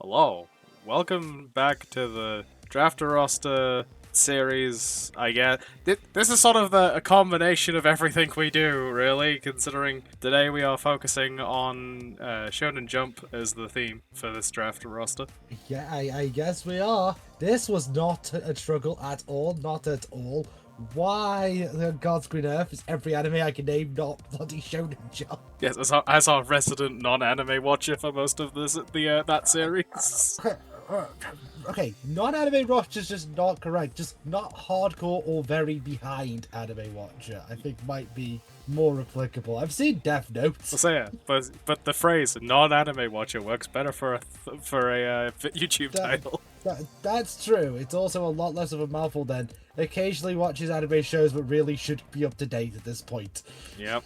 Hello. Welcome back to the Draft a Roster series, I guess. This is sort of a combination of everything we do, really, considering today we are focusing on Shōnen Jump as the theme for this Draft a Roster. Yeah, I guess we are. This was not a struggle at all, not at all. Why the God's green earth is every anime I can name not bloody Shōnen Jump? Yes, as our resident non-anime watcher for most of that series. Okay, non-anime watcher is just not correct. Just not hardcore or very behind anime watcher. I think might be more applicable. I've seen Death Note. I'll say it, but the phrase non-anime watcher works better for a YouTube title. That's true. It's also a lot less of a mouthful than occasionally watches anime shows, but really should be up to date at this point. Yep.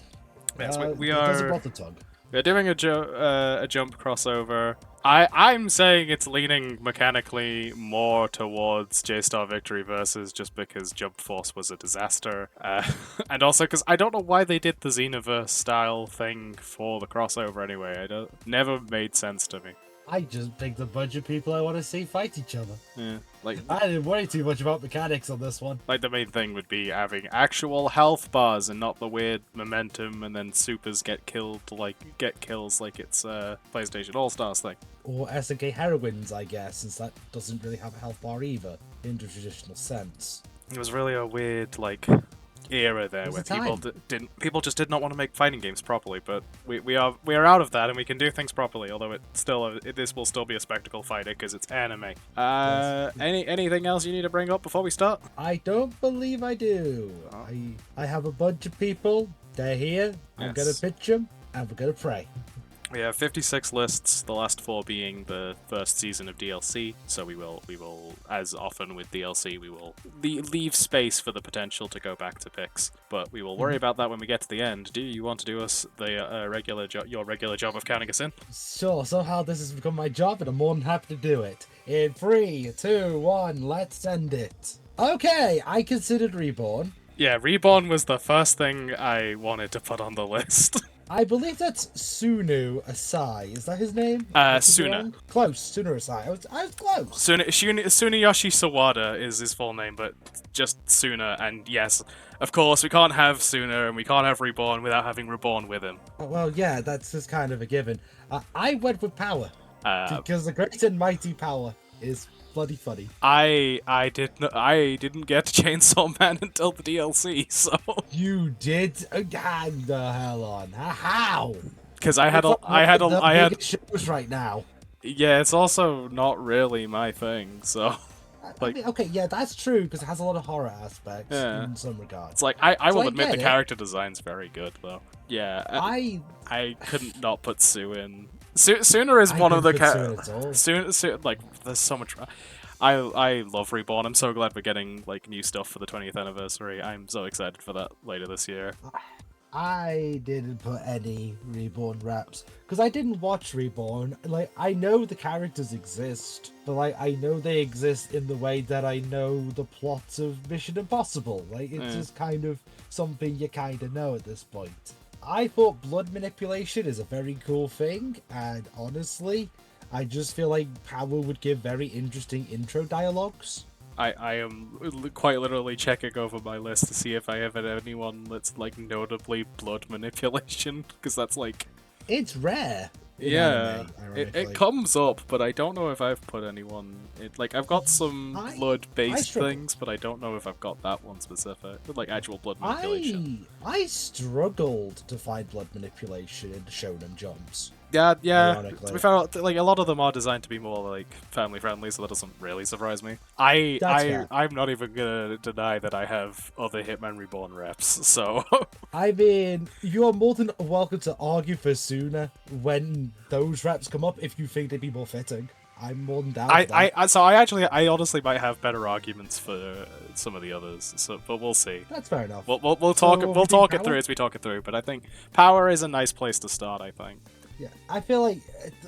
Yes, we It doesn't are. bother tongue. We're doing a jump crossover. I'm saying it's leaning mechanically more towards J-Star Victory versus just because Jump Force was a disaster. And also because I don't know why they did the Xenoverse style thing for the crossover anyway. Never made sense to me. I just picked a bunch of people I want to see fight each other. Yeah, like I didn't worry too much about mechanics on this one. the main thing would be having actual health bars and not the weird momentum and then supers get kills like it's PlayStation All Stars thing. Or SNK heroines, I guess, since that doesn't really have a health bar either, in the traditional sense. It was really a weird era there where people just did not want to make fighting games properly, but we are out of that and we can do things properly, although this will still be a spectacle fighter because it's anime. Anything else you need to bring up before we start? I don't believe I do. I have a bunch of people. They're here. I'm gonna pitch them, and we're gonna pray. We have 56 lists, the last 4 being the first season of DLC, so we will, as often with DLC, we will leave space for the potential to go back to picks, but we will worry about that when we get to the end. Do you want to do us the your regular job of counting us in? Sure, somehow this has become my job, and I'm more than happy to do it. In 3, 2, 1, let's send it. Okay, I considered Reborn. Yeah, Reborn was the first thing I wanted to put on the list. I believe that's Sunu Asai. Is that his name? Suna. Close. Sunu Asai. I was close. Sunayoshi Sawada is his full name, but just Suna. And yes, of course, we can't have Suna and we can't have Reborn without having Reborn with him. Well, yeah, that's just kind of a given. I went with Power because the great and mighty Power is bloody funny. I didn't get Chainsaw Man until the DLC, so You did? Hang the hell on. How? because I had shows right now. Yeah, it's also not really my thing, so I mean, okay, yeah, that's true because it has a lot of horror aspects Yeah. in some regards. it's like I will I admit get the it. character design's very good though. Yeah, I couldn't not put Sue in. Sooner is I one of the didn't put Sue at all. Soon, like there's so much. I love Reborn. I'm so glad we're getting new stuff for the 20th anniversary. I'm so excited for that later this year. I didn't put any Reborn reps because I didn't watch Reborn. Like, I know the characters exist, but I know they exist in the way that I know the plots of Mission Impossible. Like, it's just kind of something you kind of know at this point. I thought blood manipulation is a very cool thing, and honestly, I just feel like Power would give very interesting intro dialogues. I am quite literally checking over my list to see if I have anyone that's notably blood manipulation, because that's It's rare. in yeah, anime, it ironically. comes up, but I don't know if I've put anyone. I've got some I blood-based struggle. things, but I don't know if I've got that one specific, actual blood manipulation. I struggled to find blood manipulation in Shonen Jumps. Yeah. Ironically. To be fair, a lot of them are designed to be more family friendly, so that doesn't really surprise me. I'm not even gonna deny that I have other Hitman Reborn reps. So I mean, you're more than welcome to argue for Suna when those reps come up if you think they'd be more fitting. I'm more than down for that. I honestly might have better arguments for some of the others. So, but we'll see. That's fair enough. We'll talk So, we'll we talk think it through Power? as we talk it through. But I think Power is a nice place to start. I think. Yeah, I feel like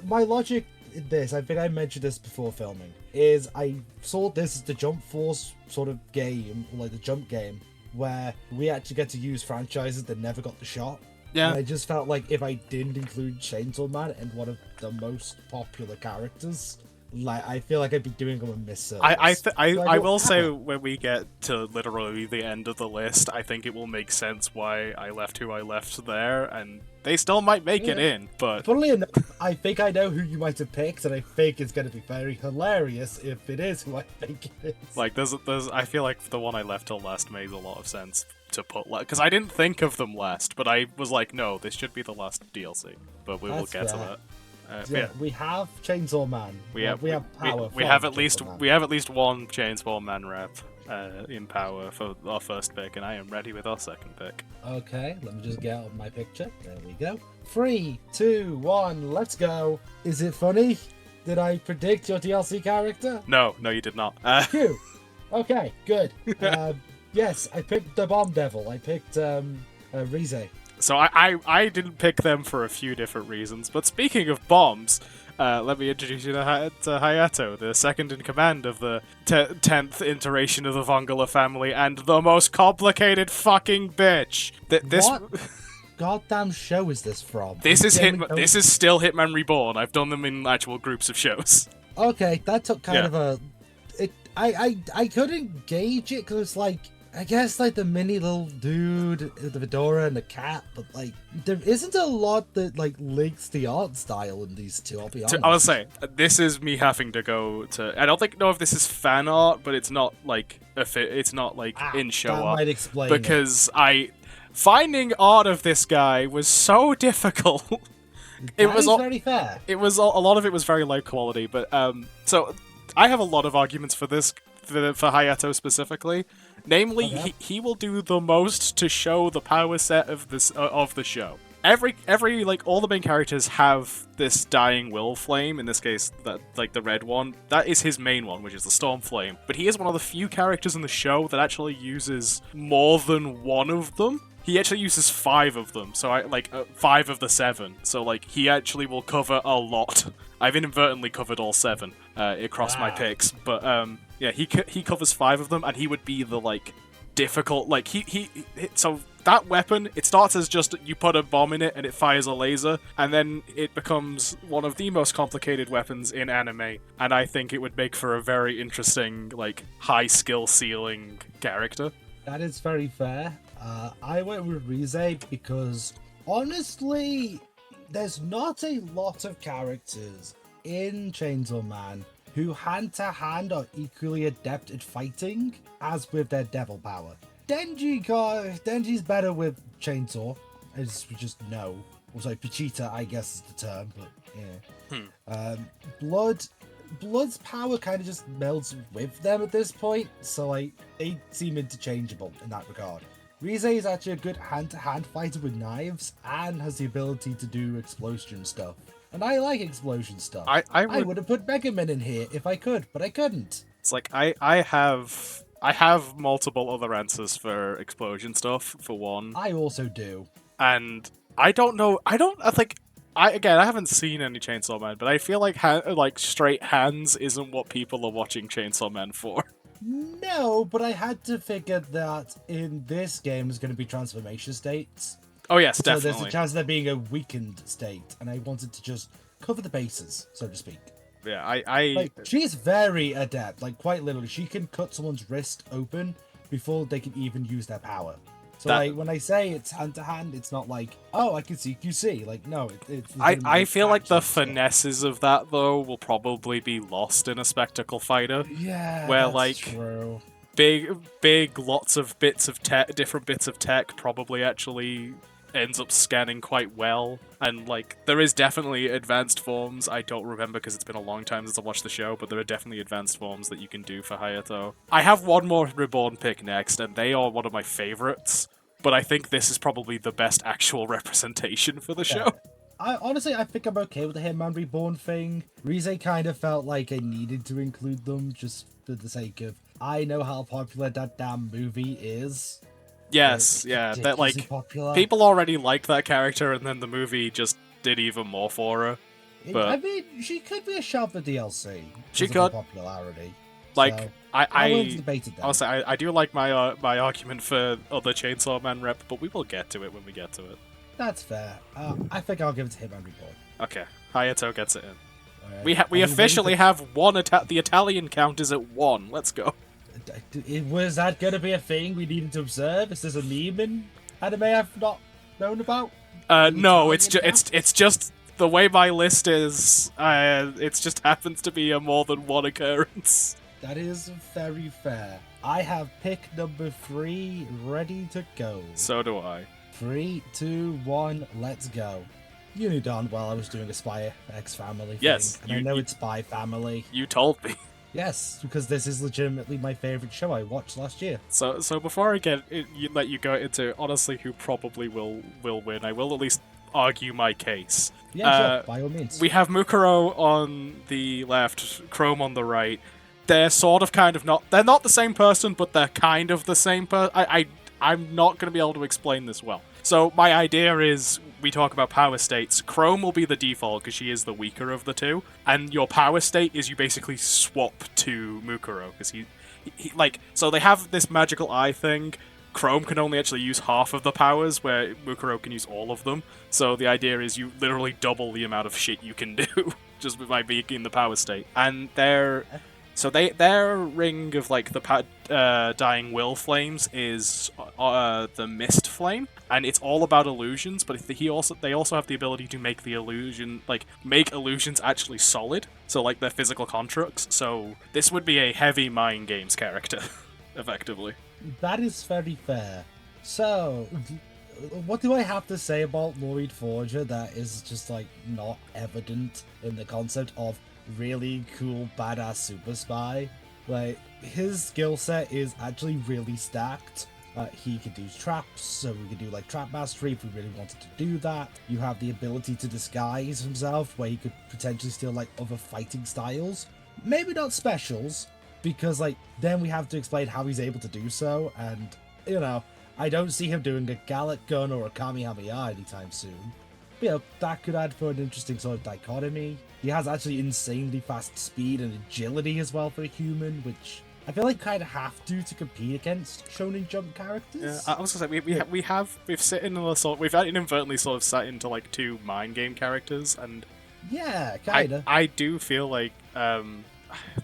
my logic in this, I think I mentioned this before filming, is I saw this as the Jump Force sort of game, like the Jump game, where we actually get to use franchises that never got the shot. Yeah. And I just felt like if I didn't include Chainsaw Man and one of the most popular characters, Like, I feel like I'd be doing him a misservice. I will say when we get to literally the end of the list, I think it will make sense why I left who I left there, and they still might make it in, but... Funnily enough, I think I know who you might have picked, and I think it's going to be very hilarious if it is who I think it is. Like, I feel like the one I left till last made a lot of sense to put because I didn't think of them last, but I was like, no, this should be the last DLC, but we will get to that. Yeah, we have Chainsaw Man. We have power. We have at least one Chainsaw Man rep in power for our first pick, and I am ready with our second pick. Okay, let me just get out my picture. There we go. 3, 2, 1, let's go. Is it funny? Did I predict your DLC character? No, you did not. Phew. Okay, good. Yes, I picked the Bomb Devil. I picked Rize. So I didn't pick them for a few different reasons, but speaking of bombs, let me introduce you to Hayato, the second in command of the 10th iteration of the Vongala family, and the most complicated fucking bitch. What goddamn show is this from? This is still Hitman Reborn. I've done them in actual groups of shows. Okay, that took kind of a... I couldn't gauge it, because it's like... I guess, like, the mini little dude, the fedora, and the cat, but, like, there isn't a lot that, like, links the art style in these two, I'll be honest. I was saying, this is me having to go to... I don't know if this is fan art, but it's not, like, in show art. Might explain because finding art of this guy was so difficult. It was very fair. It was a lot of it was very low quality, but, so, I have a lot of arguments for this, for Hayato specifically. Namely, he will do the most to show the power set of the show. Every like all the main characters have this dying will flame. In this case, that like the red one, that is his main one, which is the storm flame. But he is one of the few characters in the show that actually uses more than one of them. He actually uses 5 of them, so 5 of the 7. So like he actually will cover a lot. I've inadvertently covered all 7 across my picks, but yeah, he covers 5 of them, and he would be the like difficult like so that weapon, it starts as just you put a bomb in it and it fires a laser, and then it becomes one of the most complicated weapons in anime, and I think it would make for a very interesting like high skill ceiling character. That is very fair. I went with Rize because honestly, there's not a lot of characters in Chainsaw Man who hand-to-hand are equally adept at fighting as with their devil power. Denji's better with Chainsaw, as we just know. Also, Pachita, I guess is the term, but yeah. Blood's power kind of just melds with them at this point, so like they seem interchangeable in that regard. Rize is actually a good hand-to-hand fighter with knives and has the ability to do explosion stuff. And I like explosion stuff. I would have put Mega Man in here if I could, but I couldn't. It's like I have multiple other answers for explosion stuff, for one. I also do. And I don't know. I haven't seen any Chainsaw Man, but I feel like straight hands isn't what people are watching Chainsaw Man for. No, but I had to figure that in this game is going to be transformation states. Oh yes, definitely. So there's a chance of there being a weakened state, and I wanted to just cover the bases, so to speak. Yeah, like, she's very adept, like quite literally. She can cut someone's wrist open before they can even use their power. So like when I say it's hand to hand, it's not like, oh, I can see QC. Like no, it's I feel like the finesses of that though will probably be lost in a spectacle fighter. Yeah, where that's like true. big lots of bits of tech, different bits of tech probably actually ends up scanning quite well, and like there is definitely advanced forms. I don't remember because it's been a long time since I watched the show, but there are definitely advanced forms that you can do for Hayato. I have one more Reborn pick next, and they are one of my favorites, but I think this is probably the best actual representation for the show. I think I'm okay with the Hitman Reborn thing. Rize kind of felt like I needed to include them just for the sake of, I know how popular that damn movie is. Yes, yeah, that like popular. People already like that character, and then the movie just did even more for her. But I mean, she could be a shout for DLC. She could. Popularity. Like so, I do like my my argument for other Chainsaw Man rep, but we will get to it when we get to it. That's fair. I think I'll give it to Hitman Reborn. Okay, Hayato gets it in. We officially have one. The Italian count is at 1. Let's go. Was that going to be a thing we needed to observe? Is this a meme in anime I've not known about? No, it's just the way my list is. It just happens to be a more than one occurrence. That is very fair. I have pick number 3 ready to go. So do I. 3, 2, 1, let's go. You knew darn well I was doing a Spy X Family thing. Yes, And I know it's Spy Family. You told me. Yes, because this is legitimately my favourite show I watched last year. So before I let you go into honestly who probably will win, I will at least argue my case. Yeah, sure, by all means. We have Mukuro on the left, Chrome on the right. They're sort of kind of not... They're not the same person, but they're kind of the same person. I'm not going to be able to explain this well. So my idea is we talk about power states. Chrome will be the default because she is the weaker of the two. And your power state is you basically swap to Mukuro because he so they have this magical eye thing. Chrome can only actually use half of the powers, where Mukuro can use all of them. So the idea is you literally double the amount of shit you can do just by being in the power state. And their ring of like the dying will flames is the mist flame, and it's all about illusions. But they also have the ability to make the illusion make illusions actually solid. So like they're physical constructs. So this would be a heavy mind games character, effectively. That is very fair. So, what do I have to say about Lloyd Forger that is just like not evident in the concept of really cool badass super spy? Like, his skill set is actually really stacked. He can do traps, so we could do like trap mastery if we really wanted to do that. You have the ability to disguise himself, where he could potentially steal like other fighting styles. Maybe not specials, because like then we have to explain how he's able to do so, and you know, I don't see him doing a Gallic gun or a Kamehameha anytime soon. But, you know, that could add for an interesting sort of dichotomy. He has actually insanely fast speed and agility as well for a human, which I feel like kind of have to compete against Shōnen Jump characters. Yeah, I was gonna say we've inadvertently sort of sat into like two mind game characters, and yeah, kinda. I do feel like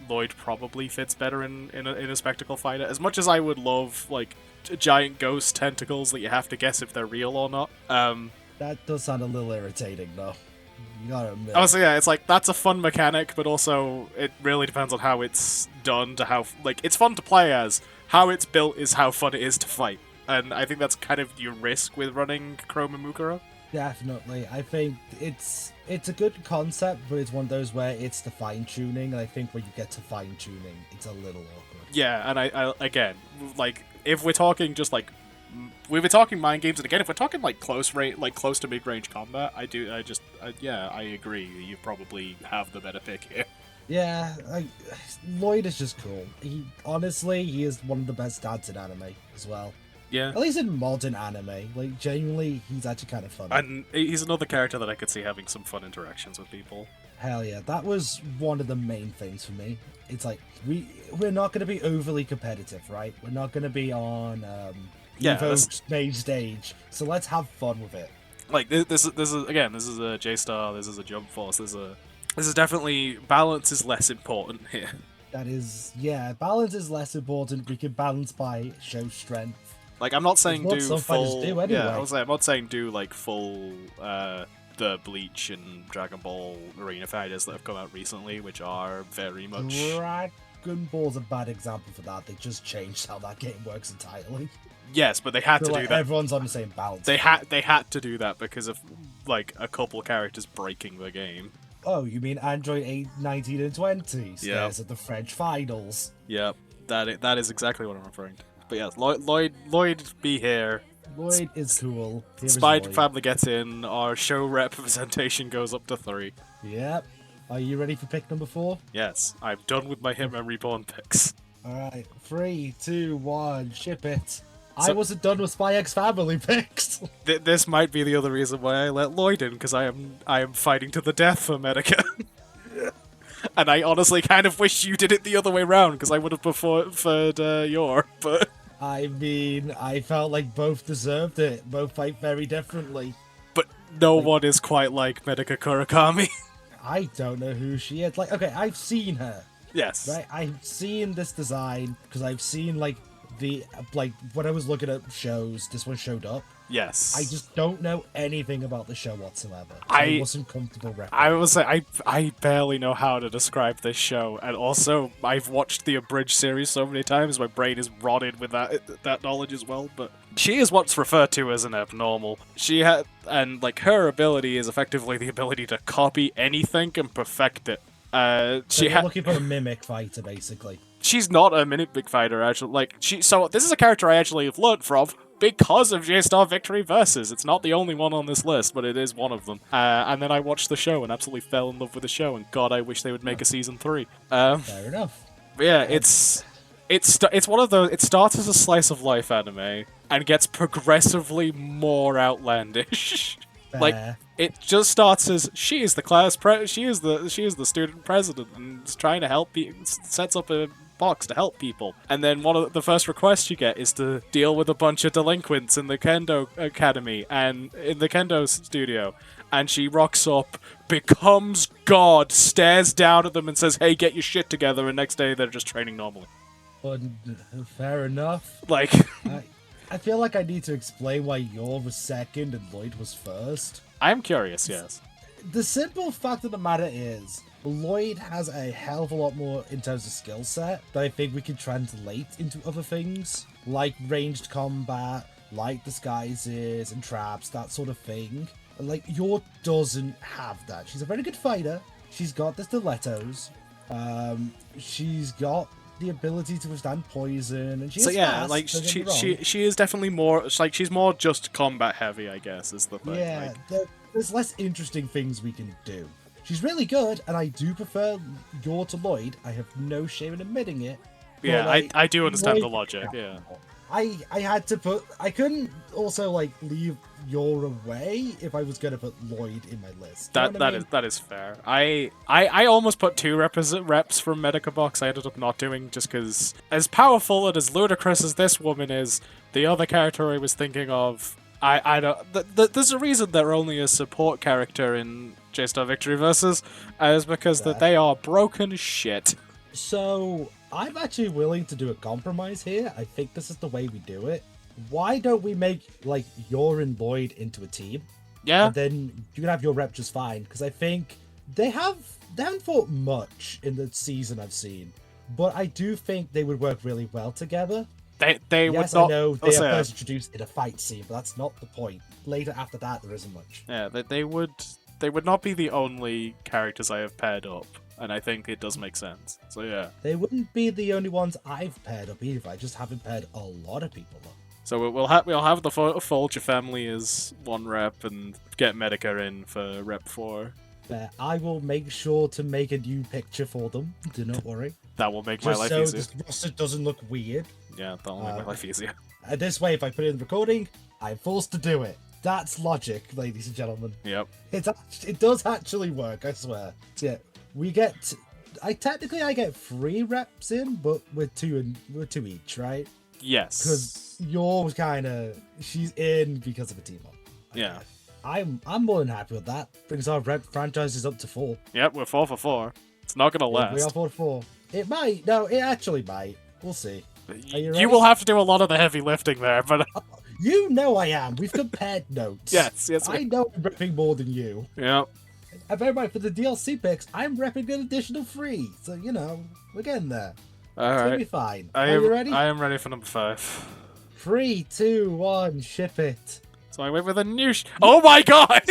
Lloyd probably fits better in a spectacle fighter. As much as I would love like giant ghost tentacles that you have to guess if they're real or not. That does sound a little irritating, though. You gotta admit. Oh, so yeah, it's like that's a fun mechanic, but also it really depends on how it's done. To how it's fun to play as. How it's built is how fun it is to fight, and I think that's kind of your risk with running Chrome and Mukuro. Definitely, I think it's a good concept, but it's one of those where it's the fine tuning, and I think when you get to fine tuning, it's a little awkward. Yeah, and I again, like if we're talking just like. We were talking mind games, and again, if we're talking like close to mid-range combat, I agree. You probably have the better pick here. Yeah, Lloyd is just cool. He is one of the best dads in anime as well. Yeah. At least in modern anime. Like, genuinely, he's actually kind of fun. And he's another character that I could see having some fun interactions with people. Hell yeah, that was one of the main things for me. It's like, we're not going to be overly competitive, right? We're not going to be on Evo's main stage, so let's have fun with it. Like, this is a J-Star, this is a Jump Force, this is definitely, balance is less important here. That is, yeah, balance is less important. We can balance by show strength. Like, I'm not saying do full... do anyway. Yeah, I'm not saying do, like, full, the Bleach and Dragon Ball arena fighters that have come out recently, which are very much... Dragon Ball's a bad example for that. They just changed how that game works entirely. Yes, but they had to do that. Everyone's on the same balance. They had to do that because of, like, a couple characters breaking the game. Oh, you mean Android 8, 19, and 20 stares at the French finals? Yep, that is exactly what I'm referring to. But yes, Lloyd be here. Lloyd is cool. Spy Family gets in. Our show representation goes up to 3. Yep. Are you ready for pick number 4? Yes, I'm done with my Hitman Reborn picks. Alright, 3, 2, 1, ship it. I wasn't done with Spy X Family picks. This might be the other reason why I let Lloyd in, because I am fighting to the death for Medica. And I honestly kind of wish you did it the other way around, because I would have preferred your, but... I mean, I felt like both deserved it. Both fight very differently. But no one is quite like Medica Kurakami. I don't know who she is. Like, okay, I've seen her. Yes. Right, I've seen this design because I've seen like when I was looking at shows, this one showed up. Yes. I just don't know anything about the show whatsoever. So I wasn't comfortable repping. I was I barely know how to describe this show, and also I've watched the abridged series so many times, my brain is rotted with that knowledge as well. But she is what's referred to as an abnormal. And like her ability is effectively the ability to copy anything and perfect it. You're looking for a mimic fighter, basically. She's not a mimic fighter, actually. So this is a character I actually have learned from because of J-Star Victory Versus. It's not the only one on this list, but it is one of them. And then I watched the show and absolutely fell in love with the show, and God, I wish they would make a season 3. Fair enough. But yeah, it's one of those. It starts as a slice of life anime and gets progressively more outlandish. Like, it just starts as she is the class she is the student president and is trying to help sets up a box to help people, and then one of the first requests you get is to deal with a bunch of delinquents in the kendo academy and in the kendo studio, and she rocks up, becomes God, stares down at them and says, "Hey, get your shit together," and next day they're just training normally. But fair enough. Like, I feel like I need to explain why Yor was second and Lloyd was first. I'm curious, yes. The simple fact of the matter is, Lloyd has a hell of a lot more in terms of skill set that I think we can translate into other things, like ranged combat, like disguises and traps, that sort of thing. Like, Yor doesn't have that. She's a very good fighter. She's got the stilettos. She's got the ability to withstand poison, and she's fast, like she is definitely more like she's more just combat heavy, I guess, is the thing. Yeah, there's less interesting things we can do. She's really good, and I do prefer Yor to Lloyd. I have no shame in admitting it. Yeah, like, I do understand Lloyd, the logic. Yeah, I had to put. I couldn't also like leave Yor away if I was gonna put Lloyd in my list. That is fair. I almost put 2 reps from Medica Box. I ended up not doing just because, as powerful and as ludicrous as this woman is, the other character I was thinking of, I don't. There's a reason they're only a support character in J-Star Victory Versus, is because that they are broken as shit. So I'm actually willing to do a compromise here. I think this is the way we do it. Why don't we make like Yor and Lloyd into a team? Yeah. And then you can have your rep just fine, because I think they haven't fought much in the season I've seen, but I do think they would work really well together. They would not. I know they are first introduced in a fight scene, but that's not the point. Later after that, there isn't much. Yeah, they would not be the only characters I have paired up, and I think it does make sense. So yeah. They wouldn't be the only ones I've paired up either. I just haven't paired a lot of people up. So we'll have the Folger family as 1 rep and get Medica in for rep 4. I will make sure to make a new picture for them. Do not worry. That will make my life easier. So this roster doesn't look weird. Yeah, that'll make my life easier. And this way, if I put it in the recording, I'm forced to do it. That's logic, ladies and gentlemen. Yep. It does actually work, I swear. So yeah, we get. I get 3 reps in, but we're 2 each, right? Yes. Because yours she's in because of a team up. Yeah. I'm more than happy with that. Brings our rep franchises up to 4. Yep, we're 4 for 4. It's not gonna last. We are 4 for 4. It might. No, it actually might. We'll see. You will have to do a lot of the heavy lifting there, but you know I am. We've compared notes. Yes. I know I'm repping more than you. Yep. And bear in mind, for the DLC picks, I'm repping an additional 3. So, we're getting there. All right. It's gonna be fine. Are you ready? I am ready for number 5. 3, 2, 1, ship it. So I went with a new oh my god!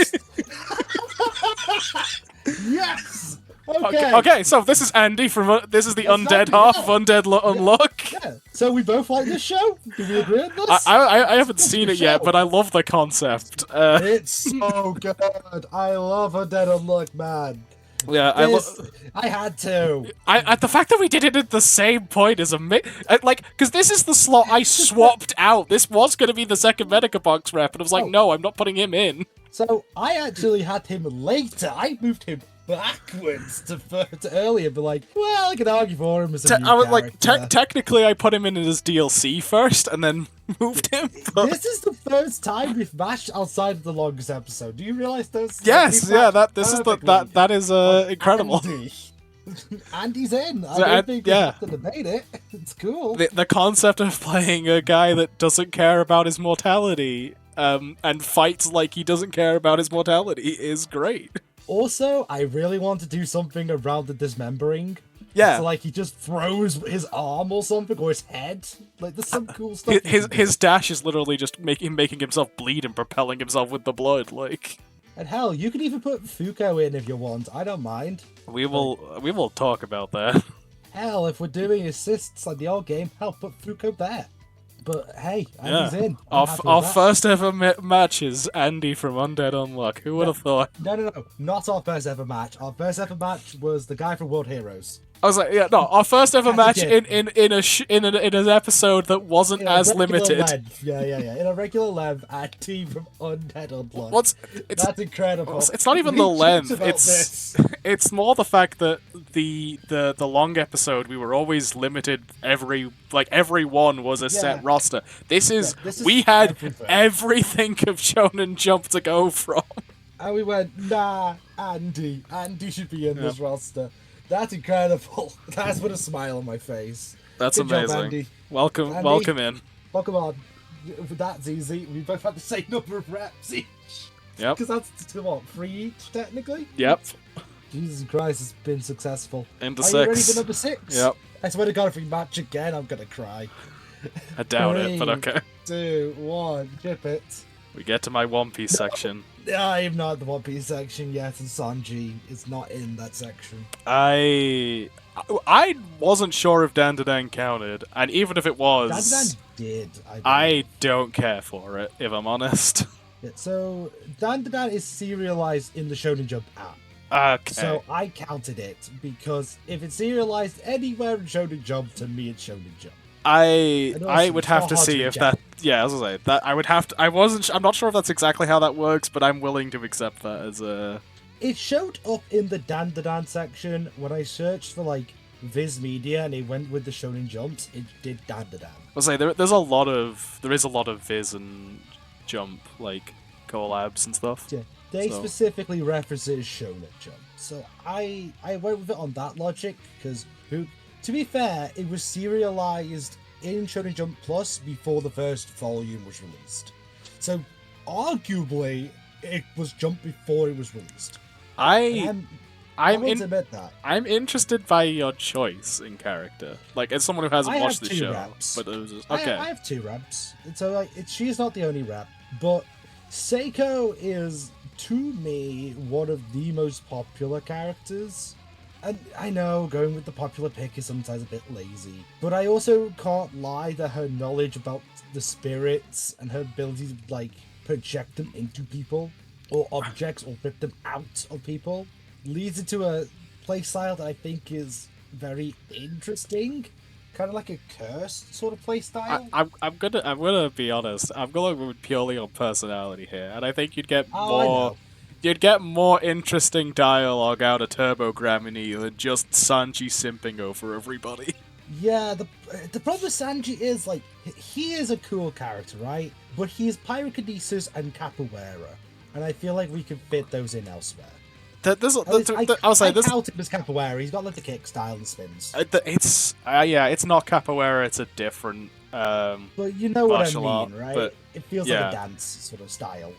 Yes! Okay, so this is Andy from this is the undead half of Undead Unlock. Yeah. So we both like this show? Do we agree on this? I haven't seen it yet, but I love the concept. It's so good. I love Undead Unlock, man. Yeah, I had to. The fact that we did it at the same point is amazing. Because this is the slot I swapped out. This was going to be the second Medica Box rep, and I was like, no, I'm not putting him in. So I actually had him later. I moved him backwards to earlier, but like, well, I could argue for him as a new I was like, character. technically, I put him in as DLC first, and then moved him. But This is the first time we've matched outside of the longest episode. Do you realize this? yes, We've yeah, matched this is perfectly that is on incredible. Andy. Andy's in. I So, don't think we yeah. have to debate it. It's cool. The concept of playing a guy that doesn't care about his mortality, and fights like he doesn't care about his mortality is great. Also, I really want to do something around the dismembering. Yeah. So, like, he just throws his arm or something, or his head. Like, there's some cool stuff. His dash is literally just making himself bleed and propelling himself with the blood. Like, And hell, you could even put Fuko in if you want. I don't mind. we will talk about that. Hell, if we're doing assists like the old game, hell, put Fuko there. But hey, Andy's in. I'm happy with Our that. first ever match is Andy from Undead Unluck. Who would have thought? No. Not our first ever match. Our first ever match was the guy from World Heroes. I was like, yeah, no, our first ever As a match kid. in an episode that wasn't In a as regular limited. length. Yeah. In a regular length, at team from Undead Unluck. That's incredible. It's not even We the joked length. about It's this. it's more the fact that the long episode we were always limited. Every one was a set roster. This is we had everything of Shōnen Jump to go from. And we went, nah, Andy should be in this roster. That's incredible. That's put a smile on my face. That's Good job, amazing. Andy. Welcome in. Welcome on. That's easy. We both had the same number of reps each. Yep. Because that's what, 3 each technically. Yep. Jesus Christ, it's been successful. Into Are you ready 6. for number 6? Yep. I swear to God, if we match again, I'm gonna cry. I doubt it, but okay. 2, 1, chip it. We get to my One Piece section. I'm not at the One Piece section yet, and Sanji is not in that section. I wasn't sure if Dan counted, and even if it was, Dan did. I don't care for it, if I'm honest. Yeah, so Dan is serialized in the Shōnen Jump app. Okay. So I counted it because if it's serialized anywhere in Shōnen Jump, to me it's Shōnen Jump. I would have to see if that. reject. Yeah, as I say, that I would have to. I'm not sure if that's exactly how that works, but I'm willing to accept that as a. It showed up in the Dan section when I searched for like Viz Media and it went with the Shōnen Jumps. It did Dan. I'll say there is a lot of Viz and Jump like collabs and stuff. Yeah, they So. specifically references Shōnen Jump. So I went with it on that logic because to be fair, it was serialized in Shōnen Jump Plus before the first volume was released. So arguably, it was Jump before it was released. I'm admit that. I'm interested by your choice in character. Like as someone who hasn't I watched have the 2 show, reps. but it was just I okay. have 2 reps. So like, she's not the only rep, but Seiko is to me one of the most popular characters. And I know going with the popular pick is sometimes a bit lazy, but I also can't lie that her knowledge about the spirits and her ability to like project them into people or objects or rip them out of people leads into a playstyle that I think is very interesting. Kind of like a cursed sort of playstyle. I'm gonna be honest. I'm going with purely on personality here, and I think you'd get I more. know. You'd get more interesting dialogue out of Turbo Graminy than just Sanji simping over everybody. Yeah, the problem with Sanji is, like, he is a cool character, right? But he is pyrokinesis and capoeira, and I feel like we could fit those in elsewhere. I'll say I this. count him as capoeira. He's got like the kick style and spins. It's not capoeira. It's a different. But you know what I martial art, mean, right? but It feels yeah. like a dance sort of style.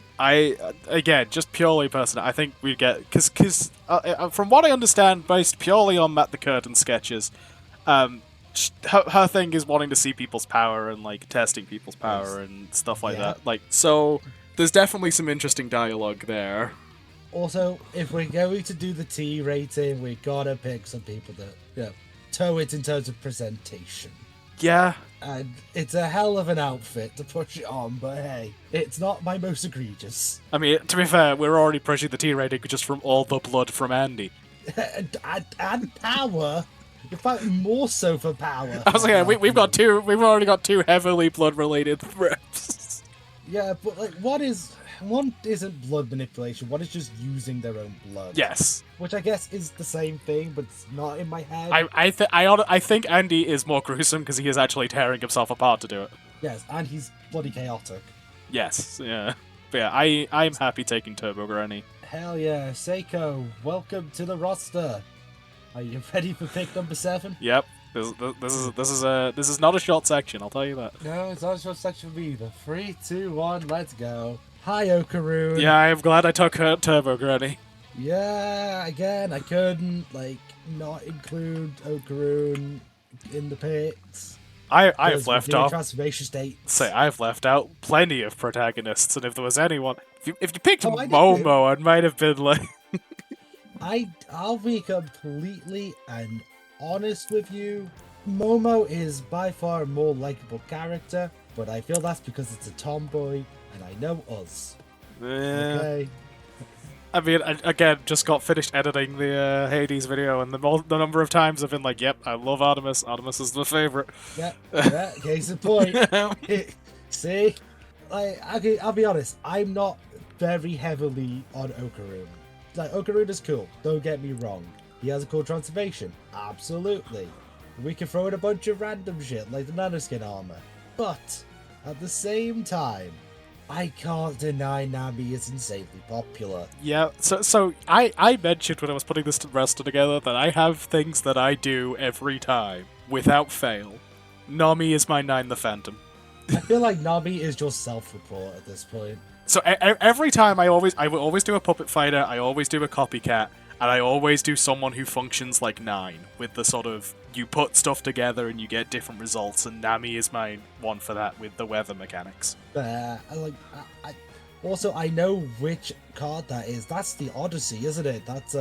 Again, just purely personal. I think we get because from what I understand, based purely on Matt the Curtain sketches, her thing is wanting to see people's power and like testing people's power and stuff like Yeah. that. Like so, there's definitely some interesting dialogue there. Also, if we're going to do the T rating, we gotta pick some people that toe it in terms of presentation. Yeah, And it's a hell of an outfit to push it on, but hey, it's not my most egregious. I mean, to be fair, we're already pushing the T rating just from all the blood from Andy. and power. In fact, more so for power. I was like, we've already got two heavily blood related reps. Yeah, but like, what is one isn't blood manipulation, one is just using their own blood. Yes. Which I guess is the same thing, but it's not in my head. I think Andy is more gruesome because he is actually tearing himself apart to do it. Yes, and he's bloody chaotic. Yes, yeah. But yeah, I'm happy taking Turbo Granny. Hell yeah, Seiko, welcome to the roster. Are you ready for pick number 7? Yep. This is not a short section, I'll tell you that. No, it's not a short section for me either. 3, 2, 1, let's go. Hi, Okaroon. Yeah, I'm glad I took Turbo Granny. Yeah, again, I couldn't, not include Okaroon in the picks. I've left off. Transformation state. Say, I've left out plenty of protagonists, and if there was anyone, if you picked Momo, it might have been like. I'll be completely and honest with you. Momo is by far a more likable character, but I feel that's because it's a tomboy, and I know us. Okay. I mean, again, just got finished editing the Hades video, and the number of times I've been like, "Yep, I love Artemis. Artemis is my favorite." Yeah. Case in point. See, I'll be honest. I'm not very heavily on Okaroon. Okaroon is cool. Don't get me wrong. He has a cool transformation. Absolutely. We can throw in a bunch of random shit like the nanoskin armor. But at the same time, I can't deny Nami is insanely popular. Yeah, so I mentioned when I was putting this roster together that I have things that I do every time, without fail. Nami is my 9 the Phantom. I feel like Nami is just self-report at this point. So every time I will always do a puppet fighter, I always do a copycat, and I always do someone who functions like 9, with the sort of, you put stuff together and you get different results, and Nami is my one for that with the weather mechanics. Also, I know which card that is. That's the Odyssey, isn't it? That's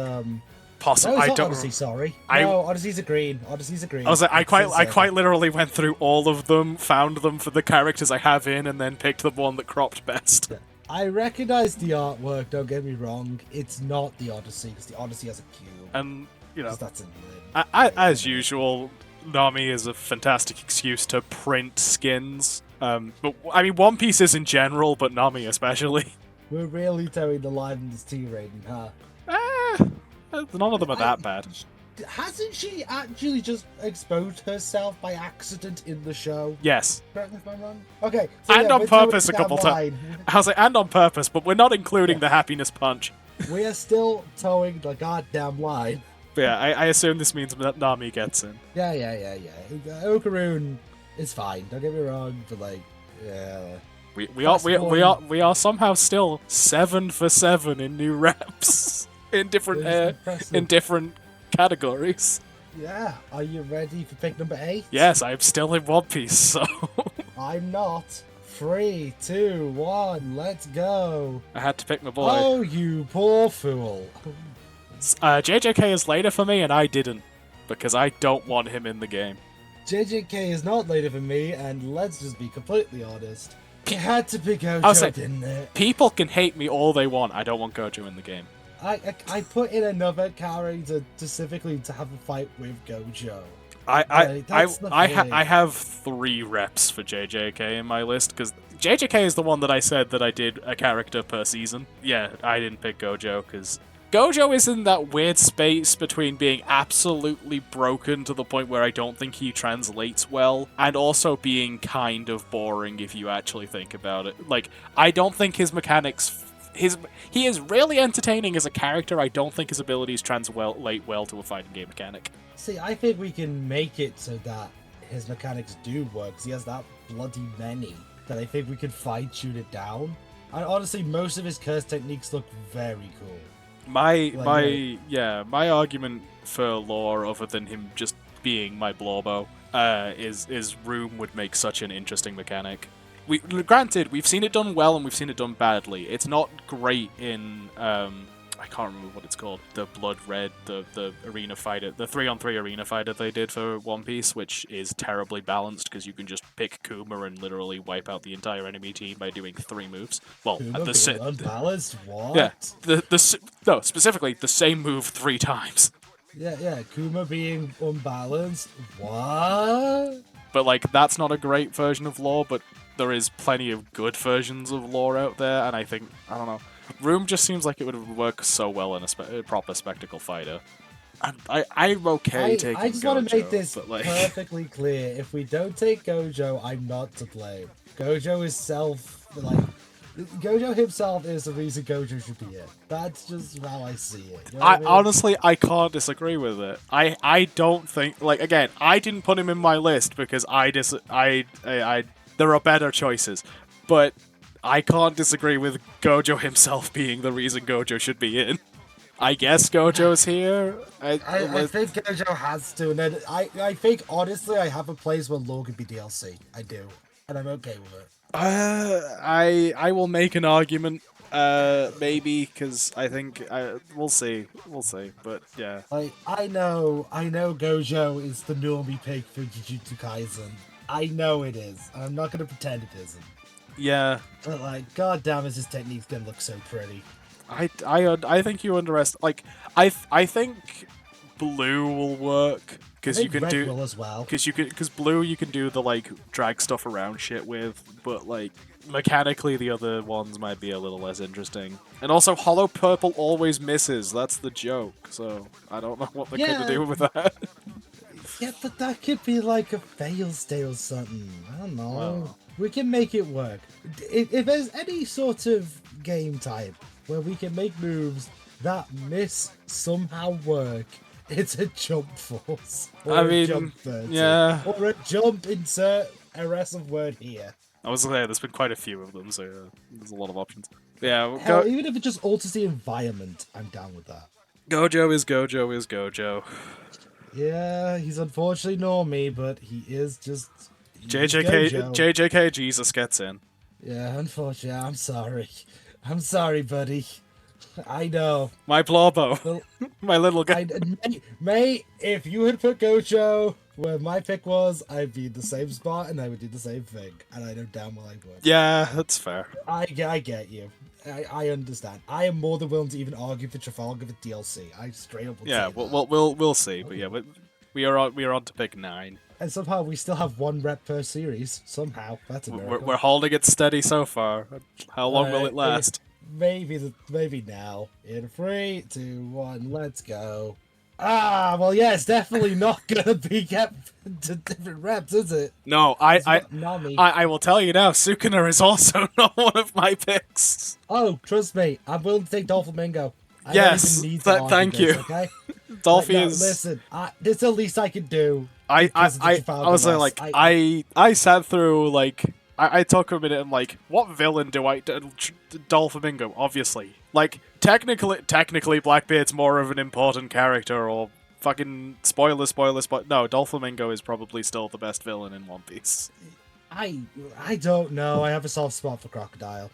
Possibly. No, it's not Odyssey. Sorry. No, Odyssey's a green. Odyssey's a green. I was like, I quite literally went through all of them, found them for the characters I have in, and then picked the one that cropped best. I recognize the artwork. Don't get me wrong. It's not the Odyssey because the Odyssey has a cube. And that's in as usual, Nami is a fantastic excuse to print skins. But I mean, One Piece is in general, but Nami especially. We're really towing the line in this T-rating, huh? None of them are that bad. Hasn't she actually just exposed herself by accident in the show? Yes. Correct me if I'm wrong. Okay. So and on purpose a couple times. I was like, and on purpose, but we're not including the happiness punch. We are still towing the goddamn line. But yeah, I assume this means that Nami gets in. Yeah. Okaroon is fine. Don't get me wrong, but yeah. We are somehow still 7 for 7 in new reps in different categories. Yeah. Are you ready for pick number 8? Yes, I'm still in One Piece, so I'm not. 3, 2, 1, let's go. I had to pick my boy. Oh, you poor fool. JJK is later for me, and I didn't, because I don't want him in the game. JJK is not later for me, and let's just be completely honest. You had to pick Gojo, didn't it? People can hate me all they want. I don't want Gojo in the game. I put in another character specifically to have a fight with Gojo. I have 3 reps for JJK in my list, because JJK is the one that I said that I did a character per season. Yeah, I didn't pick Gojo, because Gojo is in that weird space between being absolutely broken to the point where I don't think he translates well, and also being kind of boring if you actually think about it. Like, I don't think his mechanics... He is really entertaining as a character. I don't think his abilities translate well to a fighting game mechanic. See, I think we can make it so that his mechanics do work, because he has that bloody many, that I think we could fine-tune it down. And honestly, most of his curse techniques look very cool. My argument for lore, other than him just being my Blorbo, is Room would make such an interesting mechanic. Granted, we've seen it done well and we've seen it done badly. It's not great in I can't remember what it's called. The Blood Red, the arena fighter, the 3-on-3 arena fighter they did for One Piece, which is terribly balanced because you can just pick Kuma and literally wipe out the entire enemy team by doing 3 moves. Well, unbalanced. What? Yeah, no, specifically the same move 3 times. Yeah, Kuma being unbalanced. What? But that's not a great version of lore, but there is plenty of good versions of lore out there, and I don't know. Room just seems like it would work so well in a proper spectacle fighter. And I'm okay taking I just want to make Gojo, this but like, perfectly clear. If we don't take Gojo, I'm not to blame. Gojo is Gojo himself is the reason Gojo should be it. That's just how I see it. You know what I mean? honestly, I can't disagree with it. I don't think, like, again, I didn't put him in my list because there are better choices, but I can't disagree with Gojo himself being the reason Gojo should be in. I guess Gojo's here. I think Gojo has to, and then I think honestly I have a place where Lore could be DLC. I do, and I'm okay with it. I will make an argument, maybe, because I think we'll see, but yeah. Like I know Gojo is the normie pick for Jujutsu Kaisen. I know it is, and I'm not gonna pretend it isn't. Yeah. But like, goddamn, is his technique's gonna look so pretty. I think you underestimate. Like, I think blue will work because you can Red do will as well. because blue you can do the like drag stuff around shit with, but like mechanically the other ones might be a little less interesting. And also, hollow purple always misses. That's the joke. So I don't know what they're gonna do with that. Yeah, but that could be like a fail state or something. I don't know. Well. We can make it work. If there's any sort of game type where we can make moves that somehow work, it's a jump force. Or a jump 30. yeah. Or a jump insert a rest of word here. I was there. There's been quite a few of them, so there's a lot of options. Yeah, we'll Hell, even if it just alters the environment, I'm down with that. Gojo is Gojo. Yeah, he's unfortunately normie, but he is just... JJK Jesus gets in. Yeah, unfortunately, I'm sorry. I'm sorry, buddy. I know. My Blorbo. My little guy. Mate, if you had put Gojo where my pick was, I'd be in the same spot and I would do the same thing. And I know damn well I would. Yeah, that's fair. I get you. I understand. I am more than willing to even argue for Trafalgar for DLC. I straight up will say that. We'll see. But yeah, we are on to pick 9. And somehow we still have 1 rep per series. Somehow. That's a miracle. We're holding it steady so far. How long will it last? Maybe now. In 3, 2, 1, let's go. Ah, well, yeah, it's definitely not gonna be kept to different reps, is it? No, I will tell you now. Sukuna is also not one of my picks. Oh, trust me, I'm willing to take Dolphamingo. Yes, thank you. Okay, Dolphy is. Listen, this is the least I can do. I was like, I sat through like. I took a minute and like, what villain do I... Dolphamingo, obviously. Like, technically Blackbeard's more of an important character, or fucking spoiler. No, Dolphamingo is probably still the best villain in One Piece. I don't know. I have a soft spot for Crocodile.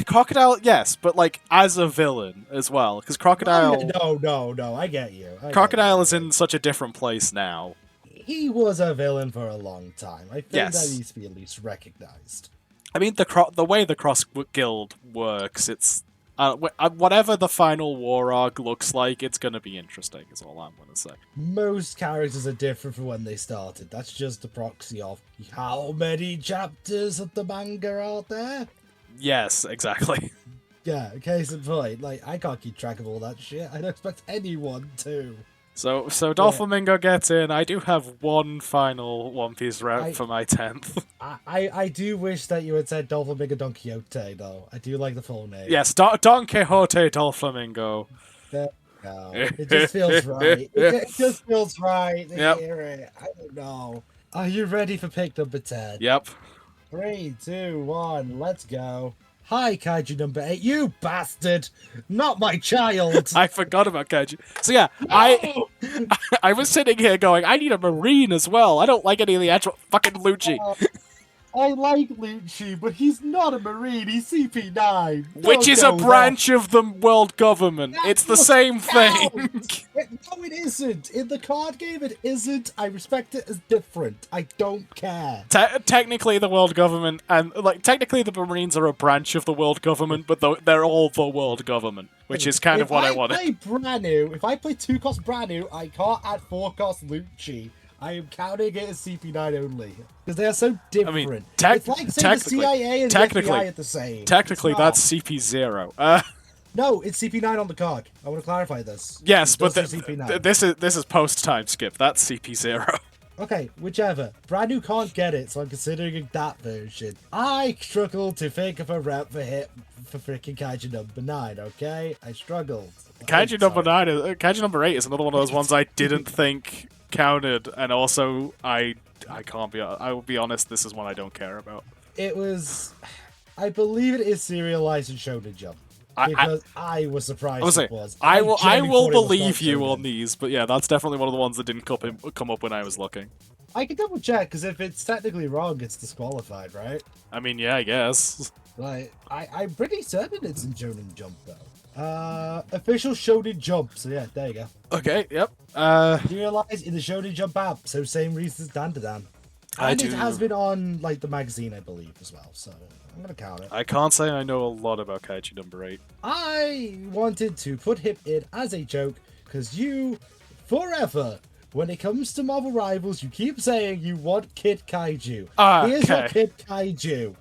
Crocodile, yes, but like, as a villain as well, because Crocodile... No, I get you. Crocodile is in such a different place now. He was a villain for a long time. I think Yes. that needs to be at least recognized. I mean, the way the Cross Guild works, it's whatever the final war arc looks like, it's gonna be interesting. Is all I'm gonna say. Most characters are different from when they started. That's just a proxy of how many chapters of the manga are there. Yes, exactly. Yeah, case in point. Like, I can't keep track of all that shit. I don't expect anyone to. So Dolphamingo gets in. I do have one final One Piece route for my 10th. I do wish that you had said Dolphamingo Don Quixote, though. I do like the full name. Yes, Don Quixote Dolphamingo. There we go. It just feels right. It just feels right to hear it. I don't know. Are you ready for pick number 10? Yep. 3, 2, 1, let's go. Hi, Kaiju number 8. You bastard! Not my child! I forgot about Kaiju. So yeah, No! I was sitting here going, I need a Marine as well. I don't like any of the actual fucking Lucci. I like Lucci, but he's not a Marine. He's CP9. Which is a branch of the world government. It's the same thing. No, it isn't. In the card game, it isn't. I respect it as different. I don't care. Technically, the world government, and like technically the Marines are a branch of the world government, but they're all the world government, which is kind of what I wanted. If I play 2-cost brand new, I can't add 4-cost Lucci. I am counting it as CP9 only because they are so different. I mean, it's like saying the CIA and the FBI are the same. Technically, It's that's not. CP0. No, it's CP9 on the card. I want to clarify this. Yes, It but does say CP9. this is post time skip. That's CP0. Okay, whichever. Brand new can't get it, so I'm considering that version. I struggled to think of a rep for freaking Kaiju number 9, okay? I struggled. Kaiju number 9, Kaiju number 8 is another one of those ones I didn't think counted, and also I can't be. I will be honest. This is one I don't care about. It was, I believe it is serialized in Shōnen Jump. Because I was surprised it was. I will genuinely thought it was believe not you Shōnen. on these, but yeah, that's definitely one of the ones that didn't come up when I was looking. I can double check, because if it's technically wrong, it's disqualified, right? I mean, yeah, I guess. Like, I'm pretty certain it's in Shōnen Jump, though. Official Shōnen Jump, so yeah, there you go. Okay, yep. Serialized in the Shōnen Jump app, so same reason as Dan to Dan. I And do. it has been on, like, the magazine, I believe, as well, so I'm gonna count it. I can't say I know a lot about Kaiju number 8. I wanted to put him in as a joke, because you, forever, when it comes to Marvel Rivals, you keep saying you want Kid Kaiju. Here's your Kid Kaiju.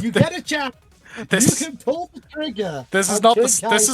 You get a chance. You can pull the trigger. This is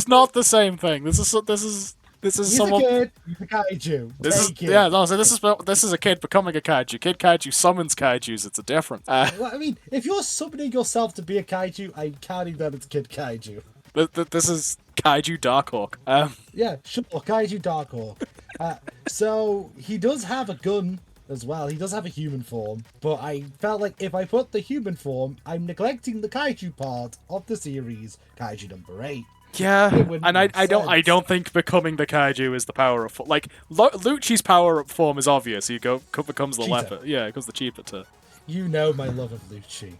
not the same thing. This is He's someone. a kid. He's a kaiju. Take it. Yeah. No. So this is a kid becoming a kaiju. Kid kaiju summons kaijus. It's a different. Well, I mean, if you're summoning yourself to be a kaiju, I'm counting that as Kid Kaiju. This is Kaiju Darkhawk. Yeah, sure, Kaiju Darkhawk. So he does have a gun as well. He does have a human form, but I felt like if I put the human form, I'm neglecting the kaiju part of the series, Kaiju number 8. Yeah, and I sense. don't think becoming the kaiju is the power up. Like Lucci's power up form is obvious. He becomes the Cheetah. leopard. Yeah, it becomes the cheetah. You know my love of Lucci.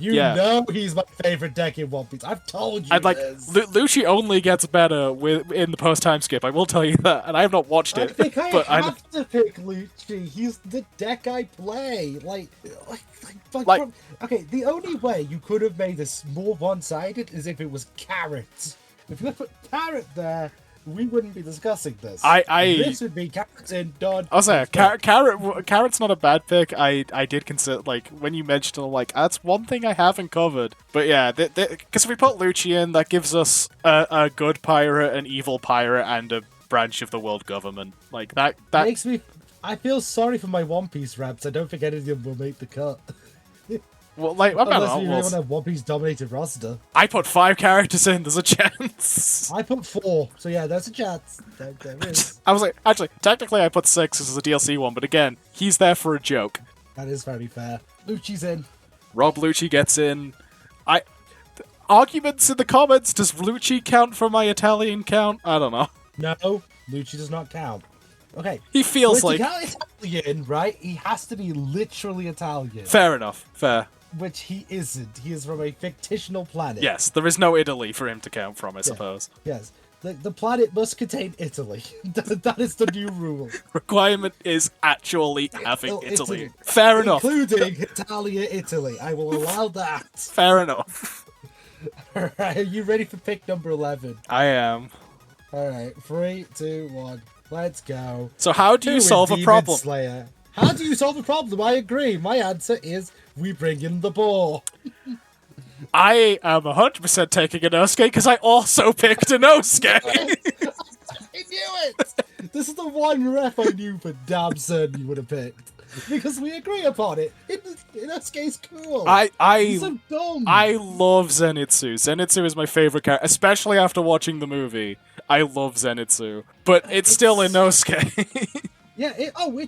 You yeah. know he's my favorite deck in One Piece. I've told you And like this. Lucci only gets better in the post time skip. I will tell you that, and I have not watched I it. think I but have to pick Lucci. He's the deck I play. Okay, the only way you could have made this more one-sided is if it was Carrot. If you put Carrot there, we wouldn't be discussing this. This would be Captain Dodd. I'll say Carrot's not a bad pick. I did consider, like, when you mentioned it, I'm like, that's one thing I haven't covered. But yeah, because if we put Lucci in, that gives us a good pirate, an evil pirate, and a branch of the world government. Like that makes me. I feel sorry for my One Piece raps. I don't think any of them will make the cut. Well, like, I don't Unless know. you really want to have One Piece dominated roster. I put 5 characters in. There's a chance. I put 4, so yeah, there's a chance. There is. I was like, actually, technically, I put 6 as a DLC one, but again, he's there for a joke. That is very fair. Lucci's in. Rob Lucci gets in. Arguments in the comments. Does Lucci count for my Italian count? I don't know. No, Lucci does not count. Okay. He feels like. To count Italian, right? He has to be literally Italian. Fair enough. Fair. Which he isn't. He is from a fictional planet. Yes, there is no Italy for him to count from, I suppose. Yes. The planet must contain Italy. That is the new rule. Requirement is actually having Italy. Fair enough. Including Italia, Italy. I will allow that. Fair enough. Alright, are you ready for pick number 11? I am. Alright, 3, 2, 1. Let's go. So how do you solve a problem? Slayer. How do you solve a problem? I agree. My answer is we bring in the boar. I am 100% taking Inosuke because I also picked Inosuke. I knew it! This is the one ref I knew for damn certain you would have picked. Because we agree upon it. Inosuke's cool. He's so dumb. I love Zenitsu. Zenitsu is my favorite character, especially after watching the movie. I love Zenitsu. But it's still Inosuke. Yeah, it's 100%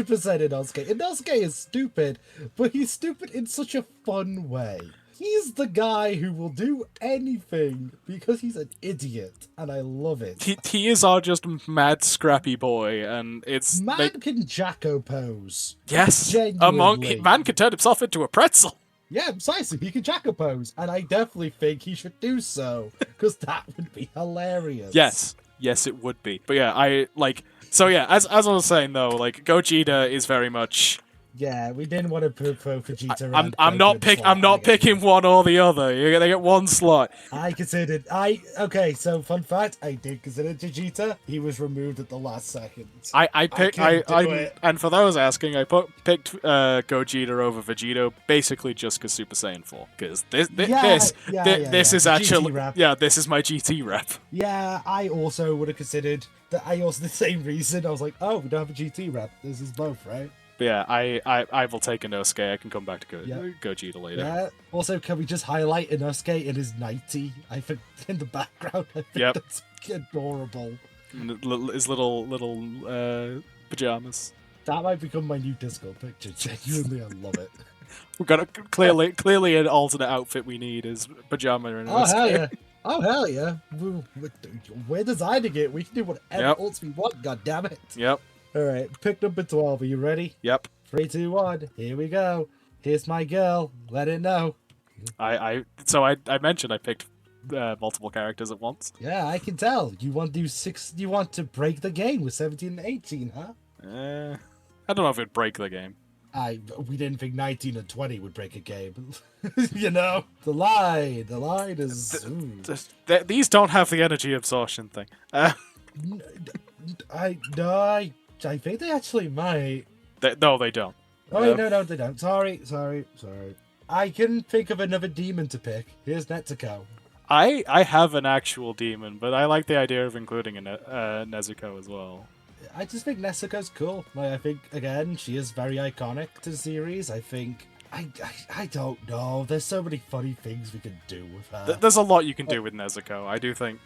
Inosuke. Inosuke is stupid, but he's stupid in such a fun way. He's the guy who will do anything because he's an idiot, and I love it. He is our just mad scrappy boy, and it's... Man can Jacko pose. Yes, Genuinely. man can turn himself into a pretzel. Yeah, precisely, he can Jacko pose, and I definitely think he should do so, because that would be hilarious. Yes, it would be. But yeah, as I was saying though, like, Gogeta is very much Yeah, we didn't want to put Vegeta I'm and I'm not Goku in the slot. I'm not picking one or the other. You're gonna get one slot. Okay, so fun fact, I did consider Vegeta. He was removed at the last second. I picked couldn't do I it. and for those asking, picked Gogeta over Vegito basically just because Super Saiyan 4. Because this is The actually GT rap. this is my GT rep. Yeah, I also would have considered that. I also the same reason. I was like, oh, we don't have a GT rep. This is both, right? But yeah, I will take Inosuke. I can come back to Yeah. Gogeta later. Yeah. Also, can we just highlight Inosuke in his 90? I think in the background. I think Yep. that's adorable. His little pajamas. That might become my new Discord picture. Genuinely, I love it. We got clearly an alternate outfit we need is pajama and Oh Inosuke. hell yeah! Oh hell yeah! We're designing it. We can do whatever Yep. else we want. God damn it! Yep. All right, pick number 12. Are you ready? Yep. 3, 2, 1. Here we go. Here's my girl. Let it know. I mentioned I picked multiple characters at once. Yeah, I can tell. You want to do 6? You want to break the game with 17 and 18, huh? I don't know if it'd break the game. We didn't think 19 and 20 would break a game. You know, the line is. These don't have the energy absorption thing. I think they actually might. No, they don't. Oh, wait, no, they don't. Sorry. I can think of another demon to pick. Here's Netsuko. I have an actual demon, but I like the idea of including a Nezuko as well. I just think Nezuko's cool. Like, I think, again, she is very iconic to the series. I think... I don't know. There's so many funny things we can do with her. There's a lot you can do with Nezuko. I do think...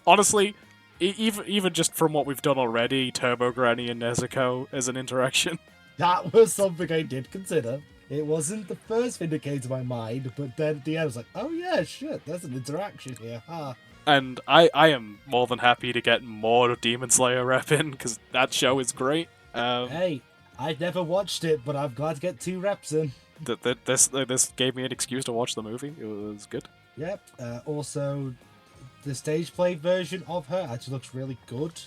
honestly, even just from what we've done already, Turbo Granny and Nezuko as an interaction. That was something I did consider. It wasn't the first thing that came to my mind, but then at the end I was like, oh yeah, shit, there's an interaction here, huh? And I am more than happy to get more Demon Slayer rep in, because that show is great. Hey, I've never watched it, but I'm glad to get 2 reps in. This gave me an excuse to watch the movie. It was good. Yep. Also, the stage play version of her actually looks really good.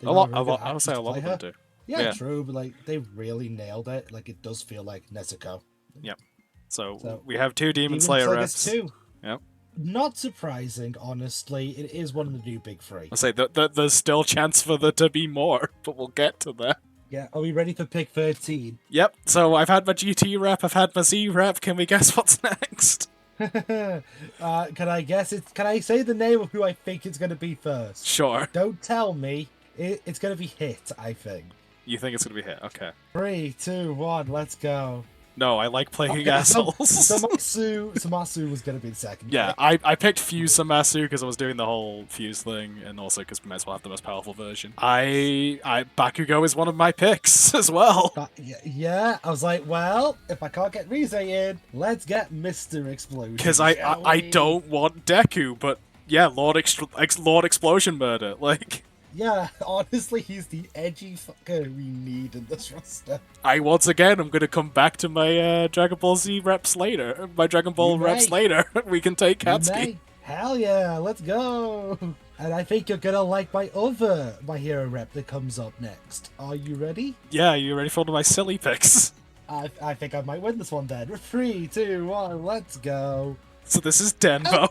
I would say a lot of them do. Yeah, true, but like they really nailed it. Like it does feel like Nezuko. Yep. So we have 2 Demon Slayer reps. 2. Yep. Not surprising, honestly. It is one of the new big 3. I say there's still chance for there to be more, but we'll get to that. Yeah. Are we ready for pick 13? Yep. So I've had my GT rep. I've had my Z rep. Can we guess what's next? Can I guess it? Can I say the name of who I think it's going to be first? Sure. Don't tell me. It's going to be Hit, I think. You think it's going to be Hit? Okay. 3, 2, 1, let's go. No, I like playing assholes. Samasu was going to be the second. Yeah, I picked Fuse Samasu because I was doing the whole Fuse thing, and also because we might as well have the most powerful version. Bakugo is one of my picks as well. Yeah, I was like, well, if I can't get Rize in, let's get Mr. Explosion. Because I don't want Deku, but yeah, Lord Explosion Murder, like... Yeah, honestly, he's the edgy fucker we need in this roster. Once again, I'm going to come back to my Dragon Ball Z reps later. My Dragon Ball reps later. We can take Katsuki. Hell yeah, let's go. And I think you're going to like my other My Hero rep that comes up next. Are you ready? Yeah, you ready for one of my silly picks? I think I might win this one then. 3, 2, 1, let's go. So this is Denbo.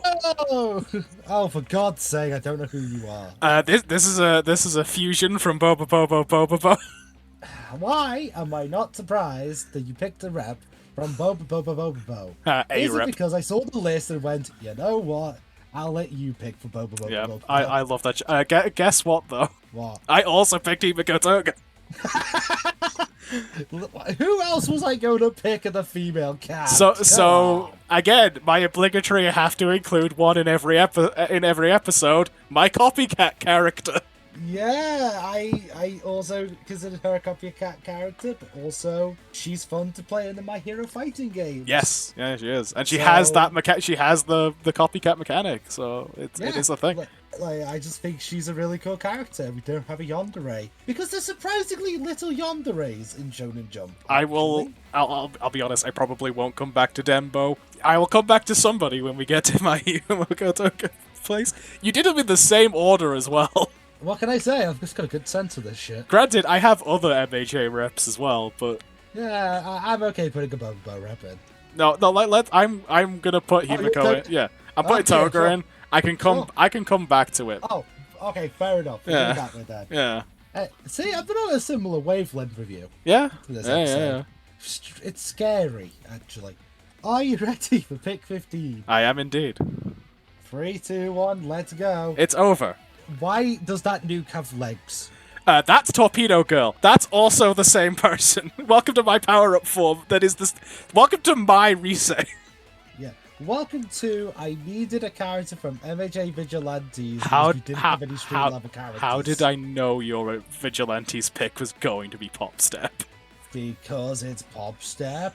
Oh, for God's sake, I don't know who you are. This is a fusion from Boba Boba. Why am I not surprised that you picked a rep from Boba? Is it because I saw the list and went, you know what? I'll let you pick for Boba. Yeah, I love that. Guess what though? What? I also picked Himiko Toga. Who else was I going to pick in the female cat? So again, my obligatory have to include one in every episode. My copycat character. Yeah, I also consider her a copycat character, but also she's fun to play in the My Hero fighting game. Yes, yeah, she is, and she has that she has the copycat mechanic, so it is a thing. Like, I just think she's a really cool character. We don't have a yandere because there's surprisingly little yanderes in Shōnen Jump. Actually. I'll be honest. I probably won't come back to Denbo. I will come back to somebody when we get to my Himiko Toga place. You did them in the same order as well. What can I say? I've just got a good sense of this shit. Granted, I have other MHA reps as well, but Yeah, I'm okay putting a Bobo rep in. No, no. I'm gonna put Oh, you're Himiko in. Yeah, I'm putting okay, Toga sure, in. I can come. sure. I can come back to it. Oh, okay, fair enough. We'll go Yeah, that way then. yeah, See, I've been on a similar wavelength with you yeah, for this yeah, episode. yeah. It's scary, actually. Are you ready for pick 15? I am indeed. 3, 2, 1, let's go. It's over. Why does that nuke have legs? That's Torpedo Girl. That's also the same person. Welcome to my power-up form. That is this. Welcome to my Risei. Yeah. Welcome to I needed a character from MHA Vigilantes How because we didn't have any street level characters. how did I know your Vigilantes pick was going to be Pop Step? Because it's Pop Step.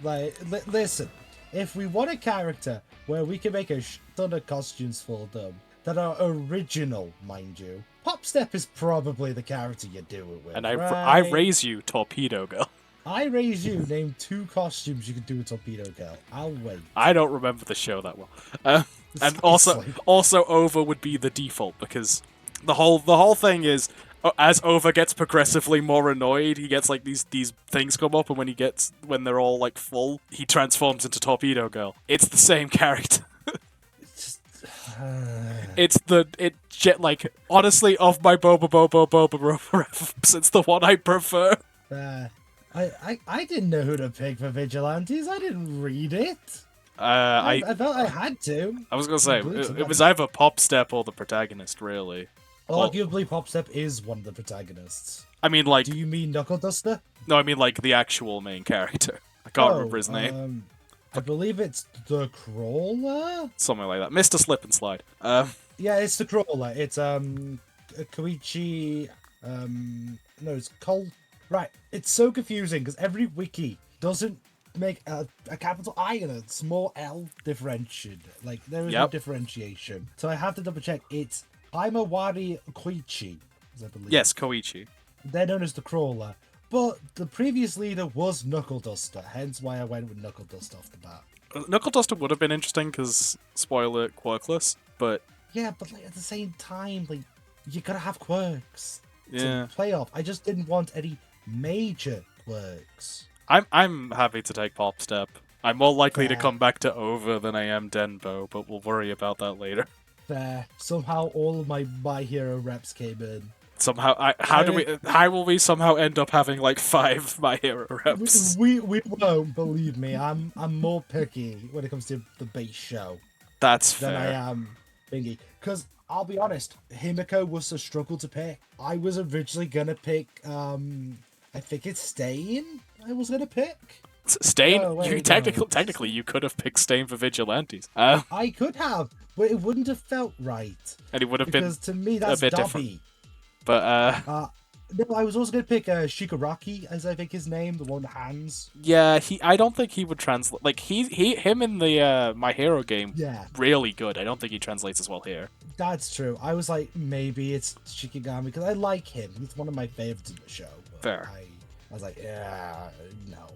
Like, listen, if we want a character where we can make a ton of costumes for them that are original, mind you, Pop Step is probably the character you do it with. And right? I raise you, Torpedo Girl. I raise you. Name 2 costumes you could do with Torpedo Girl. I'll wait. I don't remember the show that well. And Seriously. also Over would be the default because the whole thing is as Over gets progressively more annoyed, he gets like these things come up, and when they're all like full, he transforms into Torpedo Girl. It's the same character. Just, Like honestly of my Boba reference, it's the one I prefer. I didn't know who to pick for Vigilantes. I didn't read it. I felt I had to. I was gonna say it was either Pop Step or the protagonist, really. Arguably, Pop Step is one of the protagonists. I mean, like Do you mean Knuckle Duster? no, I mean like the actual main character. I can't remember his name. I believe it's the Crawler. Something like that. Mr. Slip and Slide. Yeah, it's the Crawler. It's Koichi. No, it's Cole. Right. It's so confusing because every wiki doesn't make a capital I and a small L differentiation. Like there is no Yep. differentiation. So I have to double check. It's Himawari Koichi, as I believe. Yes, Koichi. They're known as the Crawler. But the previous leader was Knuckle Duster, hence why I went with Knuckle Duster off the bat. Knuckle Duster would have been interesting because, spoiler, quirkless, but Yeah, but like at the same time, like you gotta have quirks yeah. to play off. I just didn't want any major quirks. I'm happy to take Pop Step. I'm more likely to Fair. come back to Over than I am Denbo, but we'll worry about that later. Fair. Somehow all of my hero reps came in. Somehow, how will we somehow end up having like 5 My Hero reps? We won't, believe me. I'm more picky when it comes to the base show That's than I fair. am thingy. Because I'll be honest, Himiko was a struggle to pick. I was originally gonna pick I think it's Stain. I was gonna pick. Stain, Oh, wait, you no. technically you could have picked Stain for Vigilantes. I could have, but it wouldn't have felt right. And it would have been Because to me that's bit Dobby. different. But No, I was also gonna pick Shigaraki, as I think his name, the one with hands. yeah, I don't think he would translate. Like him in the My Hero game, Yeah, really good. I don't think he translates as well here. that's true. I was like, maybe it's Shikigami because I like him. He's one of my favorites in the show. But Fair. I was like, yeah, no.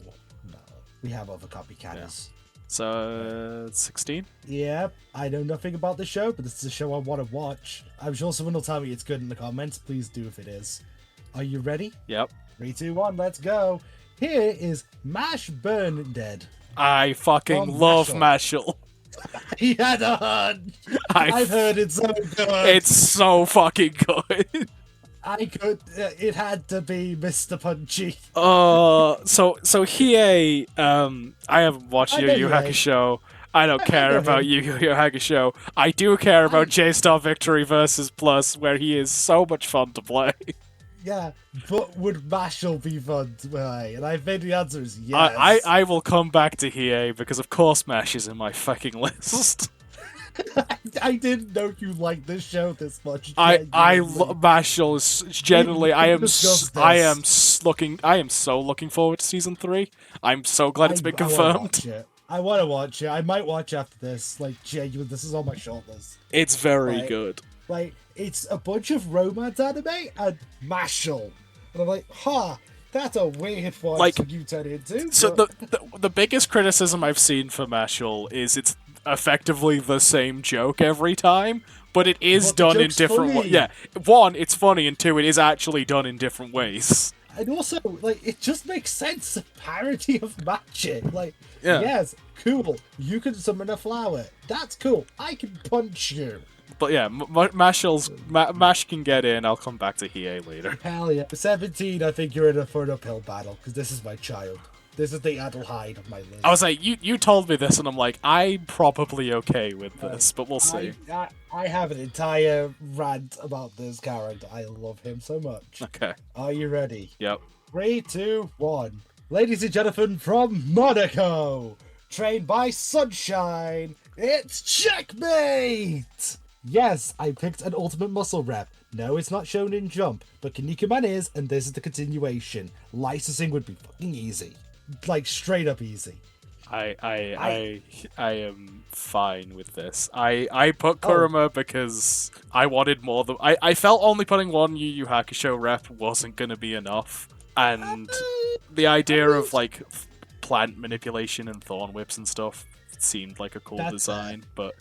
We have other copycatters. So 16. Yep, I know nothing about the show, but this is a show I want to watch. I'm sure someone will tell me it's good in the comments. Please do if it is. Are you ready? Yep. 3, 2, 1, let's go. Here is Mash Burn Dead. I fucking Oh, love Mashal. Mashal. He had a hunch. I've heard it's so good. It's so fucking good. I could. It had to be Mr. Punchy. So Hiei, I haven't watched I Yu know Yu Hiei. Hakusho. I don't care know about him. Yu Yu Hakusho. I do care about J-Star Victory versus Plus, where he is so much fun to play. Yeah, but would Mashal be fun to play? And I think the answer is yes. I will come back to Hiei because of course Mash is in my fucking list. I didn't know you liked this show this much. I genuinely. Mashal is generally I am discussed I this. am so looking forward to season 3. I'm so glad it's been I wanna confirmed. watch it. I want to watch it. I might watch after this. Like, genuinely, this is on my shortlist. It's very Right. good. Like, it's a bunch of romance anime and Mashal. And I'm like, that's a weird one Like, to you turn into. So but- the biggest criticism I've seen for Mashal is it's effectively the same joke every time, but it is But the done in joke's different ways. funny. Yeah, one, it's funny, and two, it is actually done in different ways. And also, like, it just makes sense. A parody of magic. Like, Yeah. yes, cool. You can summon a flower. That's cool. I can punch you. But yeah, Mash can get in. I'll come back to Hiei later. Hell yeah. 17, I think you're in for an uphill battle, because this is my child. This is the Adelheid of my list. I was like, you told me this, and I'm like, I'm probably okay with this, but we'll see. I have an entire rant about this character. I love him so much. Okay. Are you ready? Yep. 3, 2, 1. Ladies and gentlemen from Monaco, trained by Sunshine, it's Checkmate! Yes, I picked an Ultimate Muscle rep. No, it's not Shōnen Jump, but Kinnikuman is, and this is the continuation. Licensing would be fucking easy. Like, straight up easy. I am fine with this. I put Kurama because I wanted more than I felt only putting one Yu Yu Hakusho rep wasn't gonna be enough. And the idea of like plant manipulation and thorn whips and stuff seemed like a cool design, but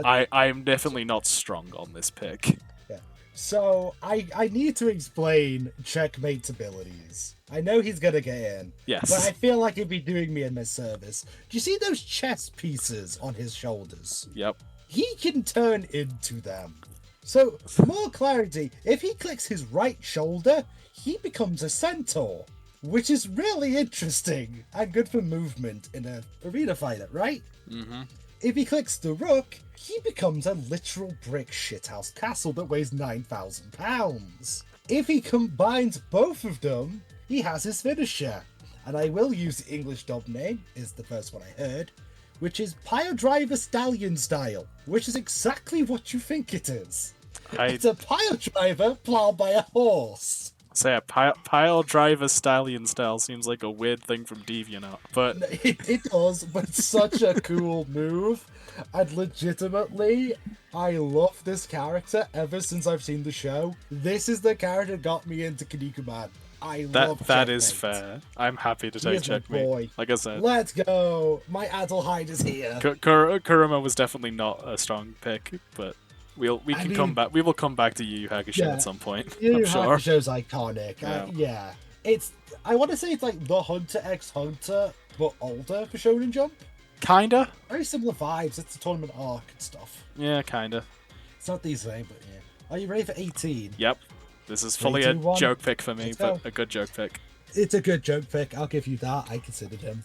I'm definitely not strong on this pick. Yeah. So I need to explain Checkmate's abilities. I know he's gonna get in. Yes. But I feel like he'd be doing me a misservice. Do you see those chest pieces on his shoulders? Yep. He can turn into them. So, for more clarity, if he clicks his right shoulder, he becomes a centaur, which is really interesting and good for movement in an arena fighter, right? Mm-hmm. If he clicks the rook, he becomes a literal brick shithouse castle that weighs 9,000 pounds. If he combines both of them, he has his finisher. And I will use the English dub name, is the first one I heard, which is Pile Driver Stallion Style, which is exactly what you think it is. It's a pile driver plowed by a horse. So yeah, pile driver stallion style seems like a weird thing from DeviantArt, but it does, but it's such a cool move. And legitimately, I love this character ever since I've seen the show. This is the character that got me into Kinnikuman. I love that Checkmate. is fair. I'm happy to take Checkmate. Boy. Like I said, Let's go. My Adelheid is here. Kurama was definitely not a strong pick, but we can come back. We will come back to Yu Yu Hakusho at some point. Yu Yu I'm sure. Hakusho's iconic. Yeah. I want to say it's like the Hunter x Hunter, but older for Shōnen Jump. Kinda. Very similar vibes. It's the tournament arc and stuff. Yeah, kinda. It's not the same, but yeah. Are you ready for 18? Yep. This is fully a joke pick for me, but a good joke pick. It's a good joke pick. I'll give you that. I considered him.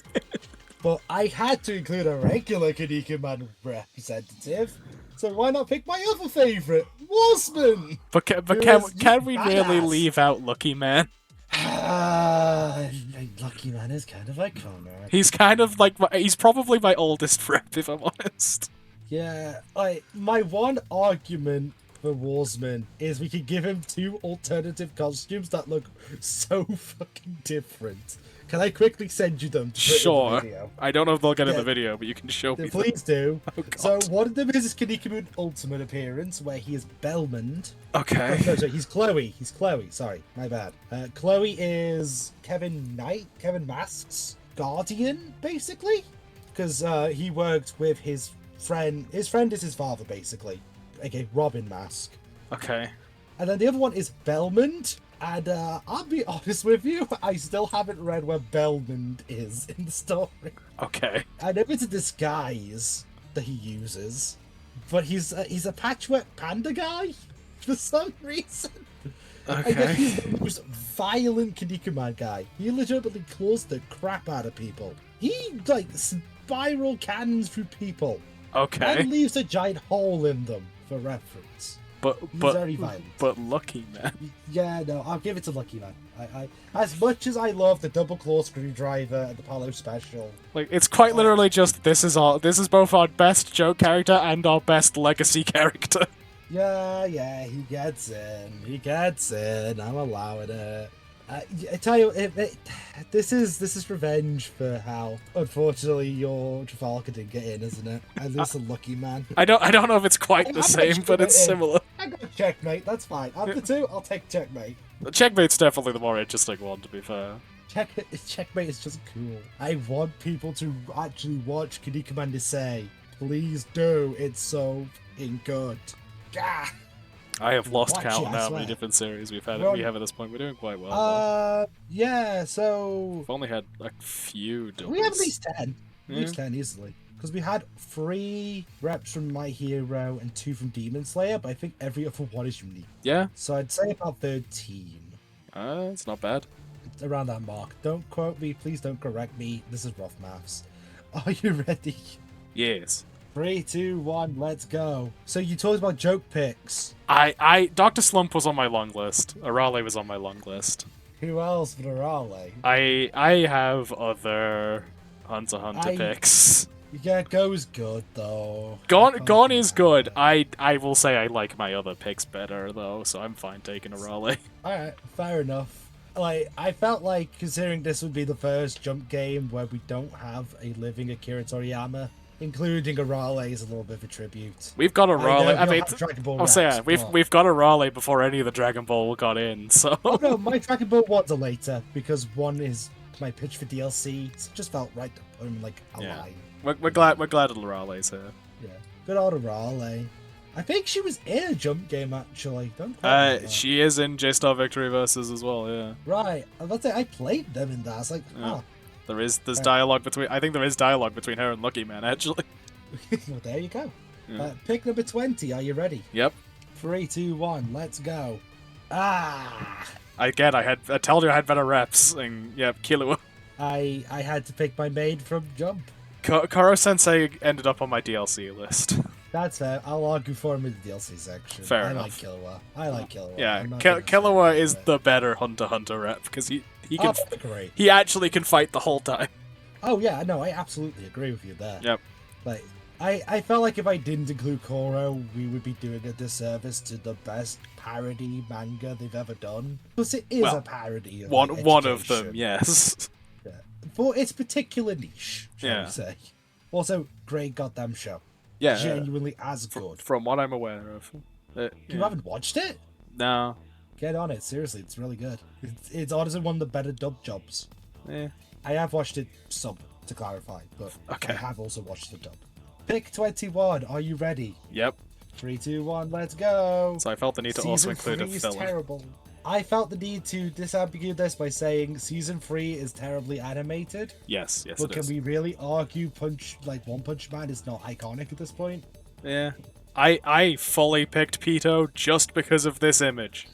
But I had to include a regular Kinnikuman representative, so why not pick my other favourite, Warsman? But can we really leave out Lucky Man? Lucky Man is kind of iconic. He's kind of like he's probably my oldest rep, if I'm honest. Yeah, my one argument for Warsman is we could give him 2 alternative costumes that look so fucking different. Can I quickly send you them? Sure. The video? I don't know if they'll get in the video, but you can show me. Please do. Oh, God. So one of them is his Kinnikuman Ultimate appearance, where he is Belmond. Okay. No, sorry, he's Chloe. He's Chloe. Sorry, my bad. Chloe is Kevin Mask's guardian, basically, because he worked with his friend. His friend is his father, basically. Okay, Robin Mask. Okay. And then the other one is Belmond. And I'll be honest with you, I still haven't read where Belmond is in the story. Okay. I know it's a disguise that he uses, but he's a patchwork panda guy for some reason. Okay. I guess he's the most violent Kinnikuman guy. He legitimately claws the crap out of people. He like spiral cannons through people. Okay. And leaves a giant hole in them for reference. He's very violent. But Lucky Man. Yeah, no, I'll give it to Lucky Man. I as much as I love the double claw screwdriver and the Palo special. Like it's quite literally just this is both our best joke character and our best legacy character. Yeah, he gets in. I'm allowing it. I tell you, this is revenge for how unfortunately your Trafalgar didn't get in, isn't it? At least a Lucky Man. I don't know if it's quite the same, but it's similar. I got Checkmate. That's fine. After 2, I'll take Checkmate. Checkmate's definitely the more interesting one, to be fair. Checkmate is just cool. I want people to actually watch Kinnikuman say, please do. It's so fucking good. Gah! I have lost Watch count it, on I how many swear. different series we We're have at this point. We're doing quite well. Yeah, so We've only had a few we have at doubles. least 10. At Yeah. least 10 easily. Because we had 3 reps from My Hero and 2 from Demon Slayer, but I think every other one is unique. Yeah, So I'd say about 13. it's not bad. It's around that mark. Don't quote me, please don't correct me. This is rough maths. Are you ready? Yes. 3, 2, 1, let's go. So you talked about joke picks. Dr. Slump was on my long list. Arale was on my long list. Who else but Arale? I have other Hunter x Hunter picks. Yeah, Go's good though. Gone is good. I will say I like my other picks better though, so I'm fine taking Arale. Alright, fair enough. Like, I felt like, considering this would be the first Jump game where we don't have a living Akira Toriyama, including Arale is a little bit of a tribute. We've got Arale. I you'll mean, have Dragon Ball I'll say reps, but- we've got Arale before any of the Dragon Ball got in. So. Oh no, my Dragon Ball ones are later because one is my pitch for DLC. So it just felt right to put him like a Yeah. line. We're glad Arale's here. Yeah, good old Arale. I think she was in a Jump game actually. Don't quote me. She is in J-Star Victory Versus as well. Yeah. Right, I was about to say I played them in that. I was like, Yeah. oh, There's dialogue between. I think there is dialogue between her and Lucky Man actually. well, there you go. Yeah. Pick number 20. Are you ready? Yep. 3, 2, 1, let's go. Ah! Again, I told you I had better reps, and yep, Killua. I had to pick my maid from Jump. Koro Sensei ended up on my DLC list. That's fair. I'll argue for him in the DLC section. Fair I enough. like Killua. I like Killua. Yeah, I'm not gonna say Killua that, is but- the better Hunter x Hunter rep because he can Oh, great. he actually can fight the whole time. Oh yeah, no, I absolutely agree with you there. Yep. Like, I felt like if I didn't include Koro, we would be doing a disservice to the best parody manga they've ever done. Because it is Well, a parody of One like, of them, education. yes. Yeah. For its particular niche, shall Yeah. we say. Also, great goddamn show. Yeah. Genuinely as good. From what I'm aware of. You yeah. haven't watched it? No. Get on it, seriously, it's really good. It's honestly one of the better dub jobs. Eh. I have watched it sub, to clarify, but Okay. I have also watched the dub. Pick 21, are you ready? Yep. 3, 2, 1, let's go! So I felt the need to also include a 3 is villain. terrible. I felt the need to disambiguate this by saying Season 3 is terribly animated, Yes, yes, but it can is. we really argue One Punch Man is not iconic at this point? Yeah. I fully picked Pito just because of this image.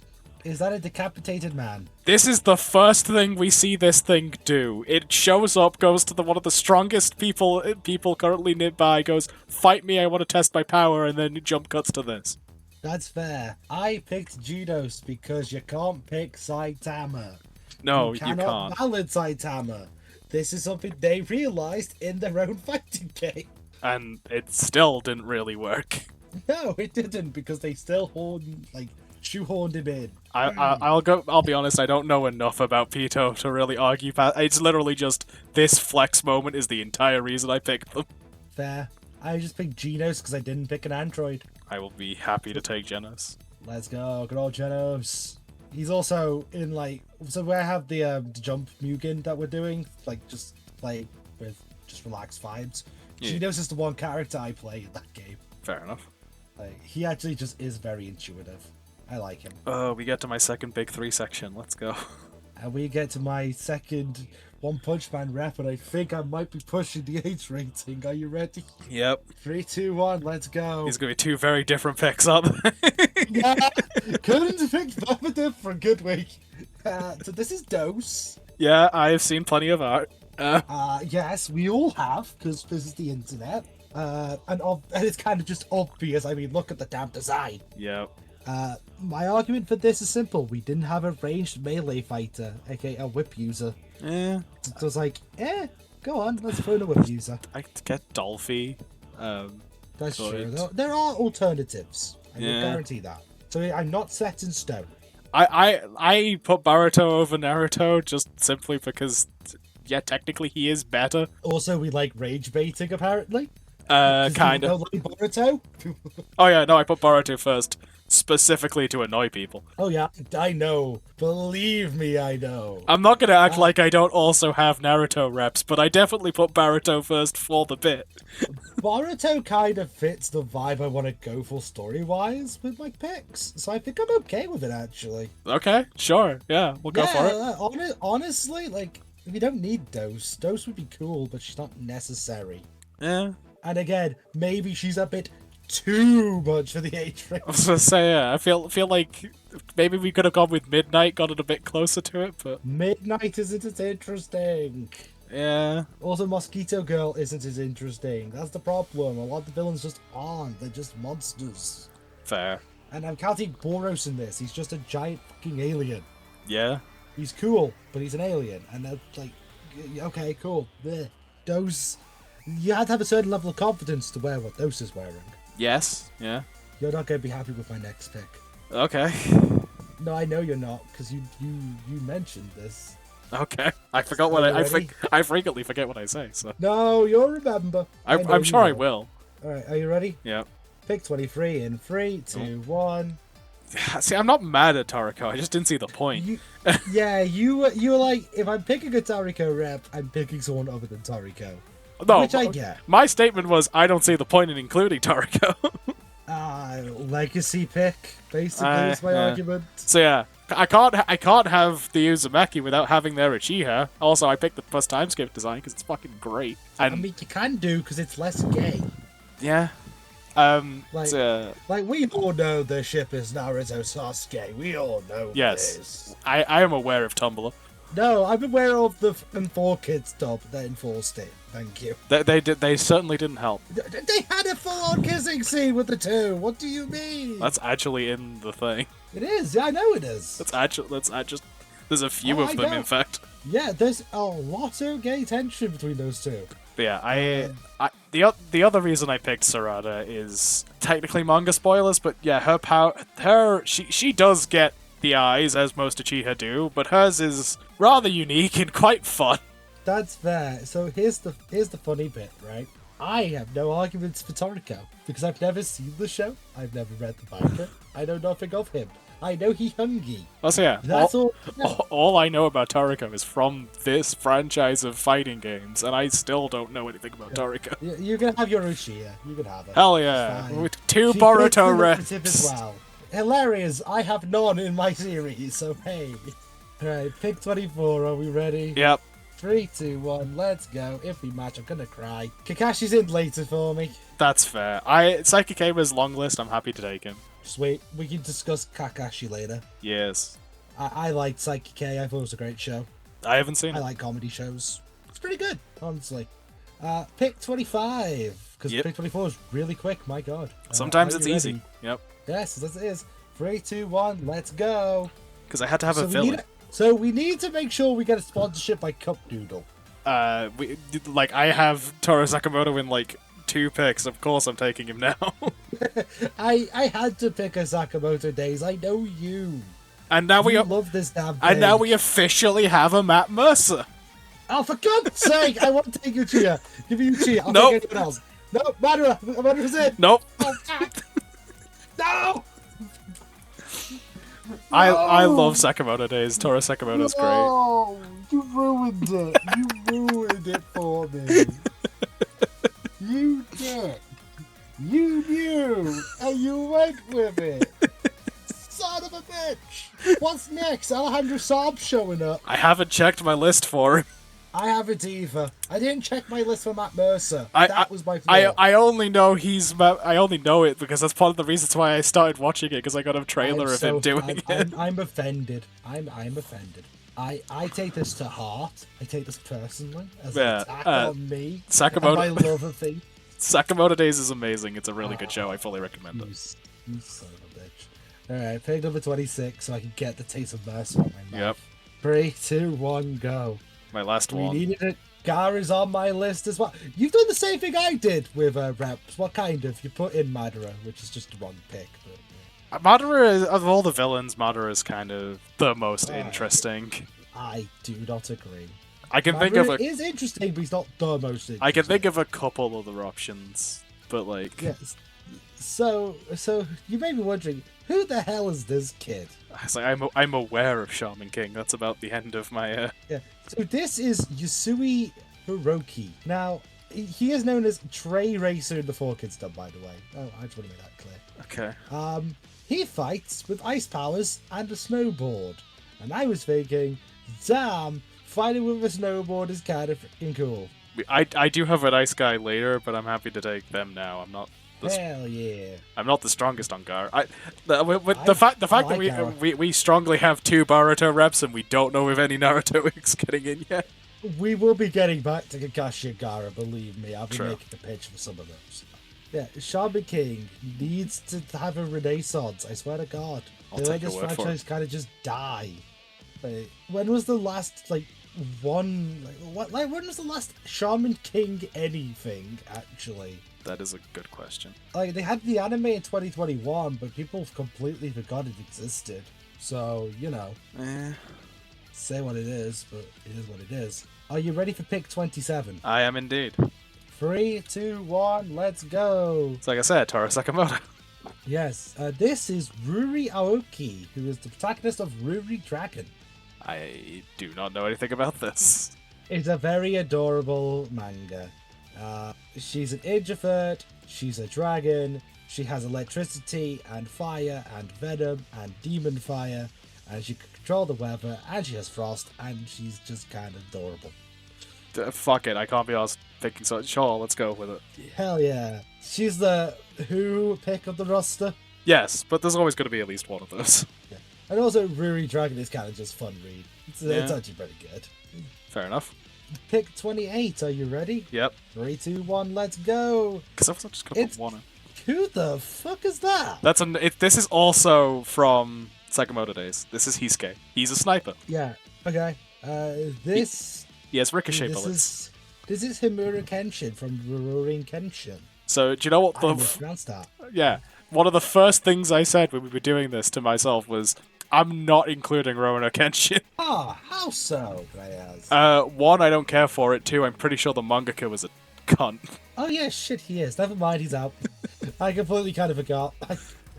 Is that a decapitated man? This is the first thing we see this thing do. It shows up, goes to one of the strongest people currently nearby, goes, "Fight me! I want to test my power," and then jump cuts to this. That's fair. I picked Judos because you can't pick Saitama. No, you cannot can't. balance Saitama. This is something they realized in their own fighting game. And it still didn't really work. No, it didn't because they still shoehorned him in. I'll be honest. I don't know enough about Pito to really argue. It's literally just this flex moment is the entire reason I picked them. Fair. I just picked Genos because I didn't pick an android. I will be happy to take Genos. Let's go, good old Genos. He's also in so we have the Jump Mugen that we're doing, just play with just relaxed vibes. Yeah. Genos is the one character I play in that game. Fair enough. He actually just is very intuitive. I like him. We get to my second big three section. Let's go. And we get to my second One Punch Man rep, and I think I might be pushing the age rating. Are you ready? Yep. 3, 2, 1, let's go. These are going to be two very different picks, aren't they? Yeah, couldn't have picked them a different. Good week. So this is Dose. Yeah, I have seen plenty of art. Yes, we all have, because this is the internet. And it's kind of just obvious. I mean, look at the damn design. Yep. My argument for this is simple. We didn't have a ranged melee fighter, aka a whip user. Yeah. So it was like, go on, let's throw in a whip user. I get Dolphy. That's But- true. There are alternatives. I will Yeah. guarantee that. So I'm not set in stone. I put Baruto over Naruto just simply because, yeah, technically he is better. Also, we like rage baiting, apparently. Kinda. Like Boruto. Oh yeah, no, I put Baruto first specifically to annoy people. Oh yeah, I know. Believe me, I know. I'm not gonna act like I don't also have Naruto reps, but I definitely put Baruto first for the bit. Boruto kind of fits the vibe I want to go for story-wise with my picks, so I think I'm okay with it, actually. Okay, sure, yeah, we'll go for it. Honestly, like, we don't need Dose. Dose would be cool, but she's not necessary. Yeah. And again, maybe she's a bit too much for the age range. I was gonna say, yeah, I feel like maybe we could have gone with Midnight, got it a bit closer to it, but... Midnight isn't as interesting. Yeah. Also, Mosquito Girl isn't as interesting. That's the problem. A lot of the villains just aren't. They're just monsters. Fair. And I'm counting Boros in this. He's just a giant fucking alien. Yeah. He's cool, but he's an alien. And they're like, okay, cool. Blech. Dose. You had to have a certain level of confidence to wear what Dose is wearing. Yes, yeah. You're not going to be happy with my next pick. Okay. No, I know you're not, because you mentioned this. Okay. I forgot what I frequently forget what I say, so... No, you'll remember. I'm sure I will. Alright, are you ready? Yeah. Pick 23 in 3, 2, 1. See, I'm not mad at Toriko, I just didn't see the point. You were like, if I'm picking a Toriko rep, I'm picking someone other than Toriko. No, which I get. My statement was, I don't see the point in including Toriko. Legacy pick, basically, is my argument. So yeah, I can't have the Uzumaki without having their Uchiha. Also, I picked the plus time skip design because it's fucking great. And I mean, you can do because it's less gay. Yeah. Like we all know the ship is Naruto Sasuke. We all know this. I am aware of Tumblr. No, I'm aware of the 4 Kids dub that enforced it. Thank you. They certainly didn't help. They had a full-on kissing scene with the two. What do you mean? That's actually in the thing. It is. Yeah, I know it is. That's just. There's a few of them, in fact. Yeah, there's a lot of gay tension between those two. But yeah, the other reason I picked Sarada is technically manga spoilers, but yeah, she does get the eyes as most Uchiha do, but hers is rather unique and quite fun. That's fair. So here's the funny bit, right? I have no arguments for Toriko because I've never seen the show. I've never read the manga. I know nothing of him. I know he hungry. Oh, so yeah, That's all I know about Toriko is from this franchise of fighting games, and I still don't know anything about Toriko. You can have your Uchiha. You can have it. Hell yeah, with 2 Boruto reps as well. Hilarious. I have none in my series, so hey. Alright, pick 24. Are we ready? Yep. 3, 2, 1, let's go. If we match, I'm gonna cry. Kakashi's in later for me. That's fair. Saikikawa's long list, I'm happy to take him. Sweet. We can discuss Kakashi later. Yes. I liked Psyche K. I thought it was a great show. I haven't seen it. I like comedy shows. It's pretty good, honestly. Pick 25. Because pick 24 is really quick, my god. Sometimes it's easy. Yep. Yes, as it is. 3, 2, 1, let's go. Because I had to have a villain. So we need to make sure we get a sponsorship by Cup Noodle. I have Toru Sakamoto in like 2 picks. Of course, I'm taking him now. I had to pick a Sakamoto Days. I know you. And now we love this damn thing. And now we officially have a Matt Mercer. Oh, for God's sake! I want to take Uchiha. Give me Uchiha. I'll take anyone else. No, Madara. Madara's in. Nope. Oh, no. I love Sakamoto Days. Toru Sakamoto's great. No, you ruined it. You ruined it for me. You did. You knew, and you went with it. Son of a bitch. What's next? Alejandro Saab's showing up. I haven't checked my list for him. I haven't either. I didn't check my list for Matt Mercer. That was my flaw. I only know I only know it because that's part of the reasons why I started watching it, because I got a trailer of him doing it. I'm offended. I'm offended. I take this to heart. I take this personally as an attack on me. Sakamoto. I love a thing. Sakamoto Days is amazing. It's a really good show. I fully recommend it. You son of a bitch. Alright, pick number 26 so I can get the taste of Mercer on my mouth. Yep. 3, 2, 1, go. My last one. We needed it. Gara's on my list as well. You've done the same thing I did with reps. What kind of? You put in Madara, which is just the wrong pick. But, yeah. Madara, of all the villains, Madara is kind of the most interesting. I do not agree. I can think of is interesting, but he's not the most interesting. I can think of a couple other options, but like... Yes. So you may be wondering, who the hell is this kid? I was like, I'm aware of Shaman King. That's about the end of my. Yeah. So this is Yusui Hiroki. Now, he is known as Trey Racer in the 4Kids dub, by the way. Oh, I just want to make that clear. Okay. He fights with ice powers and a snowboard. And I was thinking, damn, fighting with a snowboard is kind of freaking cool. I do have an ice guy later, but I'm happy to take them now. I'm not. Hell yeah. I'm not the strongest on Gar. The fact like that we strongly have 2 Boruto reps and we don't know if any Naruto is getting in yet. We will be getting back to Kakashi Gara, believe me. I'll be True. making a pitch for some of those. Yeah, Shaman King needs to have a renaissance, I swear to God. I'll They let take your this word for it. franchise kind of just die. Like, when was the last, when was the last Shaman King anything, actually? That is a good question. Like, they had the anime in 2021, but people completely forgot it existed. So, say what it is, but it is what it is. Are you ready for pick 27? I am indeed. 3, 2, 1, let's go! It's like I said, Toru Sakamoto. Yes, this is Ruri Aoki, who is the protagonist of Ruri Dragon. I do not know anything about this. It's a very adorable manga. She's an introvert, she's a dragon, she has electricity and fire and venom and demon fire, and she can control the weather, and she has frost, and she's just kind of adorable. Fuck it, I can't be asked thinking so. Sure, let's go with it. Hell yeah. She's the who pick of the roster. Yes, but there's always going to be at least one of those. Yeah. And also, Ruri Dragon is kind of just fun read. It's actually pretty good. Fair enough. Pick 28, are you ready? Yep. 3, 2, 1, let's go! Because I was just going to put one in. Who the fuck is that? This is also from Sakamoto days. This is Hisuke. He's a sniper. Yeah, okay. This... He has ricochet bullets. This is Himura Kenshin from Rurouni Kenshin. So, do you know what I mispronounced that. Yeah. One of the first things I said when we were doing this to myself was, I'm not including Rurouni Kenshin. Ah, how so, can I ask? 1, I don't care for it. 2, I'm pretty sure the mangaka was a cunt. Oh yeah, shit, he is. Never mind, he's out. I completely kind of forgot.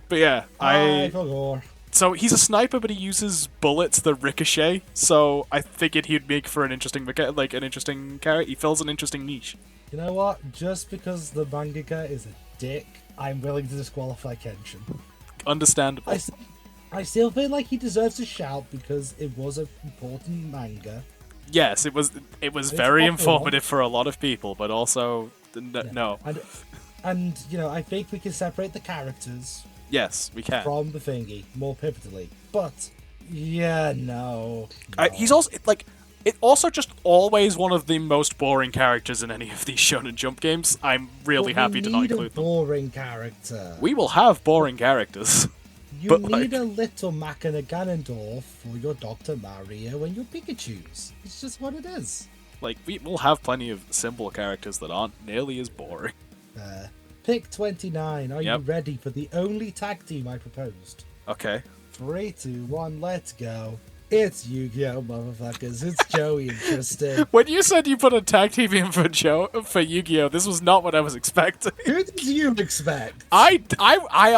But yeah, I forgot. So he's a sniper, but he uses bullets that ricochet. So I figured he'd make for an interesting character. He fills an interesting niche. You know what? Just because the mangaka is a dick, I'm willing to disqualify Kenshin. Understandable. I still feel like he deserves a shout because it was an important manga. Yes, it was very informative for a lot of people, but also no. And I think we can separate the characters. Yes, we can. From the thingy, more pivotally. But, yeah, no. He's also, it's also just always one of the most boring characters in any of these Shōnen Jump games. I'm really happy to not include them. Boring character. We will have boring characters. You need a little Machina Ganondorf for your Dr. Mario and your Pikachus. It's just what it is. We will have plenty of simple characters that aren't nearly as boring. Pick 29. Are you ready for the only tag team I proposed? Okay. 3, 2, 1, let's go. It's Yu-Gi-Oh, motherfuckers. It's Joey and Tristan. When you said you put a tag team in for Yu-Gi-Oh, this was not what I was expecting. Who did you expect? I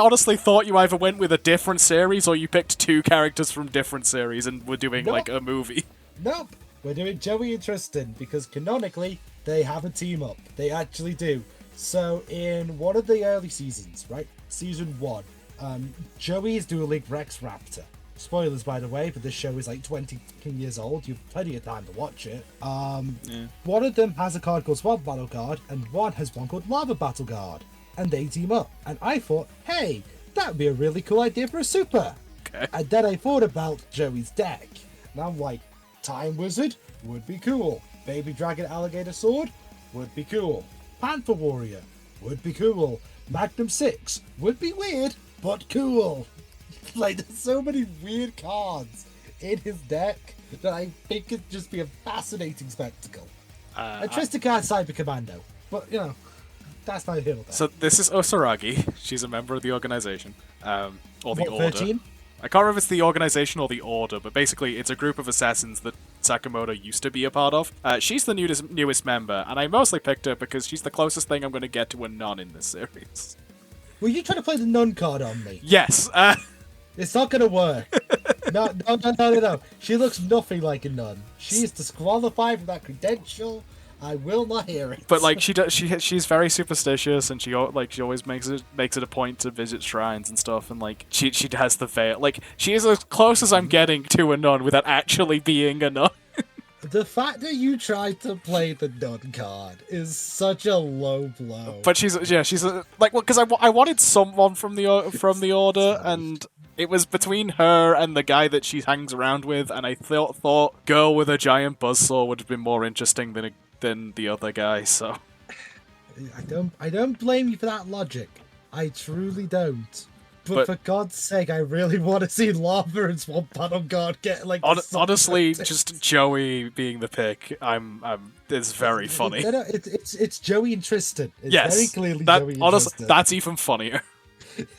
honestly thought you either went with a different series or you picked 2 characters from different series and were doing a movie. Nope. We're doing Joey and Tristan because canonically they have a team up. They actually do. So in one of the early seasons, right? Season 1, Joey is dueling Rex Raptor. Spoilers, by the way, but this show is 20 years old. You've plenty of time to watch it. One of them has a card called Swamp Battle Guard, and one has one called Lava Battle Guard. And they team up. And I thought, hey, that would be a really cool idea for a super. Okay. And then I thought about Joey's deck. And I'm like, Time Wizard would be cool. Baby Dragon Alligator Sword would be cool. Panther Warrior would be cool. Magnum 6 would be weird, but cool. There's so many weird cards in his deck that I think it'd just be a fascinating spectacle. And Tristan can't Cyber Commando, but that's my hill. So this is Osaragi. She's a member of the organization, or the order. 13? I can't remember if it's the organization or the order, but basically it's a group of assassins that Sakamoto used to be a part of. She's the newest member, and I mostly picked her because she's the closest thing I'm going to get to a nun in this series. Were you trying to play the nun card on me? Yes. It's not gonna work. No. She looks nothing like a nun. She is disqualified from that credential. I will not hear it. But like she's very superstitious, and she always makes it a point to visit shrines and stuff, and like she has the veil. Like she is as close as I'm getting to a nun without actually being a nun. The fact that you tried to play the nun card is such a low blow. But she's like, well, because I wanted someone from the order, and it was between her and the guy that she hangs around with, and I thought girl with a giant buzzsaw would have been more interesting than the other guy. So I don't blame you for that logic. I truly don't. But for God's sake, I really want to see Lava and Swamp Battle God get like. Honestly, just Joey being the pick, it's very funny. It's Joey and Tristan. It's yes, very clearly Joey and honestly, Tristan. that's even funnier.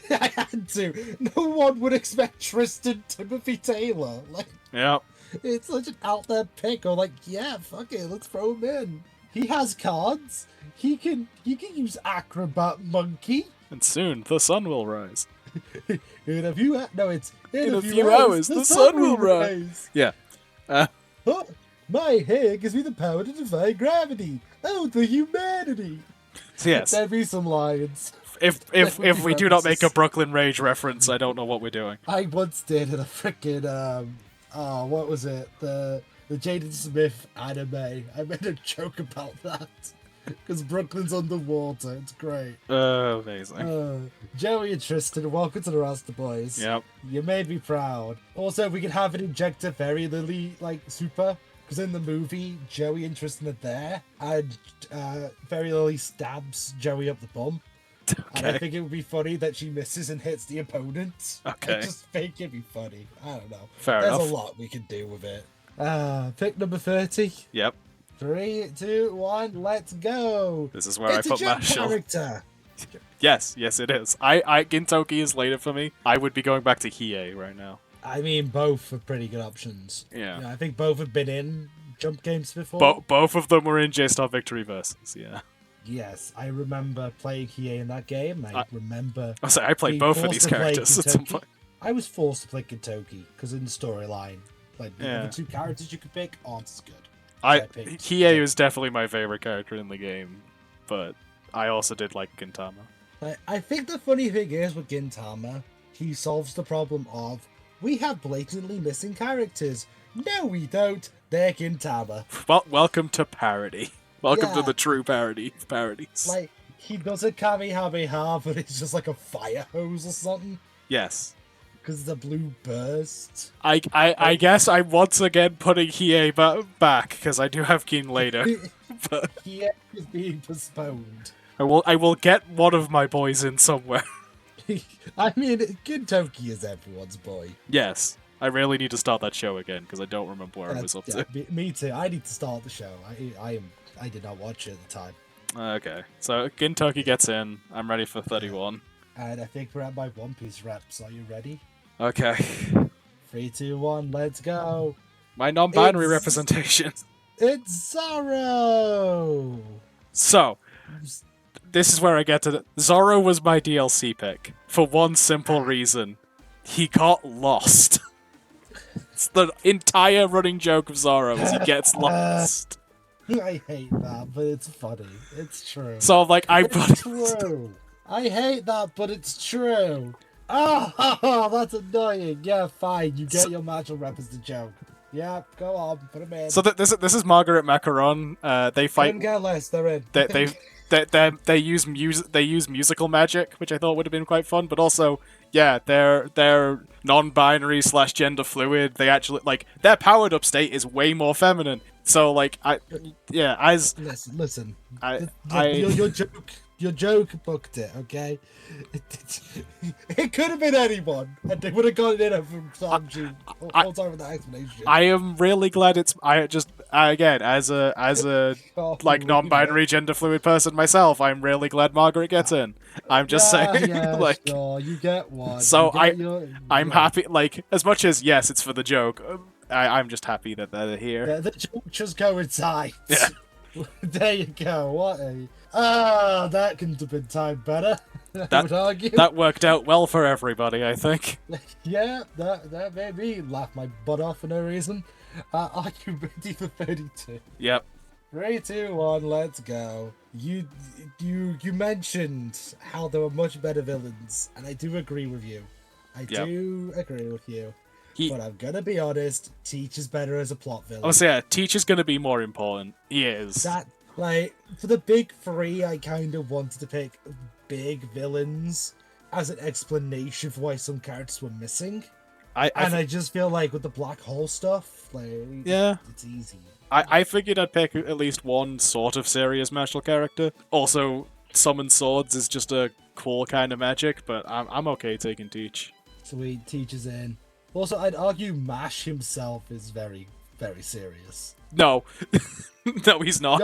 I had to. No one would expect Tristan Timothy Taylor. Like, yeah, it's such an out there pick. Or like, yeah, fuck it, let's throw him in. He has cards. He can use Acrobat Monkey. And soon the sun will rise. In a few hours, the sun will rise. Yeah. My hair gives me the power to defy gravity. Oh, the humanity. So yes. There'd be some lines. If we do not make a Brooklyn Rage reference, I don't know what we're doing. I once did in a freaking what was it? The Jaden Smith anime. I made a joke about that. Because Brooklyn's underwater. It's great. Amazing. Joey and Tristan, welcome to the Rasta Boys. Yep. You made me proud. Also, we can have an injector Fairy Lily, like, super. Because in the movie, Joey and Tristan are there. And Fairy Lily stabs Joey up the bum. Okay. And I think it would be funny that she misses and hits the opponent. Okay. I just think it'd be funny. I don't know. Fair There's enough. a lot we can do with it. Pick number 30. Yep. 3, 2, 1, let's go! This is where I put my shield. Character. Yes, it is. Gintoki is later for me. I would be going back to Hiei right now. I mean, both are pretty good options. Yeah. You know, I think both have been in Jump games before. Both of them were in J-Star Victory Versus, yeah. Yes, I remember playing Hiei in that game. I remember. I played both of these characters at some point. I was forced to play Gintoki because in the storyline, like the two characters you could pick aren't as good. Hiei was definitely my favorite character in the game, but I also did like Gintama. I think the funny thing is with Gintama, he solves the problem of we have blatantly missing characters. No, we don't. They're Gintama. Well, welcome to parody. Welcome to the true parody of parodies. Like, he does a Kamehameha, but it's just like a fire hose or something. Yes. Because it's a blue burst. I guess I'm once again putting Hiei back, because I do have King later. But Hiei is being postponed. I will get one of my boys in somewhere. I mean, Gintoki is everyone's boy. Yes. I really need to start that show again, because I don't remember where I was up to. Me too. I need to start the show. I did not watch it at the time. Okay. So, Gintoki gets in. I'm ready for 31. And I think we're at my One Piece reps. Are you ready? Okay. 3, 2, 1, let's go. My non-binary representation. It's Zoro! So, this is where I get to Zoro was my DLC pick. For one simple reason. He got lost. It's the entire running joke of Zoro is he gets lost. I hate that, but it's funny. It's true. So, like, It's true. I hate that, but it's true. Oh, that's annoying. Yeah, fine. You get your martial rep as the joke. Yeah, go on, put him in. So this is Margaret Macaron. They fight. Couldn't get less. They're in. They use musical magic, which I thought would have been quite fun. But also, yeah, they're non-binary / gender fluid. They actually like their powered up state is way more feminine. So like listen. Your joke booked it, okay? It could have been anyone, and they would have gotten in from Sanji all time with that explanation. I am really glad it's. As a like non-binary gender fluid person myself, I'm really glad Margaret gets in. I'm just saying, like, sure, you get one. So I'm happy. Like, as much as yes, it's for the joke. I'm just happy that they're here. Yeah, the joke just coincides. Yeah. There you go. What a that couldn't have been timed better. I would argue. That worked out well for everybody, I think. Yeah, that made me laugh my butt off for no reason. Are you ready for 32? Yep. 3, 2, 1, let's go. You mentioned how there were much better villains, and I do agree with you. Do agree with you. But I'm gonna be honest, Teach is better as a plot villain. Oh, so yeah, Teach is gonna be more important. He is. For the big three, I kind of wanted to pick big villains as an explanation for why some characters were missing. I just feel like with the black hole stuff, it's easy. I figured I'd pick at least one sort of serious martial character. Also, summon swords is just a cool kind of magic, but I'm okay taking Teach. Sweet, Teach is in. Also, I'd argue Mash himself is very, very serious. No. No, he's not.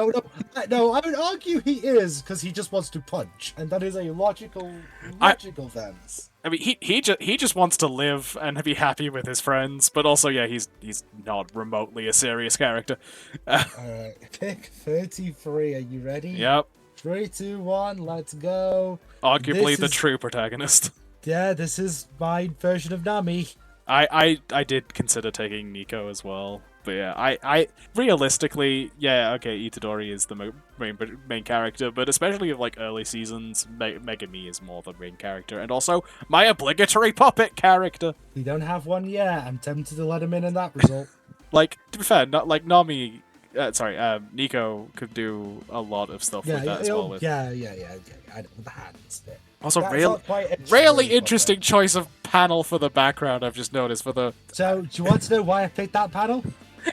No, I would argue he is, because he just wants to punch, and that is a logical sense. I mean, he just wants to live and be happy with his friends, but also, yeah, he's not remotely a serious character. Alright, pick 33, are you ready? Yep. 3, 2, 1, let's go. Arguably the true protagonist. Yeah, this is my version of Nami. I did consider taking Nico as well. But yeah, I realistically, yeah, okay, Itadori is the main character, but especially of like early seasons, Megami is more the main character, and also my obligatory puppet character. We don't have one yet. I'm tempted to let him in that result. Like, to be fair, not like Nami. Nico could do a lot of stuff with that as well. Yeah. I know, the hands bit. Also, really interesting choice of panel for the background. I've just noticed for the. So, do you want to know why I picked that panel?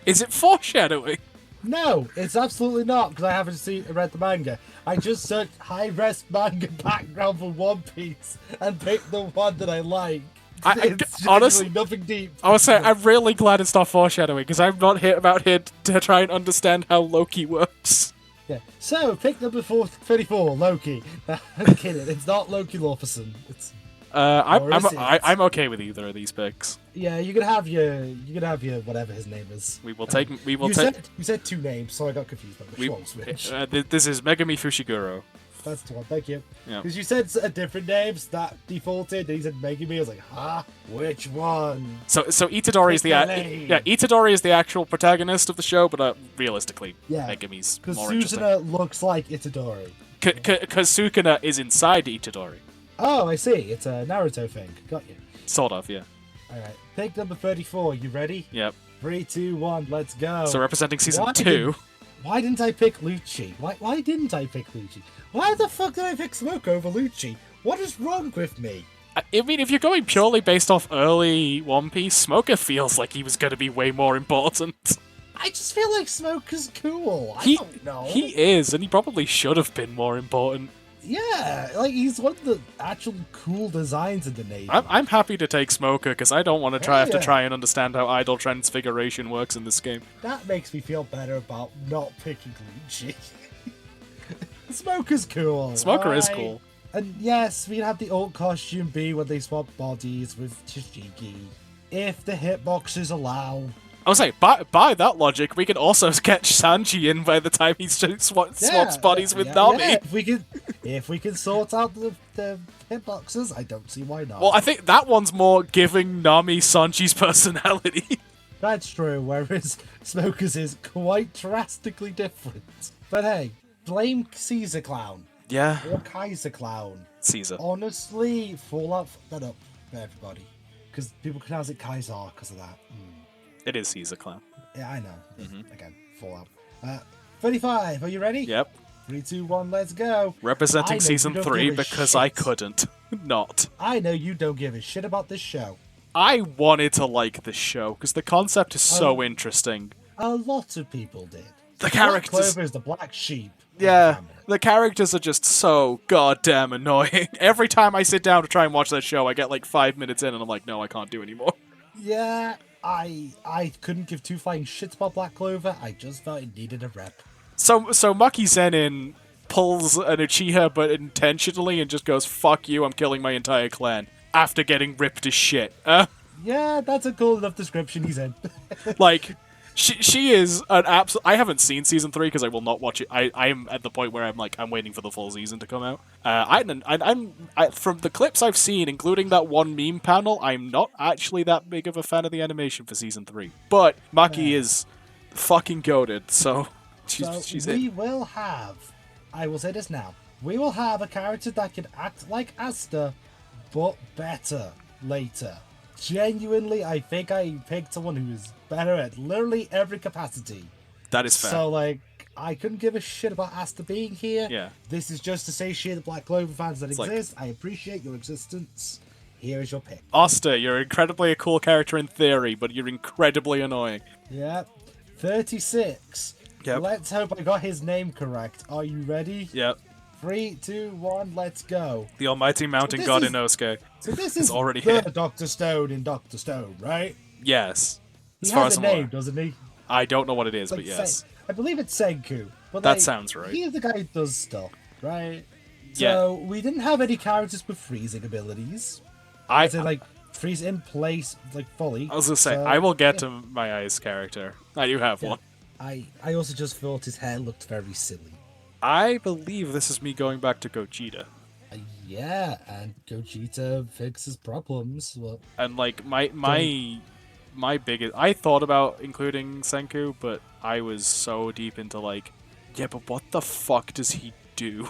Is it foreshadowing? No, it's absolutely not, because I haven't read the manga. I just searched high-res manga background for One Piece and picked the one that I like. It's honestly nothing deep. I would say I'm really glad it's not foreshadowing, because I'm not here to try and understand how Loki works. Yeah. So, pick number 34, Loki. I'm kidding. It's not Loki Lawferson. It's. I'm okay with either of these picks. Yeah, you can have your whatever his name is. You said two names, so I got confused by which one was which. This is Megami Fushiguro. That's the one. Thank you. Yeah. Because you said a different names that defaulted, and he said Megami. I was like, huh? Which one? So Itadori is Itadori is the actual protagonist of the show, but realistically, Megami's more interesting. Because Suzuna looks like Itadori. Because Sukuna is inside Itadori. Oh, I see. It's a Naruto thing. Got you. Sort of, yeah. Alright. Pick number 34. You ready? Yep. 3, 2, 1, let's go. So representing season 2. Why didn't I pick Lucci? Why didn't I pick Lucci? Why the fuck did I pick Smoke over Lucci? What is wrong with me? I mean, if you're going purely based off early One Piece, Smoker feels like he was going to be way more important. I just feel like Smoker's cool. I don't know. He is, and he probably should have been more important. Yeah, like he's one of the actual cool designs in the Navy. I'm happy to take Smoker because I don't want to have to try and understand how idol transfiguration works in this game. That makes me feel better about not picking Lucci. Smoker's cool. Smoker is cool. And yes, we have the alt costume be when they swap bodies with Tashigi. If the hitboxes allow. I was like, by that logic, we can also sketch Sanji in by the time he swaps bodies with Nami. Yeah. If we can sort out the hitboxes, I don't see why not. Well, I think that one's more giving Nami Sanji's personality. That's true, whereas Smoker's is quite drastically different. But hey, blame Caesar Clown. Yeah. Or Kaiser Clown. Caesar. Honestly, Fallout fucked that up for everybody. Because people pronounce it Kaiser because of that. It is Caesar Clown. Yeah, I know. Again, Fallout. 35, are you ready? Yep. 3, 2, 1, let's go. Representing season 3 because I couldn't not. I know you don't give a shit about this show. I wanted to like this show because the concept is so interesting. A lot of people did. The characters. Black Clover is the black sheep. Yeah, the characters are just so goddamn annoying. Every time I sit down to try and watch that show, I get like 5 minutes in and I'm like, no, I can't do anymore. Yeah, I couldn't give two flying shits about Black Clover. I just felt it needed a rep. So Maki Zenin pulls an Uchiha, but intentionally, and just goes, fuck you, I'm killing my entire clan, after getting ripped as shit. Yeah, that's a cool enough description he's in. Like, She is an absolute. I haven't seen season 3 because I will not watch it. I'm at the point where I'm waiting for the full season to come out. From the clips I've seen, including that one meme panel, I'm not actually that big of a fan of the animation for season 3. But Maki is fucking goated, so So she's we in. will have, I will say this now, we will have a character that can act like Asta, but better later. Genuinely, I think I picked someone who is better at literally every capacity. That is fair. So, like, I couldn't give a shit about Asta being here. Yeah. This is just to satiate the Black Clover fans that like- exist. I appreciate your existence. Here is your pick. Asta, you're incredibly a cool character in theory, but you're incredibly annoying. Yep. 36. Yep. Let's hope I got his name correct. Are you ready? Yep. 3, 2, 1, let's go. The almighty mountain this god is- Inosuke. So this It's is already the here. Dr. Stone in Dr. Stone, right? Yes. He As far has as a I'm name, aware. doesn't he? I don't know what it is, Like but yes. I believe it's Senku. But That like, sounds right. He's the guy who does stuff, right? Yeah. So we didn't have any characters with freezing abilities. I So like freeze in place, like fully. was gonna say, So, I will get yeah. to my ice character. I do have one. I also just thought his hair looked very silly. I believe this is me going back to Gogeta. Yeah, and Gogeta fixes problems. Well, And like my biggest I thought about including Senku, but I was so deep into like, yeah, but what the fuck does he do?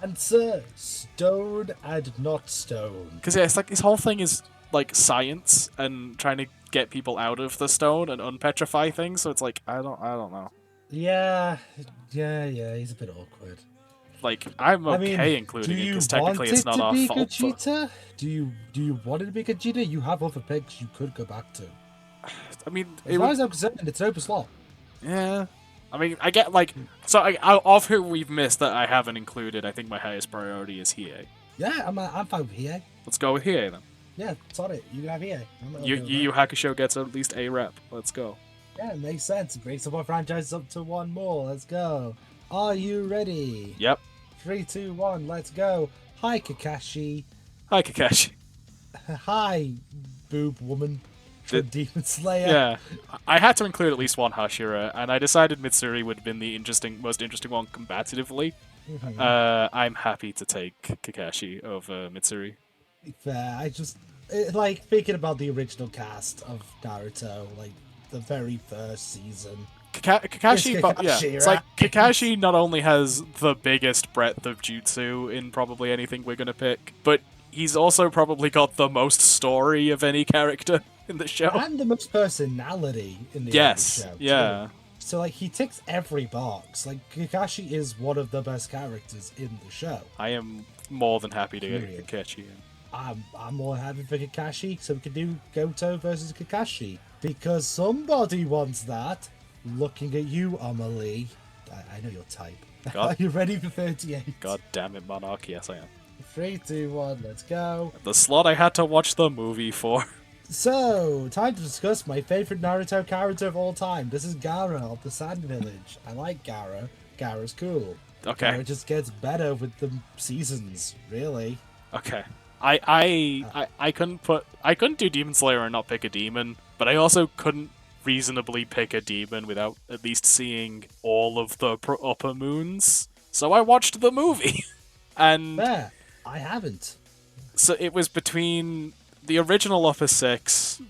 answer stone and not stone. Because yeah, it's like his whole thing is like science and trying to get people out of the stone and unpetrify things. So it's like I don't know. Yeah, he's a bit awkward. Like I'm okay I mean, including do it you because want technically it's it not to our be fault. But Gogeta? Do you want it to be Gogeta? You have other picks you could go back to. I mean, As far as I'm concerned, it's an open slot. yeah. I mean, I get like so. Of who we've missed that I haven't included, I think my highest priority is Hiei. Yeah, I'm fine with Hiei. Let's go with Hiei then. Yeah, sorry, you can have Hiei. Yu Yu Hakusho gets at least a rep. Let's go. Yeah, it makes sense. Bring some more franchises up to one more. Let's go. Are you ready? Yep. 3, 2, 1, let's go. Hi, Kakashi. Hi, Kakashi. Hi, boob woman from Demon Slayer. Yeah, I had to include at least one Hashira, and I decided Mitsuri would have been the most interesting one combatively. I'm happy to take Kakashi over Mitsuri. Fair. Like thinking about the original cast of Naruto, like the very first season. Kakashi, It's but yeah, Kakashi, it's like right? Kakashi not only has the biggest breadth of jutsu in probably anything we're gonna pick, but he's also probably got the most story of any character in the show. And the most personality in the Yes, show. yeah. Too. So like he ticks every box. Like Kakashi is one of the best characters in the show. I am more than happy to Period. get Kakashi in. I'm more happy for Kakashi, so we can do Goto versus Kakashi. Because somebody wants that. Looking at you, Amelie. I know your type. God. Are you ready for 38? God damn it, Monarch, yes I am. 3, 2, 1, let's go. The slot I had to watch the movie for. So, time to discuss my favorite Naruto character of all time. This is Gaara of the Sand Village. I like Gaara. Gaara's cool. Okay. Gaara just gets better with the seasons, really. Okay. I couldn't do Demon Slayer and not pick a demon, but I also couldn't reasonably pick a demon without at least seeing all of the upper moons. So I watched the movie. And Fair. I haven't. so it was between the original upper six,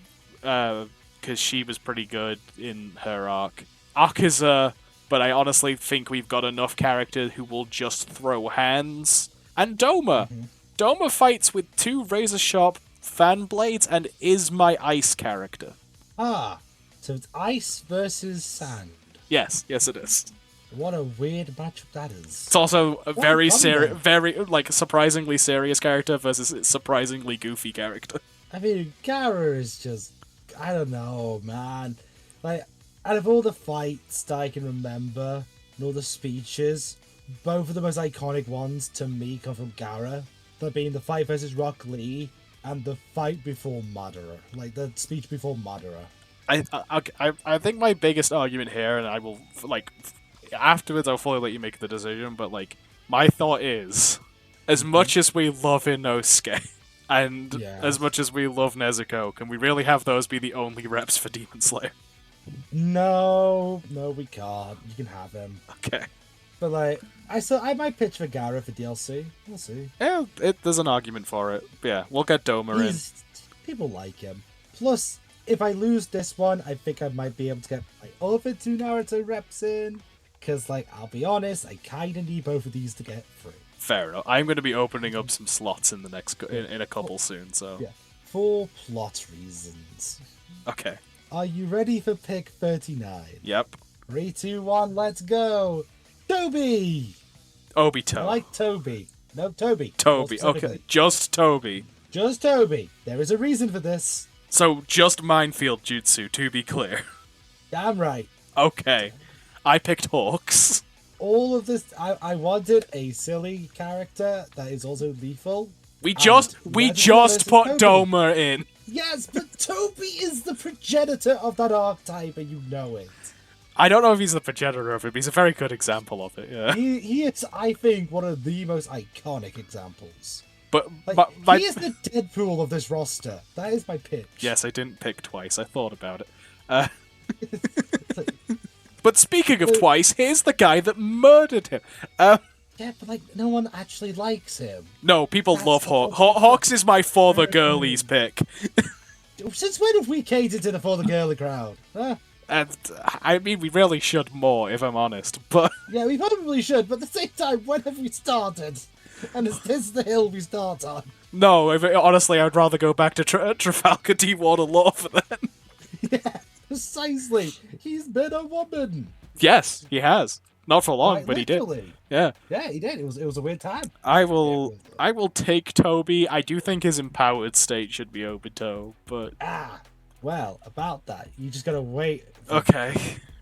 because she was pretty good in her arc. Akaza, but I honestly think we've got enough characters who will just throw hands. And Doma. Doma fights with 2 razor-sharp fan blades and is my ice character. Ah, so it's ice versus sand. Yes, it is. What a weird matchup that is. It's also a very fun, serious, though. very like surprisingly serious character versus a surprisingly goofy character. I mean, Gaara is just, I don't know, man. Like, out of all the fights that I can remember, and all the speeches, both of the most iconic ones to me come from Gaara. That being the fight versus Rock Lee and the fight before Madara. Like, the speech before Madara. I think my biggest argument here, and I will like afterwards I'll fully let you make the decision, but like my thought is, as much as we love Inosuke and Yeah. as much as we love Nezuko, can we really have those be the only reps for Demon Slayer? No, we can't. You can have him. Okay. But like, I might pitch for Gara for DLC. We'll see. Yeah, there's an argument for it. But yeah, we'll get Doma in. People like him. Plus, if I lose this one, I think I might be able to get my other 2 Naruto reps in. Because, like, I'll be honest, I kind of need both of these to get through. Fair enough. I'm going to be opening up some slots in the next in a couple soon. So yeah, for plot reasons. Okay. Are you ready for pick 39? Yep. 3, 2, 1, let's go! Toby! Obito. I like Toby. No, Toby. Toby. Okay, just Toby. Just Toby. There is a reason for this. So just Minefield Jutsu, to be clear. Damn right. Okay. I picked Hawks. All of this, I wanted a silly character that is also lethal. We just put Doma in. Yes, but Toby is the progenitor of that archetype, and you know it. I don't know if he's the progenitor of it, but he's a very good example of it, yeah. He is, I think, one of the most iconic examples. But he is the Deadpool of this roster. That is my pitch. Yes, I didn't pick twice. I thought about it. But speaking of twice, here's the guy that murdered him. Yeah, but like, no one actually likes him. No, people love Hawks. Hawks is my for the girlies pick. Since when have we catered to the for the girly crowd? Huh? And I mean, we really should more, if I'm honest. But yeah, we probably should. But at the same time, when have we started? And is this the hill we start on? No, honestly, I'd rather go back to Trafalgar Deepwater Law for that. Yeah, precisely. He's been a woman. Yes, he has. Not for long, Quite but literally. he did. Yeah. Yeah, he did. It was a weird time. I will take Toby. I do think his empowered state should be Obito, but well, about that, you just gotta wait. Okay.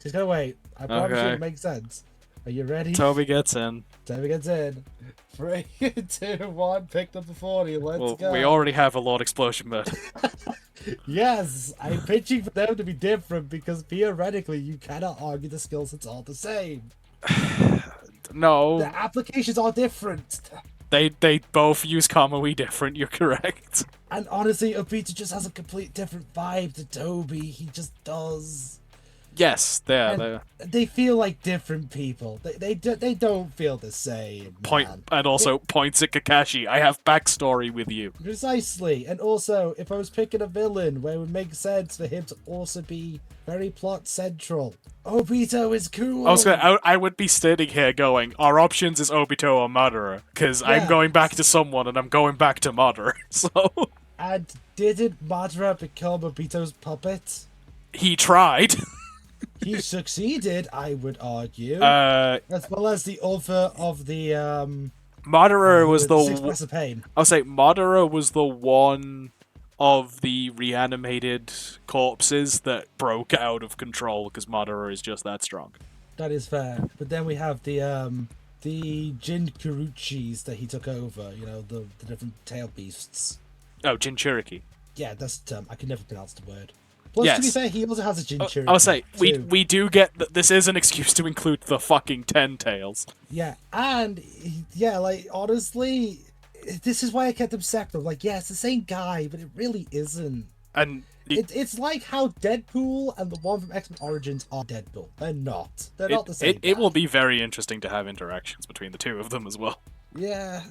Just gotta wait. I promise you it makes sense. Are you ready? Toby gets in. Toby gets in. 3, 2, 1, picked up the 40. Let's go. We already have a Lord Explosion mode. Yes, I'm pitching for them to be different because theoretically you cannot argue the skill sets are the same. No. The applications are different. They both use Kamui different, you're correct. And honestly, Obito just has a complete different vibe to Toby. He just does. Yes, they feel like different people. They don't feel the same. And also points at Kakashi. I have backstory with you. Precisely. And also, if I was picking a villain where it would make sense for him to also be very plot central, Obito is cool. I would be sitting here going, our options is Obito or Madara, because I'm going back to someone and I'm going back to Madara. So. And didn't Madara become Obito's puppet? He tried. He succeeded, I would argue. As well as the author of the Madara was the Six of Pain. I'll say Madara was the one of the reanimated corpses that broke out of control because Madara is just that strong. That is fair. But then we have the Jinchuruchis that he took over, you know, the different tail beasts. Oh, Jinchuriki. Yeah, that's the term. I can never pronounce the word. Plus, to be fair, he also has a Jinchuriki. I'll say, we do get that this is an excuse to include the fucking 10 tails. Yeah, and, yeah, like, honestly, this is why I kept them separate. Like, yeah, it's the same guy, but it really isn't. And it's like how Deadpool and the one from X-Men Origins are Deadpool. They're not. They're not the same guy. It will be very interesting to have interactions between the two of them as well. Yeah,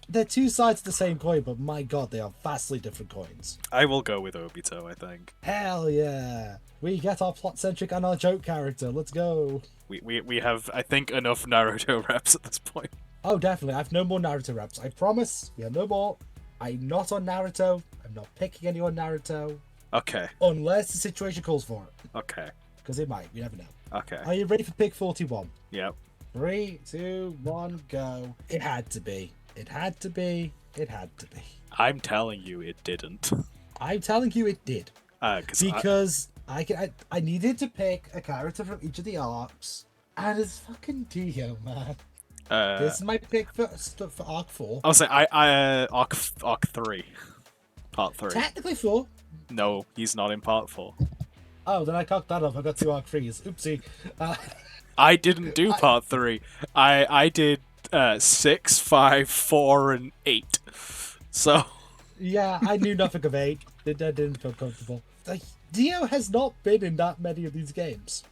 they're two sides of the same coin, but my god, they are vastly different coins. I will go with Obito, I think. Hell yeah. We get our plot-centric and our joke character. Let's go. We have, I think, enough Naruto reps at this point. Oh, definitely. I have no more Naruto reps. I promise. We have no more. I'm not on Naruto. I'm not picking anyone Naruto. Okay. Unless the situation calls for it. Okay. Because it might. We never know. Okay. Are you ready for pick 41? Yep. 3, 2, 1, go. It had to be. It had to be. It had to be. I'm telling you it didn't. I'm telling you it did. Because I needed to pick a character from each of the arcs. And it's fucking Dio, man. This is my pick for arc 4. I'll say arc 3. Part 3. Technically 4. No, he's not in part 4. Oh, then I cocked that up. I got 2 arc 3s. Oopsie. I didn't do part 3. I did 6, 5, 4, and 8. So yeah, I knew nothing of 8. I didn't feel comfortable. Like, Dio has not been in that many of these games.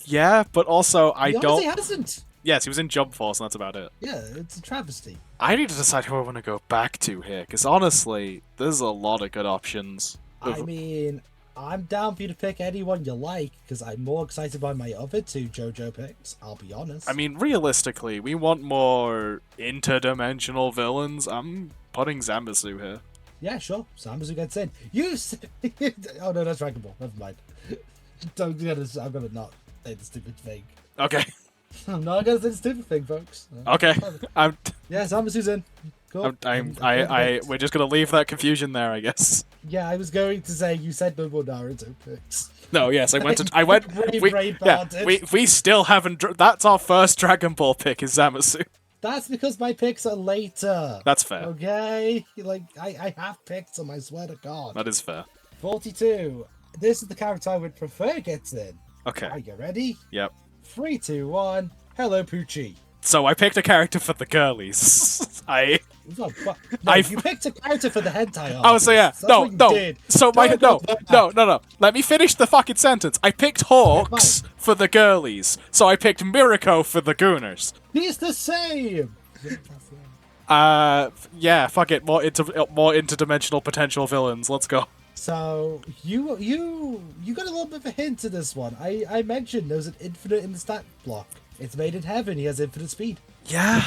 Yeah, but also I He don't. honestly hasn't. Yes, he was in Jump Force, and that's about it. Yeah, it's a travesty. I need to decide who I want to go back to here, because honestly, there's a lot of good options. I mean, I'm down for you to pick anyone you like, because I'm more excited by my other two JoJo picks, I'll be honest. I mean, realistically, we want more interdimensional villains. I'm putting Zamasu here. Yeah, sure. Zamasu gets in. Oh no, that's Dragon Ball. Never mind. I'm gonna not say the stupid thing. Okay. I'm not gonna say the stupid thing, folks. Okay. I'm. Yeah, Zamasu's in. Cool. We're just gonna leave that confusion there, I guess. Yeah, I was going to say you said no more Naruto picks. No, yes, I went. We still haven't. That's our first Dragon Ball pick is Zamasu. That's because my picks are later. That's fair. Okay? Like, I have picked them, I swear to God. That is fair. 42. This is the character I would prefer gets in. Okay. Are you ready? Yep. 3, 2, 1. Hello, Poochie. So I picked a character for the girlies. No, you picked a character for the hentai Oh, so yeah. artists. No. Did. So no. Let me finish the fucking sentence. I picked Hawks for the girlies. So I picked Mirako for the gooners. He's the same. Yeah, fuck it. More interdimensional potential villains. Let's go. So you got a little bit of a hint to this one. I mentioned there's an infinite in the stat block. It's made in heaven. He has infinite speed. Yeah.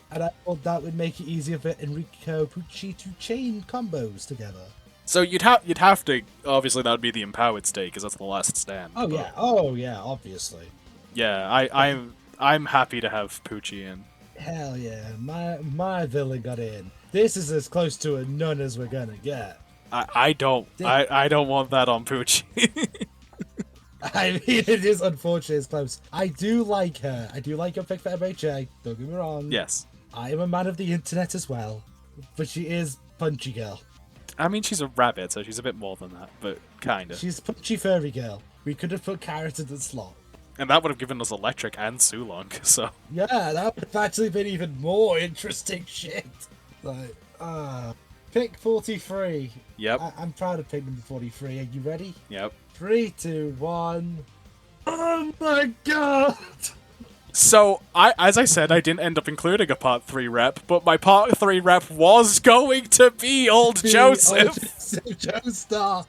And I thought that would make it easier for Enrico Pucci to chain combos together. So you'd have to, obviously that would be the empowered state because that's the last stand. Oh yeah, obviously. Yeah, I'm happy to have Poochie in. Hell yeah, my villain got in. This is as close to a none as we're gonna get. I don't want that on Poochie. I mean, it is unfortunate it's close. I do like her. I do like her pick for MHA. Don't get me wrong. Yes. I am a man of the internet as well, but she is punchy girl. I mean, she's a rabbit, so she's a bit more than that, but kind of. She's punchy furry girl. We could have put Carrot in the slot. And that would have given us Electric and Sulong, so... Yeah, that would have actually been even more interesting shit. Like, pick 43. Yep. I'm proud of pick number 43. Are you ready? Yep. 3, 2, 1. Oh my god! So, as I said, I didn't end up including a Part 3 rep, but my Part 3 rep was going to be Old Joseph! Joestar!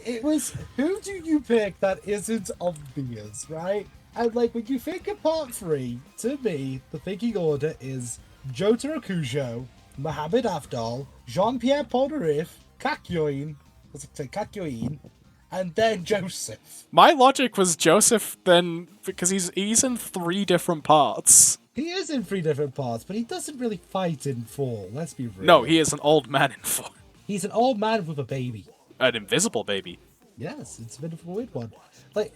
It was, who do you pick that isn't obvious, right? And like, when you think of Part 3, to me, the thinking order is Jotaro Kujo, Mohammed Afdal, Jean-Pierre Polnareff, Kakyoin, and then Joseph. My logic was Joseph then, because he's in 3 different parts. He is in 3 different parts, but he doesn't really fight in 4, let's be real. No, he is an old man in 4. He's an old man with a baby. An invisible baby. Yes, it's a bit of a weird one. Like,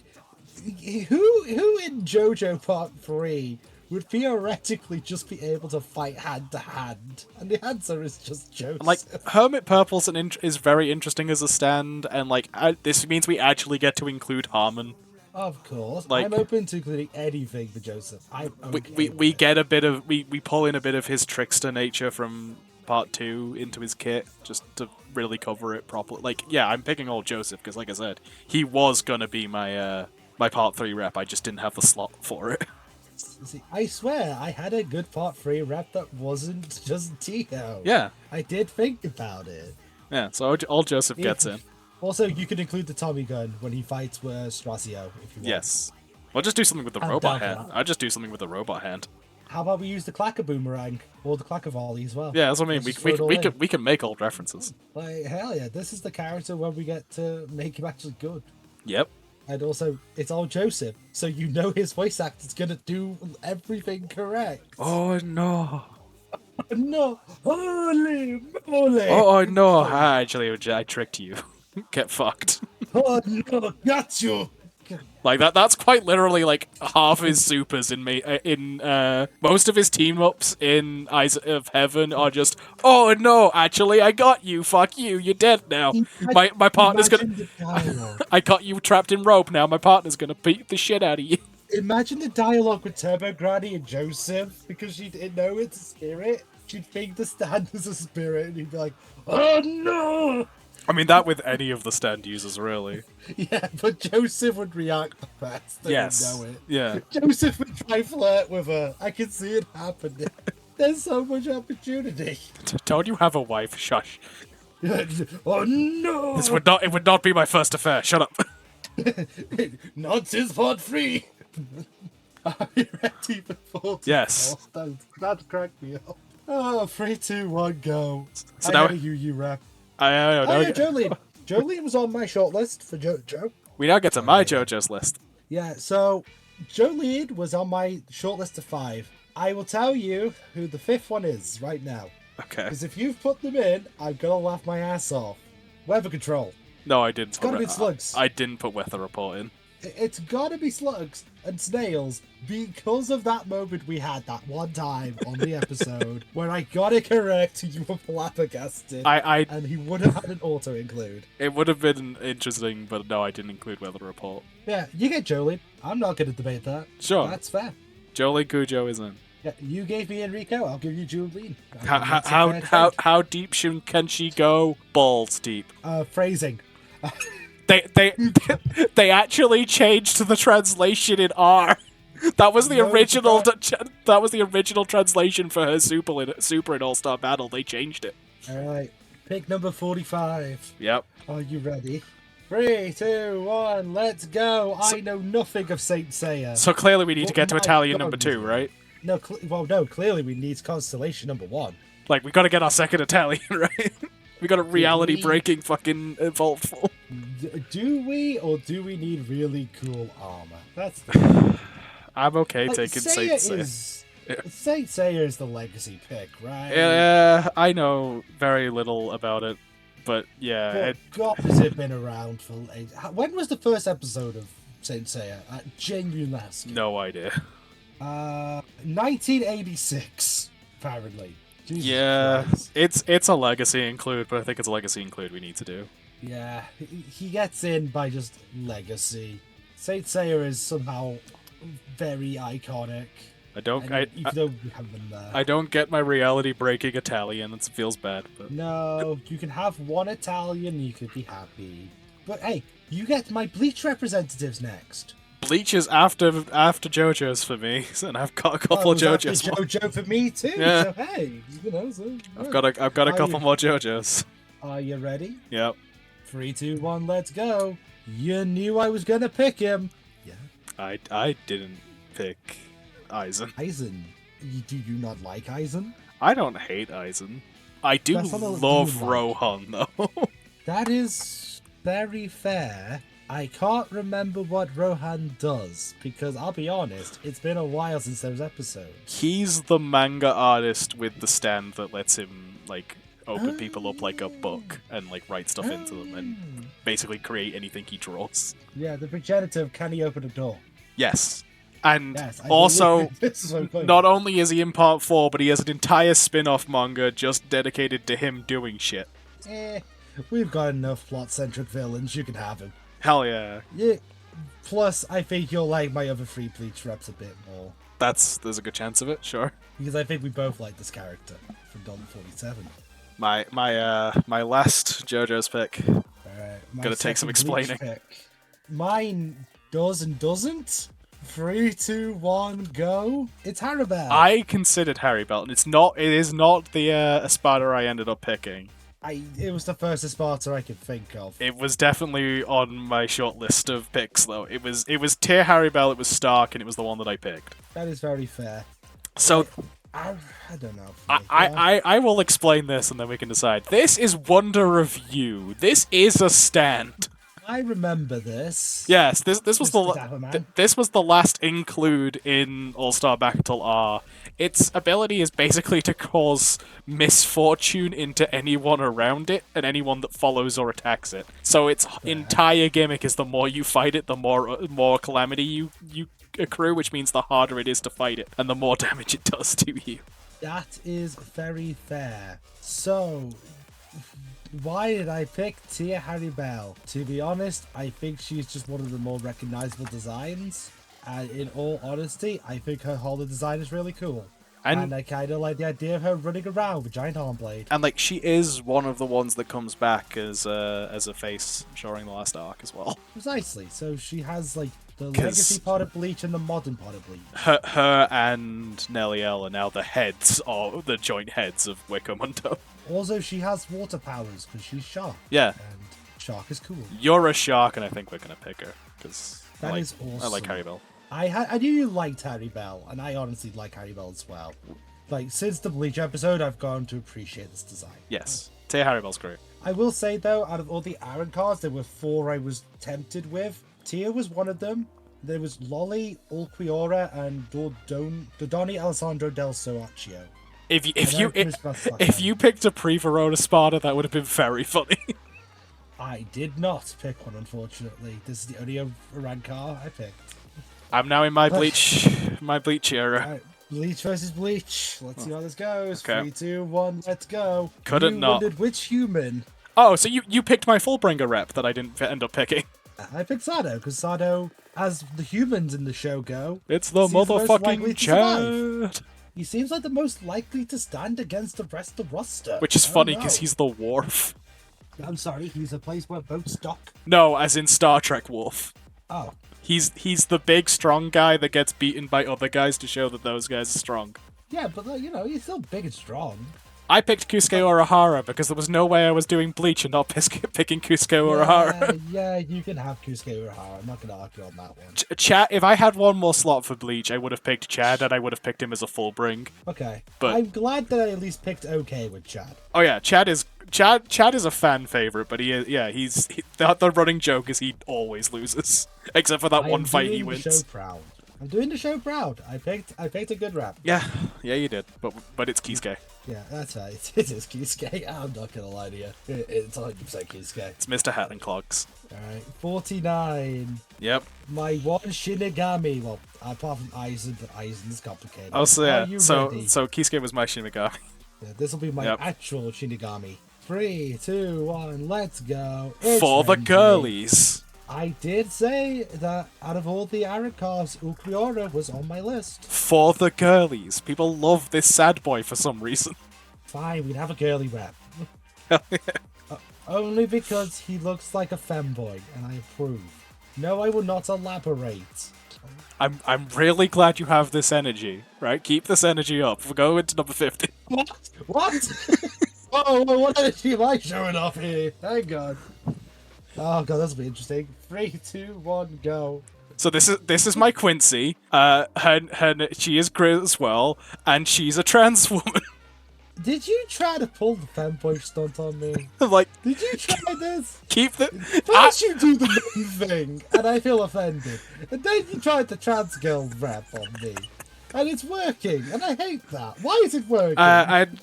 who in JoJo Part 3 would theoretically just be able to fight hand to hand? And the answer is just Joseph. Like, Hermit Purple's is very interesting as a stand, and like, this means we actually get to include Harmon. Of course, like, I'm open to including anything for Joseph. We get a bit of we pull in a bit of his trickster nature from Part 2 into his kit just to really cover it properly. Like, yeah, I'm picking Old Joseph because, like I said, he was gonna be my my Part 3 rep. I just didn't have the slot for it. See, I swear, I had a good Part 3 rep that wasn't just Tio. Yeah. I did think about it. Yeah, so Old Joseph gets in. Also, you can include the Tommy gun when he fights with Strasio, if you want. Yes. I'll just do something with the robot hand. I'll just do something with the robot hand. How about we use the Clacker Boomerang or the Clacker Volley as well? Yeah, that's what I mean. We can make old references. Like, hell yeah, this is the character where we get to make him actually good. Yep. And also, it's Old Joseph, so you know his voice actor's gonna do everything correct. Oh no. No, holy moly! Oh no, actually, I tricked you. Get fucked. Oh no, got you! Like that's quite literally like half his supers in most of his team ups in Eyes of Heaven are just, oh no, actually I got you, fuck you, you're dead now. My partner's gonna I got you trapped in rope now, my partner's gonna beat the shit out of you. Imagine the dialogue with Turbo Granny and Joseph, because she didn't know it's a spirit. She'd think the stand was a spirit, and he'd be like, oh no! I mean, that with any of the stand users, really. Yeah, but Joseph would react the best. And Yes. you know it. Yeah. Joseph would try flirt with her. I can see it happening. There's so much opportunity. Don't you have a wife? Shush. Oh no! It would not be my first affair. Shut up. Nonsense part 3. Are you ready for 40? Yes. That cracked me up. Oh, 3, 2, 1, go. So I now know you rap. I don't know. Oh yeah, Jolene. Jolene was on my shortlist for JoJo. We now get to my JoJo's list. Yeah, so Jolene was on my shortlist of 5. I will tell you who the 5th one is right now. Okay. Because if you've put them in, I'm gonna laugh my ass off. Weather Control. No, I didn't. It's gotta be slugs. I didn't put weather report in. It's gotta be slugs and snails because of that moment we had that one time on the episode where I got it correct. You were flabbergasted. And he would have had an auto include. It would have been interesting, but no, I didn't include weather report. Yeah, you get Jolene. I'm not gonna debate that. Sure. That's fair. Jolie Cujo is in. Yeah, you gave me Enrico. I'll give you Jolene. How deep can she go? Balls deep. Phrasing. They actually changed the translation in R. That was the original. That was the original translation for her super in All Star Battle. They changed it. All right, pick number 45. Yep. Are you ready? 3, 2, 1, let's go. I know nothing of Saint Seiya. So clearly we need to get to Italian number 2, right? No, no. Clearly we need Constellation number 1. Like, we gotta get our second Italian, right? We got a reality-breaking fucking Vault. Do we, or do we need really cool armor? That's the I'm okay like, taking Saint Seiya. Saint Seiya is the legacy pick, right? Yeah, I know very little about it, but yeah. God, has it been around for ages? When was the first episode of Saint Seiya? Genuine last. No idea. 1986, apparently. Jesus yeah, Christ. it's a legacy include, but I think it's a legacy include we need to do. Yeah, he gets in by just legacy. Saint Seiya is somehow very iconic. I don't get my reality breaking Italian. It feels bad, but no, you can have one Italian, you could be happy. But hey, you get my Bleach representatives next. Bleach is after JoJo's for me, and I've got a couple of JoJo's. JoJo for me too. Yeah. So hey, you know, I've got a couple more JoJo's. Are you ready? Yep. 3, 2, 1, let's go. You knew I was gonna pick him. Yeah. I didn't pick Aizen. Aizen. Do you not like Aizen? I don't hate Aizen. I do love Rohan though. That is very fair. I can't remember what Rohan does, because I'll be honest, it's been a while since those episodes. He's the manga artist with the stand that lets him, like, open people up like a book and, like, write stuff into them and basically create anything he draws. Yeah, the progenitor of Can He Open a Door? Yes. And yes, also, not only is he in part 4, but he has an entire spin-off manga just dedicated to him doing shit. We've got enough plot-centric villains, you can have him. Hell yeah. Yeah. Plus, I think you'll like my other 3 Bleach reps a bit more. There's a good chance of it, sure. Because I think we both like this character from Dollar 47. My last JoJo's pick. Alright. Gonna take some explaining. Pick. Mine does and doesn't. 3, 2, 1, go. It's Haribel. I considered Haribel, and it is not the Espada I ended up picking. It was the first Esparta I could think of. It was definitely on my short list of picks, though. It was tier Haribel, it was Stark, and it was the one that I picked. That is very fair. So I don't know. I will explain this, and then we can decide. This is Wonder of You. This is a stand. I remember this. Yes, this was the last include in All-Star Battle R. Its ability is basically to cause misfortune into anyone around it and anyone that follows or attacks it. So its entire gimmick is the more you fight it, the more calamity you accrue, which means the harder it is to fight it and the more damage it does to you. That is very fair. So, why did I pick Tia Haribel? To be honest, I think she's just one of the more recognizable designs. And in all honesty, I think her hollow design is really cool. And I kind of like the idea of her running around with a giant arm blade. And like she is one of the ones that comes back as a face during the last arc as well. Precisely. So she has like the legacy part of Bleach and the modern part of Bleach. Her and Nelliel are now the heads, or the joint heads of Wakamundo. Also, she has water powers because she's Shark. Yeah. And Shark is cool. You're a Shark, and I think we're gonna pick her because that is awesome. I like Harry Bell. I knew you liked Harry Bell, and I honestly like Harry Bell as well. Like, since the Bleach episode, I've gone to appreciate this design. Yes. Tia Harry Bell's great. I will say, though, out of all the Aaron cards, there were 4 I was tempted with. Tia was one of them. There was Lolly, Ulquiorra, and Dodoni Alessandro del Soaccio. If you picked a pre-Verona Sparta, that would have been very funny. I did not pick one, unfortunately. This is the only Aaron card I picked. I'm now in my Bleach era. Right, Bleach versus Bleach. Let's see how this goes. Okay. 3, 2, 1, let's go. Couldn't you not. wondered which human? Oh, so you picked my Fullbringer rep that I didn't end up picking. I picked Sado, because Sado, as the humans in the show go, it's the motherfucking Chad. He seems like the most likely to stand against the rest of the roster. Which is funny, because he's the Worf. I'm sorry, he's a place where boats dock. No, as in Star Trek Worf. Oh. He's the big, strong guy that gets beaten by other guys to show that those guys are strong. Yeah, but, he's still big and strong. I picked Kusuke Urahara because there was no way I was doing Bleach and not picking Kusuke Urahara. Yeah, you can have Kusuke Urahara. I'm not going to argue on that one. Chad, if I had one more slot for Bleach, I would have picked Chad, and I would have picked him as a full bring. Okay. But I'm glad that I at least picked okay with Chad. Oh yeah, Chad is a fan favorite, but the running joke is he always loses, except for that one fight he wins. I'm doing the show proud. I picked a good rap. Yeah, you did, but it's Kisuke. Yeah, that's right. It is Kisuke. I'm not gonna lie to you. It's 100% Kisuke. It's Mr. Hat and Clogs. Alright, 49. Yep. My one Shinigami. Well, apart from Aizen, but Aizen's complicated. Oh, so yeah. So ready? Kisuke was my Shinigami. Yeah, this will be my actual Shinigami. 3, 2, 1, let's go. For the girlies. I did say that out of all the Araka's, Ulquiorra was on my list. For the girlies. People love this sad boy for some reason. Fine, we'd have a girly rap. Only because he looks like a femboy, and I approve. No, I will not elaborate. I'm really glad you have this energy, right? Keep this energy up. We'll go into number 50. What? Oh, what energy am I showing off here? Thank God. Oh God, this will be interesting. 3, 2, 1, go. So this is my Quincy. She is great as well, and she's a trans woman. Did you try to pull the fanboy stunt on me? Like, did you try this? Keep the. First you do the main thing, and I feel offended, and then you tried the trans girl rap on me. And it's working, and I hate that. Why is it working?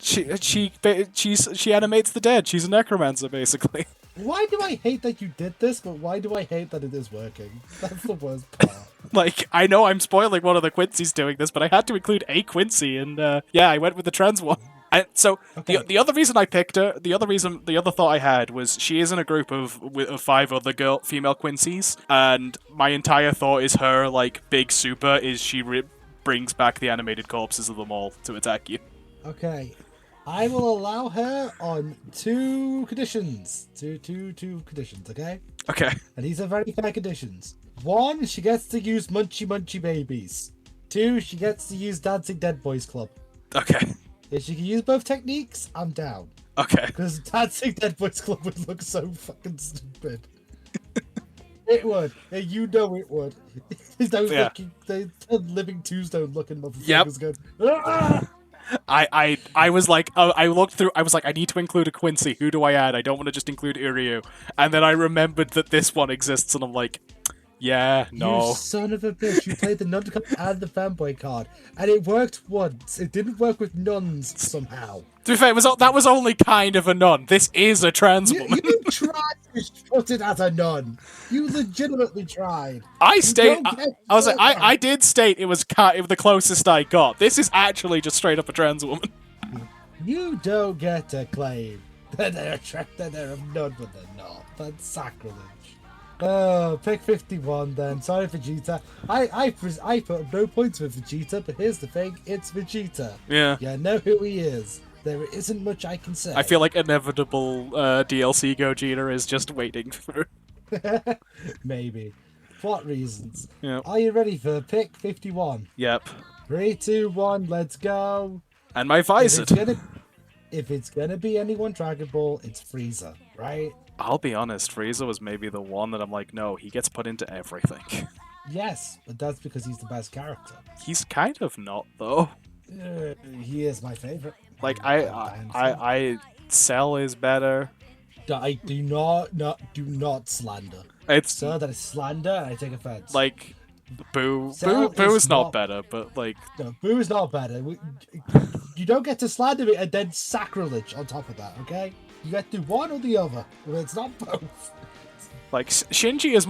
She animates the dead. She's a necromancer, basically. Why do I hate that you did this, but why do I hate that it is working? That's the worst part. Like, I know I'm spoiling one of the Quincy's doing this, but I had to include a Quincy, and yeah, I went with the trans one. And so okay. the other reason I picked her, the other thought I had was she is in a group of 5 other female Quincy's, and my entire thought is her like big super is she brings back the animated corpses of them all to attack you. Okay, I will allow her on 2 conditions. Two conditions. Okay. Okay. And these are very fair conditions. 1, she gets to use Munchy Munchy Babies. 2, she gets to use Dancing Dead Boys Club. Okay. If she can use both techniques, I'm down. Okay. Because Dancing Dead Boys Club would look so fucking stupid. It would. You know it would. Those living tombstone looking motherfuckers going. Ah! I was like, I looked through, I was like, I need to include a Quincy. Who do I add? I don't want to just include Iryu. And then I remembered that this one exists, and I'm like, yeah, no. You son of a bitch. You played the nun card and the fanboy card. And it worked once. It didn't work with nuns somehow. To be fair, that was only kind of a nun. This is a trans woman. You tried to put it as a nun. You legitimately tried. I did state it was the closest I got. This is actually just straight up a trans woman. You don't get to claim that they're a nun when they're not. That's sacrilege. Pick 51 then. Sorry, Vegeta. I put no points with Vegeta, but here's the thing: it's Vegeta. Yeah. You know who he is. There isn't much I can say. I feel like inevitable DLC Gogeta is just waiting for. Maybe. What reasons? Yeah. Are you ready for pick 51? Yep. 3, 2, 1, let's go. And my Visor. If it's gonna be anyone Dragon Ball, it's Frieza, right? I'll be honest, Frieza was maybe the one that I'm like, no, he gets put into everything. Yes, but that's because he's the best character. He's kind of not though. He is my favorite. Like I Cell is better. I do not slander. It's So that is slander, and I take offense. like Boo Cell is is not not- better, but like No, Boo is not better. You don't get to slander me and then sacrilege on top of that, okay? You get to do one or the other. But it's not both. Shinji is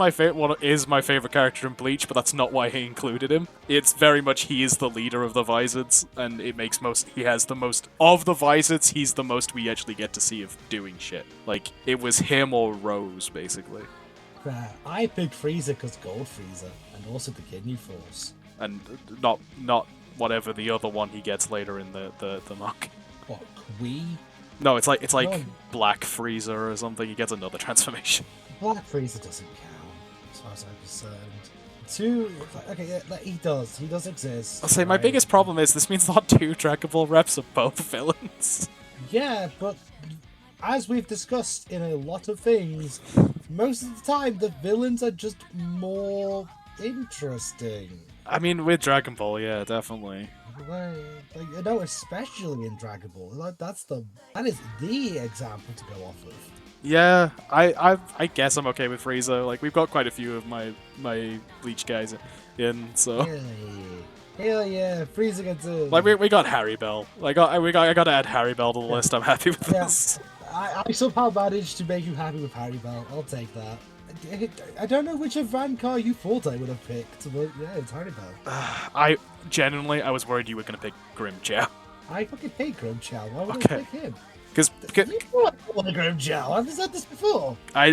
my favorite character in Bleach, but that's not why he included him. It's very much he is the leader of the Visors, and he has the most of the Visors. He's the most we actually get to see of doing shit. Like it was him or Rose basically, I picked Frieza because Gold Frieza, and also the Kidney Force. and not whatever the other one he gets later in the mock. What, Kui? No, it's like No. Black Frieza or something. He gets another transformation. Black Frieza doesn't count, as far as I'm concerned. Okay, yeah, he does exist. I'll say my right? biggest problem is this means not 2 Dragon Ball reps of both villains. Yeah, but as we've discussed in a lot of things, most of the time the villains are just more interesting. I mean, with Dragon Ball, yeah, definitely. Like, especially in Dragon Ball. That is the example to go off of. Yeah, I guess I'm okay with Frieza. Like we've got quite a few of my Bleach guys in, so Hell yeah, Frieza gets in. like we got Harry Bell. Like I gotta add Harry Bell to the list. I'm happy with Yeah. this. I somehow managed to make you happy with Harry Bell. I'll take that. I don't know which of Rancor you thought I would have picked, but yeah, it's Harry Bell. I genuinely was worried you were gonna pick Grim Chow. I fucking hate Grim Chow. Why would Okay. I pick him? Because You know I want a Grim Chow. I've said this before. I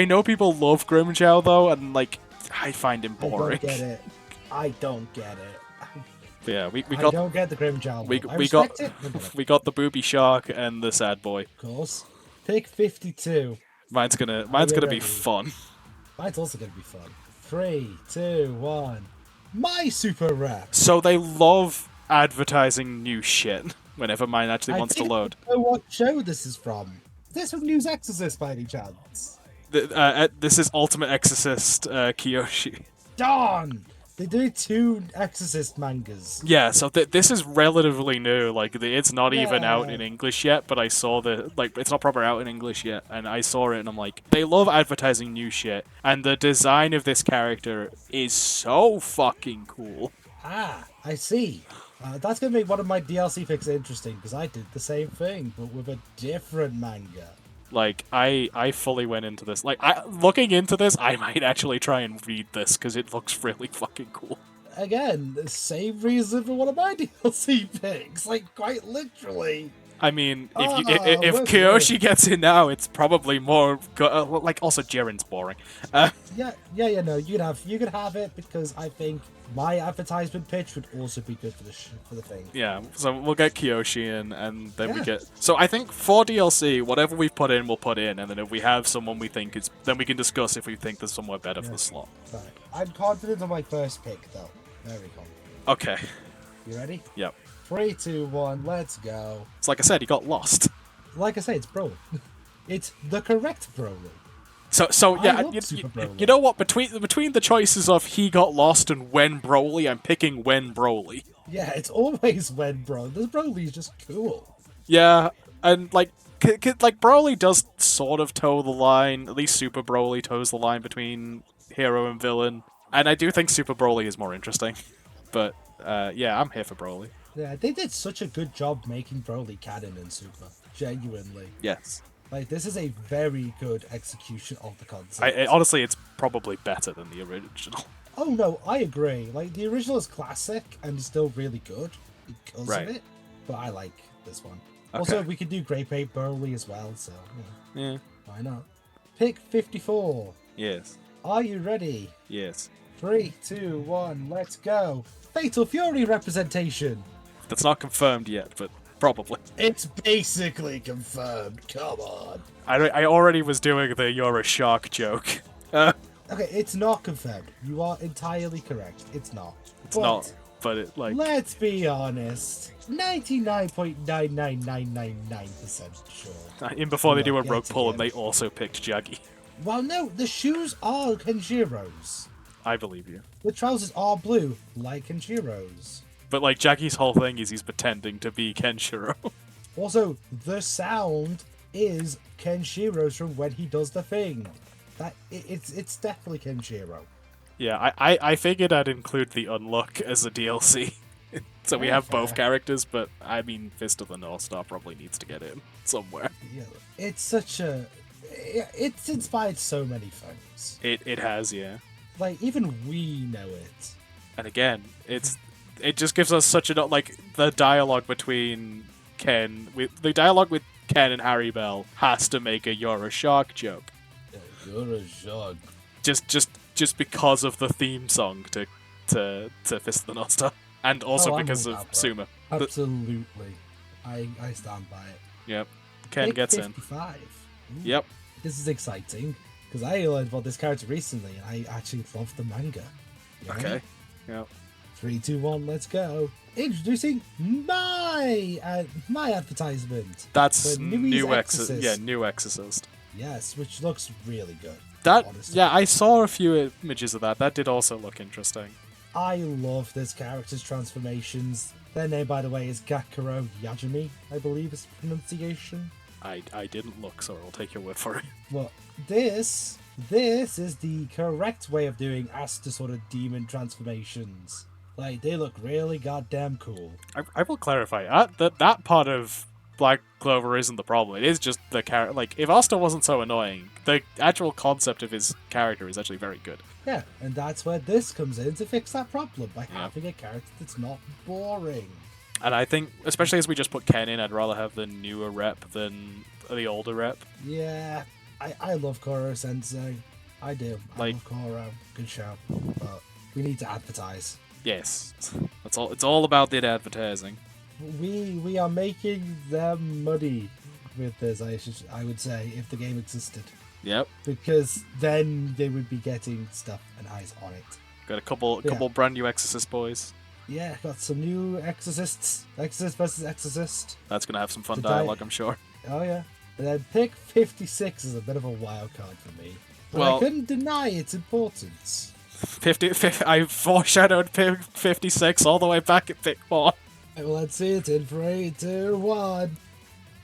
know people love Grim Chow though, and like I find him boring. I don't get it. But yeah, we I got don't get the Grim Chow. we I got respect it. I get it. we got the booby shark and the sad boy. Of course. Pick 52. Mine's gonna you be ready? fun. Mine's also going to be fun. 3, 2, 1. My super rep. So they love advertising new shit whenever mine actually wants to load. I don't know what show this is from. Is this from News Exorcist by any chance? This is Ultimate Exorcist Kyoshi. Darn! They do 2 Exorcist mangas. Yeah, so this is relatively new. Like it's not even out Yeah. in English yet, but I saw it's not proper out in English yet, and I saw it and I'm like, they love advertising new shit, and the design of this character is so fucking cool. Ah, I see. That's going to make one of my DLC picks interesting, because I did the same thing, but with a different manga. Like I fully went into this. Like looking into this, I might actually try and read this because it looks really fucking cool. Again, the same reason for one of my DLC picks, like quite literally. I mean, if what's Kyoshi gets in now, it's probably more like also Jiren's boring. No, you can have it because I think my advertisement pitch would also be good for the thing. Yeah, so we'll get Kyoshi in, and then we Yeah. get. So I think for DLC, whatever we've put in, we'll put in, and then if we have someone we think is, then we can discuss if we think there's somewhere better for the slot. Right. I'm confident on my first pick though. Very confident. Okay. You ready? Yep. 3, 2, 1, let's go. It's like I said, he got lost. Like I say, it's Broly. It's the correct Broly. So I yeah, love Super Broly. you know what? Between the choices of he got lost and when Broly, I'm picking when Broly. Yeah, it's always when Broly. This Broly is just cool. Yeah, and like Broly does sort of toe the line. At least Super Broly toes the line between hero and villain, and I do think Super Broly is more interesting. But yeah, I'm here for Broly. Yeah, they did such a good job making Broly canon in Super. Genuinely. Yes. Like, this is a very good execution of the concept. Honestly, it's probably better than the original. Oh no, I agree. Like, the original is classic and still really good because Right. of it. But I like this one. Okay. Also, we could do Great Ape Broly as well, so Yeah. why not? pick 54. Yes. Are you ready? Yes. 3, 2, 1, let's go. Fatal Fury representation. That's not confirmed yet, but probably. It's basically confirmed. Come on. I already was doing the "you're a shark" joke. Okay, it's not confirmed. You are entirely correct. It's not. It's not, but it like. Let's be honest. 99.99999% sure. In before they do a Not rug yet pull, and again. they also picked Jaggy. Well, no, the shoes are Kenjiro's. I believe you. The trousers are blue, like Kenjiro's. But like Jaggy's whole thing is he's pretending to be Kenshiro. Also, the sound is Kenshiro's from when he does the thing. It's definitely Kenshiro. Yeah, I figured I'd include the Unlock as a DLC. So we Yeah, have fair. both characters, but I mean, Fist of the North Star probably needs to get in somewhere. Yeah, it's such a. It's inspired so many things. It has, yeah. Like even we know it. And again, it just gives us such a like the dialogue between the dialogue with Ken and Harry Bell has to make a "you're a shark" joke. You're a shark. Just because of the theme song to Fist of the North Star, and also I'm because with of that, bro. Suma. Absolutely, I stand by it. Yep, Ken Pick gets 55. in. Yep. This is exciting because I learned about this character recently, and I actually love the manga. You know? Okay. Yep. 3, 2, 1, let's go. Introducing my advertisement. That's The Nui's new Exorcist. Yeah, new Exorcist. Yes, which looks really good. That honestly. yeah, I saw a few images of that. That did also look interesting. I love this character's transformations. Their name, by the way, is Gakuro Yajimi, I believe is the pronunciation. I didn't look, so I'll take your word for it. Well, this is the correct way of doing Asta sort of demon transformations. Like, they look really goddamn cool. I will clarify that part of Black Clover isn't the problem. It is just the character. Like, if Asta wasn't so annoying, the actual concept of his character is actually very good. Yeah, and that's where this comes in to fix that problem by having a character that's not boring. And I think, especially as we just put Ken in, I'd rather have the newer rep than the older rep. Yeah, I love Koro Sensei. I do. I Like- love Koro. Good show. But we need to advertise. Yes, that's all. It's all about the advertising. We are making them money with this, I would say, if the game existed. Yep. Because then they would be getting stuff and eyes on it. Got a couple brand new Exorcist boys. Yeah, got some new Exorcists. Exorcist versus Exorcist. That's gonna have some fun Did dialogue, I'm sure. Oh yeah. And then pick 56 is a bit of a wild card for me. But Well- I couldn't deny its importance. 50, I foreshadowed pick 56 all the way back at pick 1. Well, let's see it in 3, 2, 1.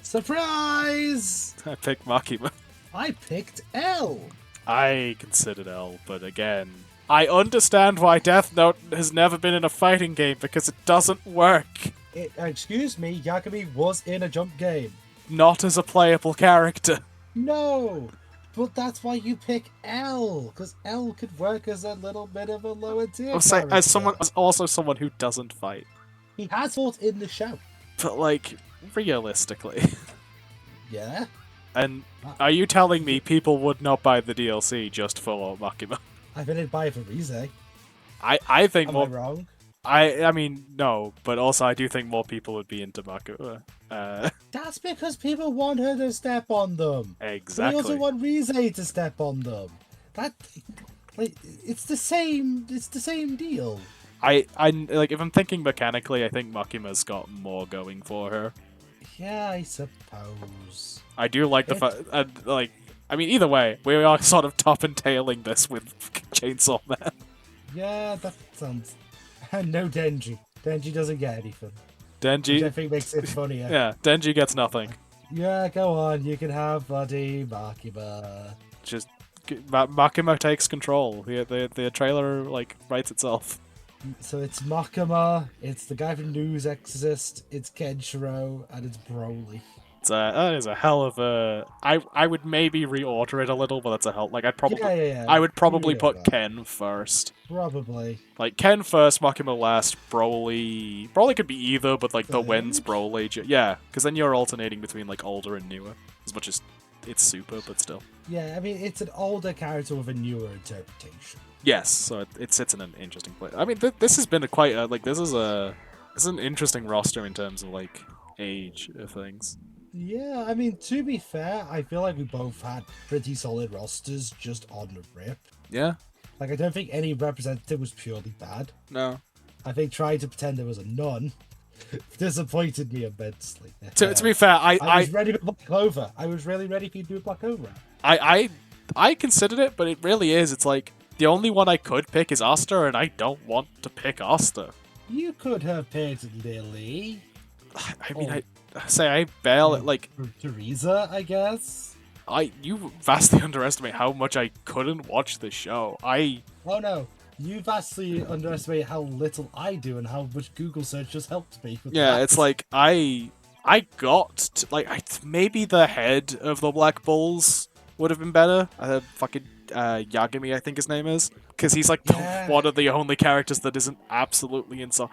Surprise! I picked Makima. I picked L. I considered L, but again, I understand why Death Note has never been in a fighting game because it doesn't work. Excuse me, Yakubi was in a jump game. Not as a playable character. No, but that's why you pick L, because L could work as a little bit of a lower tier I'll say, character. as also someone who doesn't fight. He has fought in the show. But like, realistically. Yeah. And are you telling me people would not buy the DLC just for Makima? I didn't buy it for Rize. I think Am more. I wrong? I mean, no, but also I do think more people would be into Makima. That's because people want her to step on them. Exactly. They also want Rize to step on them. That, like, it's the same deal. I like if I'm thinking mechanically, I think Makima's got more going for her. Yeah, I suppose. I do like the fact, like, I mean, either way, we are sort of top and tailing this with Chainsaw Man. Yeah, that sounds. And no Denji. Denji doesn't get anything. Which I Denji, think makes it funnier. yeah, Denji gets nothing. Yeah, go on. You can have bloody Makima. Just Makima takes control. The trailer like writes itself. So it's Makima, it's the guy from News Exorcist, it's Kenshiro, and it's Broly. That is a hell of a. I would maybe reorder it a little, but that's a hell. Like I'd probably. Yeah. I would probably You know put that. Ken first. Probably. Like Ken first, Makima last, Broly. Broly could be either, but like the Third? wins Broly. Yeah, because then you're alternating between like older and newer, as much as it's super, but still. Yeah, I mean, it's an older character with a newer interpretation. Yes, so it sits in an interesting place. I mean, this has been a quite like this is an interesting roster in terms of like age of things. Yeah, I mean, to be fair, I feel like we both had pretty solid rosters just on the rip. Yeah. Like, I don't think any representative was purely bad. No. I think trying to pretend there was a none disappointed me immensely. To be fair, I was ready for Black Clover. I was really ready for you to do a Black Clover. I considered it, but it really is. It's like the only one I could pick is Asta, and I don't want to pick Asta. You could have picked Lily. I mean, I say I bail at like Teresa, I guess. You vastly underestimate how much I couldn't watch the show. Oh no, you vastly underestimate how little I do and how much Google search just helped me. With Yeah, that. it's like I got to, like maybe the head of the Black Bulls would have been better. Fucking Yagami, I think his name is, because he's like one of the only characters that isn't absolutely insane.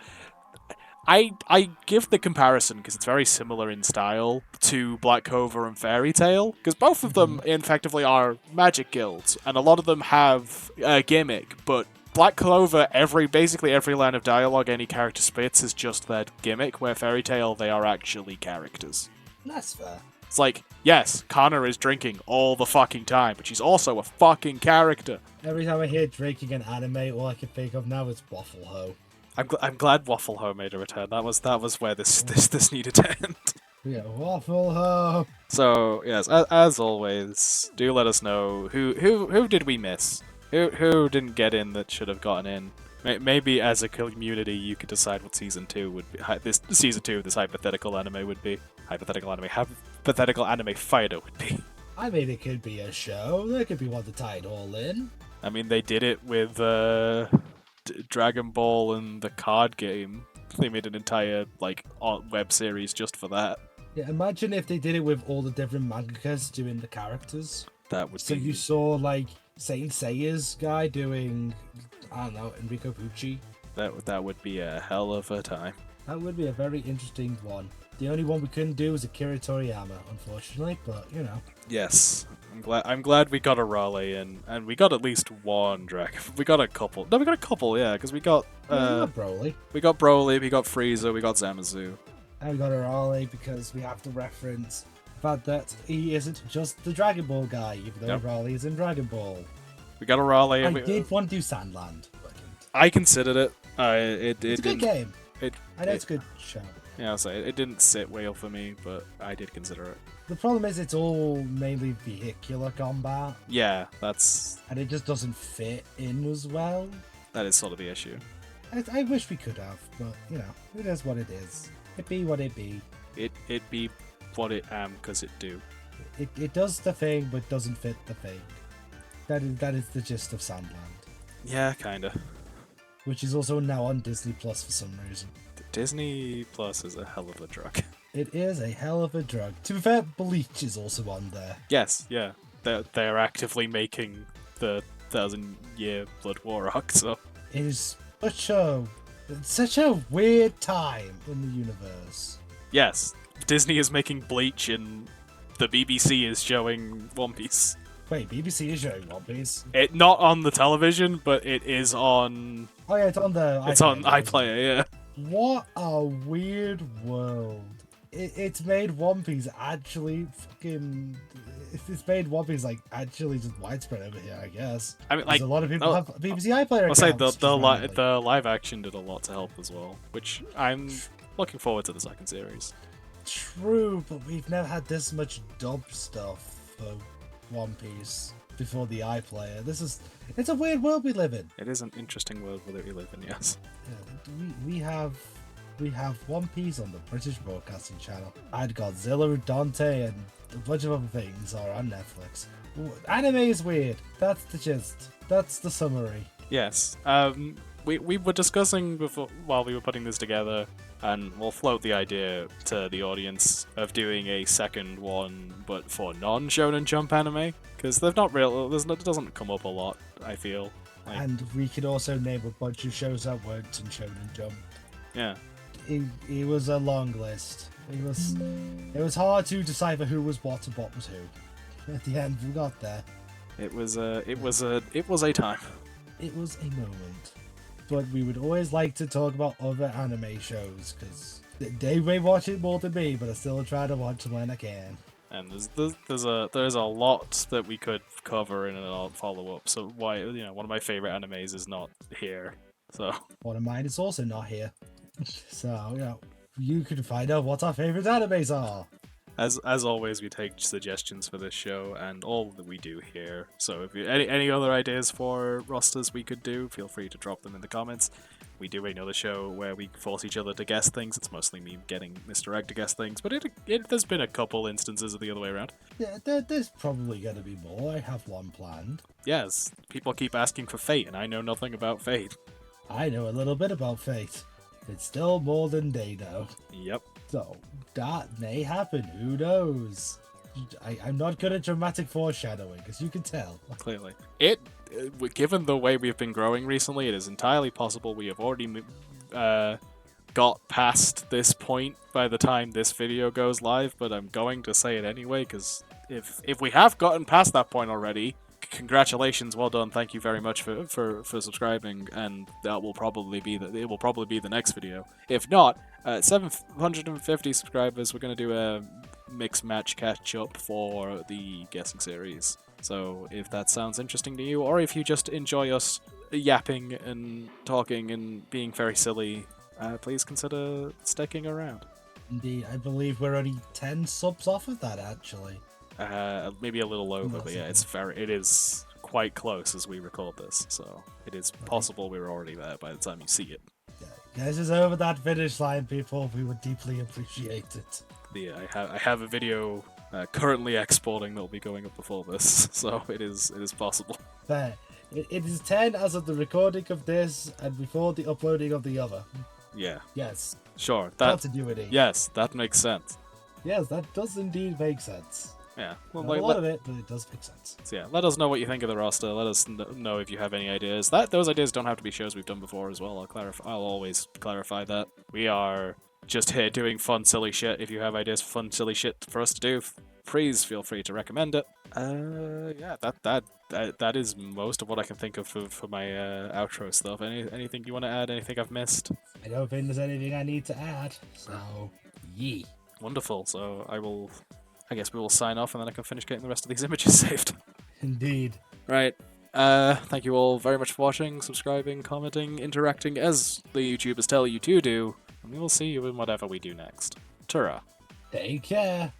I give the comparison because it's very similar in style to Black Clover and Fairy Tail, because both of them effectively are magic guilds, and a lot of them have a gimmick, but Black Clover, basically every line of dialogue any character spits is just their gimmick, where Fairy Tail, they are actually characters. That's fair. It's like, yes, Kana is drinking all the fucking time, but she's also a fucking character. Every time I hear drinking in anime, all I can think of now is Waffle Ho. I'm glad Waffle Ho made a return. That was where this needed to end. Yeah, Waffle Ho. So yes, as always, do let us know who did we miss? Who didn't get in that should have gotten in? Maybe as a community, you could decide what season 2 would be. This season 2 of this hypothetical anime would be. Hypothetical anime fighter would be. I mean, it could be a show. There could be one to tie it all in. I mean, they did it with Dragon Ball and the card game. They made an entire web series just for that. Yeah, imagine if they did it with all the different mangakas doing the characters. That would be. So you saw like Saint Seiya's guy doing, I don't know, Enrico Pucci. That would be a hell of a time. That would be a very interesting one. The only one we couldn't do was Akira Toriyama, unfortunately, but you know. Yes, I'm glad we got a Raleigh in, and we got at least one dragon. We got a couple. No, we got a couple, yeah, because we got Broly. We got Broly, we got Frieza, we got Zamasu. And we got a Raleigh because we have to reference the fact that he isn't just the Dragon Ball guy, even though Raleigh is in Dragon Ball. We got a Raleigh. I did want to do Sandland. I considered it. It's a good game. I know it's a good show. Yeah, I'll say it didn't sit well for me, but I did consider it. The problem is it's all mainly vehicular combat. Yeah, that's... And it just doesn't fit in as well. That is sort of the issue. I wish we could have, but, you know, it is what it is. It be what it be. It be what it am, because it do. It does the thing, but doesn't fit the thing. That is the gist of Sandland. Yeah, kinda. Which is also now on Disney Plus for some reason. Disney Plus is a hell of a drug. It is a hell of a drug. To be fair, Bleach is also on there. Yes, yeah. They're actively making the 1,000-year Blood War arc, so... It is such a weird time in the universe. Yes, Disney is making Bleach and the BBC is showing One Piece. Wait, BBC is showing One Piece? It not on the television, but it is on... Oh yeah, it's on the... It's on iPlayer, yeah. What a weird world. It's made One Piece actually fucking... It's made One Piece like actually just widespread over here, I guess. I mean, like a lot of people have BBC iPlayer accounts. I'll say the live action did a lot to help as well, which I'm looking forward to the second series. True, but we've never had this much dub stuff for One Piece before the iPlayer. It's a weird world we live in. It is an interesting world that we live in, yes. Yeah, we have One Piece on the British Broadcasting Channel. And Godzilla, Dante, and a bunch of other things are on Netflix. Anime is weird. That's the gist. That's the summary. Yes. We were discussing before while we were putting this together, and we'll float the idea to the audience of doing a second one, but for non-Shōnen Jump anime, because they've not real. It doesn't come up a lot. I feel. And we could also name a bunch of shows that weren't in Shōnen Jump. Yeah. It was a long list. It was hard to decipher who was what and what was who. At the end, we got there. It was a time. It was a moment. But we would always like to talk about other anime shows, because they may watch it more than me, but I still try to watch them when I can. And there's a lot that we could cover in a follow up. So why one of my favorite animes is not here. So One of mine is also not here. So you can find out what our favorite animes are. as always, we take suggestions for this show and all that we do here. So if you any other ideas for rosters we could do, feel free to drop them in the comments. We do another show where we force each other to guess things. It's mostly me getting Mr. Egg to guess things, but there's been a couple instances of the other way around. Yeah, there's probably going to be more. I have one planned. Yes, people keep asking for Fate, and I know nothing about Fate. I know a little bit about Fate. It's still more than they know. Yep. So, that may happen. Who knows? I'm not good at dramatic foreshadowing, as you can tell. Clearly. Given the way we've been growing recently, it is entirely possible we have already got past this point by the time this video goes live, but I'm going to say it anyway, because if we have gotten past that point already, congratulations, well done, thank you very much for subscribing, and that will probably be the next video. If not, 750 subscribers, we're going to do a mix match catch up for the guessing series. So if that sounds interesting to you, or if you just enjoy us yapping and talking and being very silly, please consider sticking around. Indeed, I believe we're only 10 subs off of that, actually. Maybe a little over, but yeah, it is quite close as we record this, so it is possible we're already there by the time you see it. Yeah, guys, it's over that finish line, people. We would deeply appreciate it. Yeah, I have a video currently exporting that will be going up before this, so it is possible. Fair. It is 10 as of the recording of this and before the uploading of the other. Yeah. Yes. Sure. Continuity. Yes, that makes sense. Yes, that does indeed make sense. Yeah. Well, Not a lot of it, but it does make sense. So yeah, let us know what you think of the roster. Let us know if you have any ideas. Those ideas don't have to be shows we've done before as well. I'll always clarify that. We are just here doing fun, silly shit. If you have ideas for fun, silly shit for us to do, please feel free to recommend it. Yeah, that is most of what I can think of for my outro stuff. Anything you want to add? Anything I've missed? I don't think there's anything I need to add. So, yee. Wonderful. So I guess we will sign off, and then I can finish getting the rest of these images saved. Indeed. Right. Thank you all very much for watching, subscribing, commenting, interacting as the YouTubers tell you to do, and we will see you in whatever we do next. Ta-ra. Take care.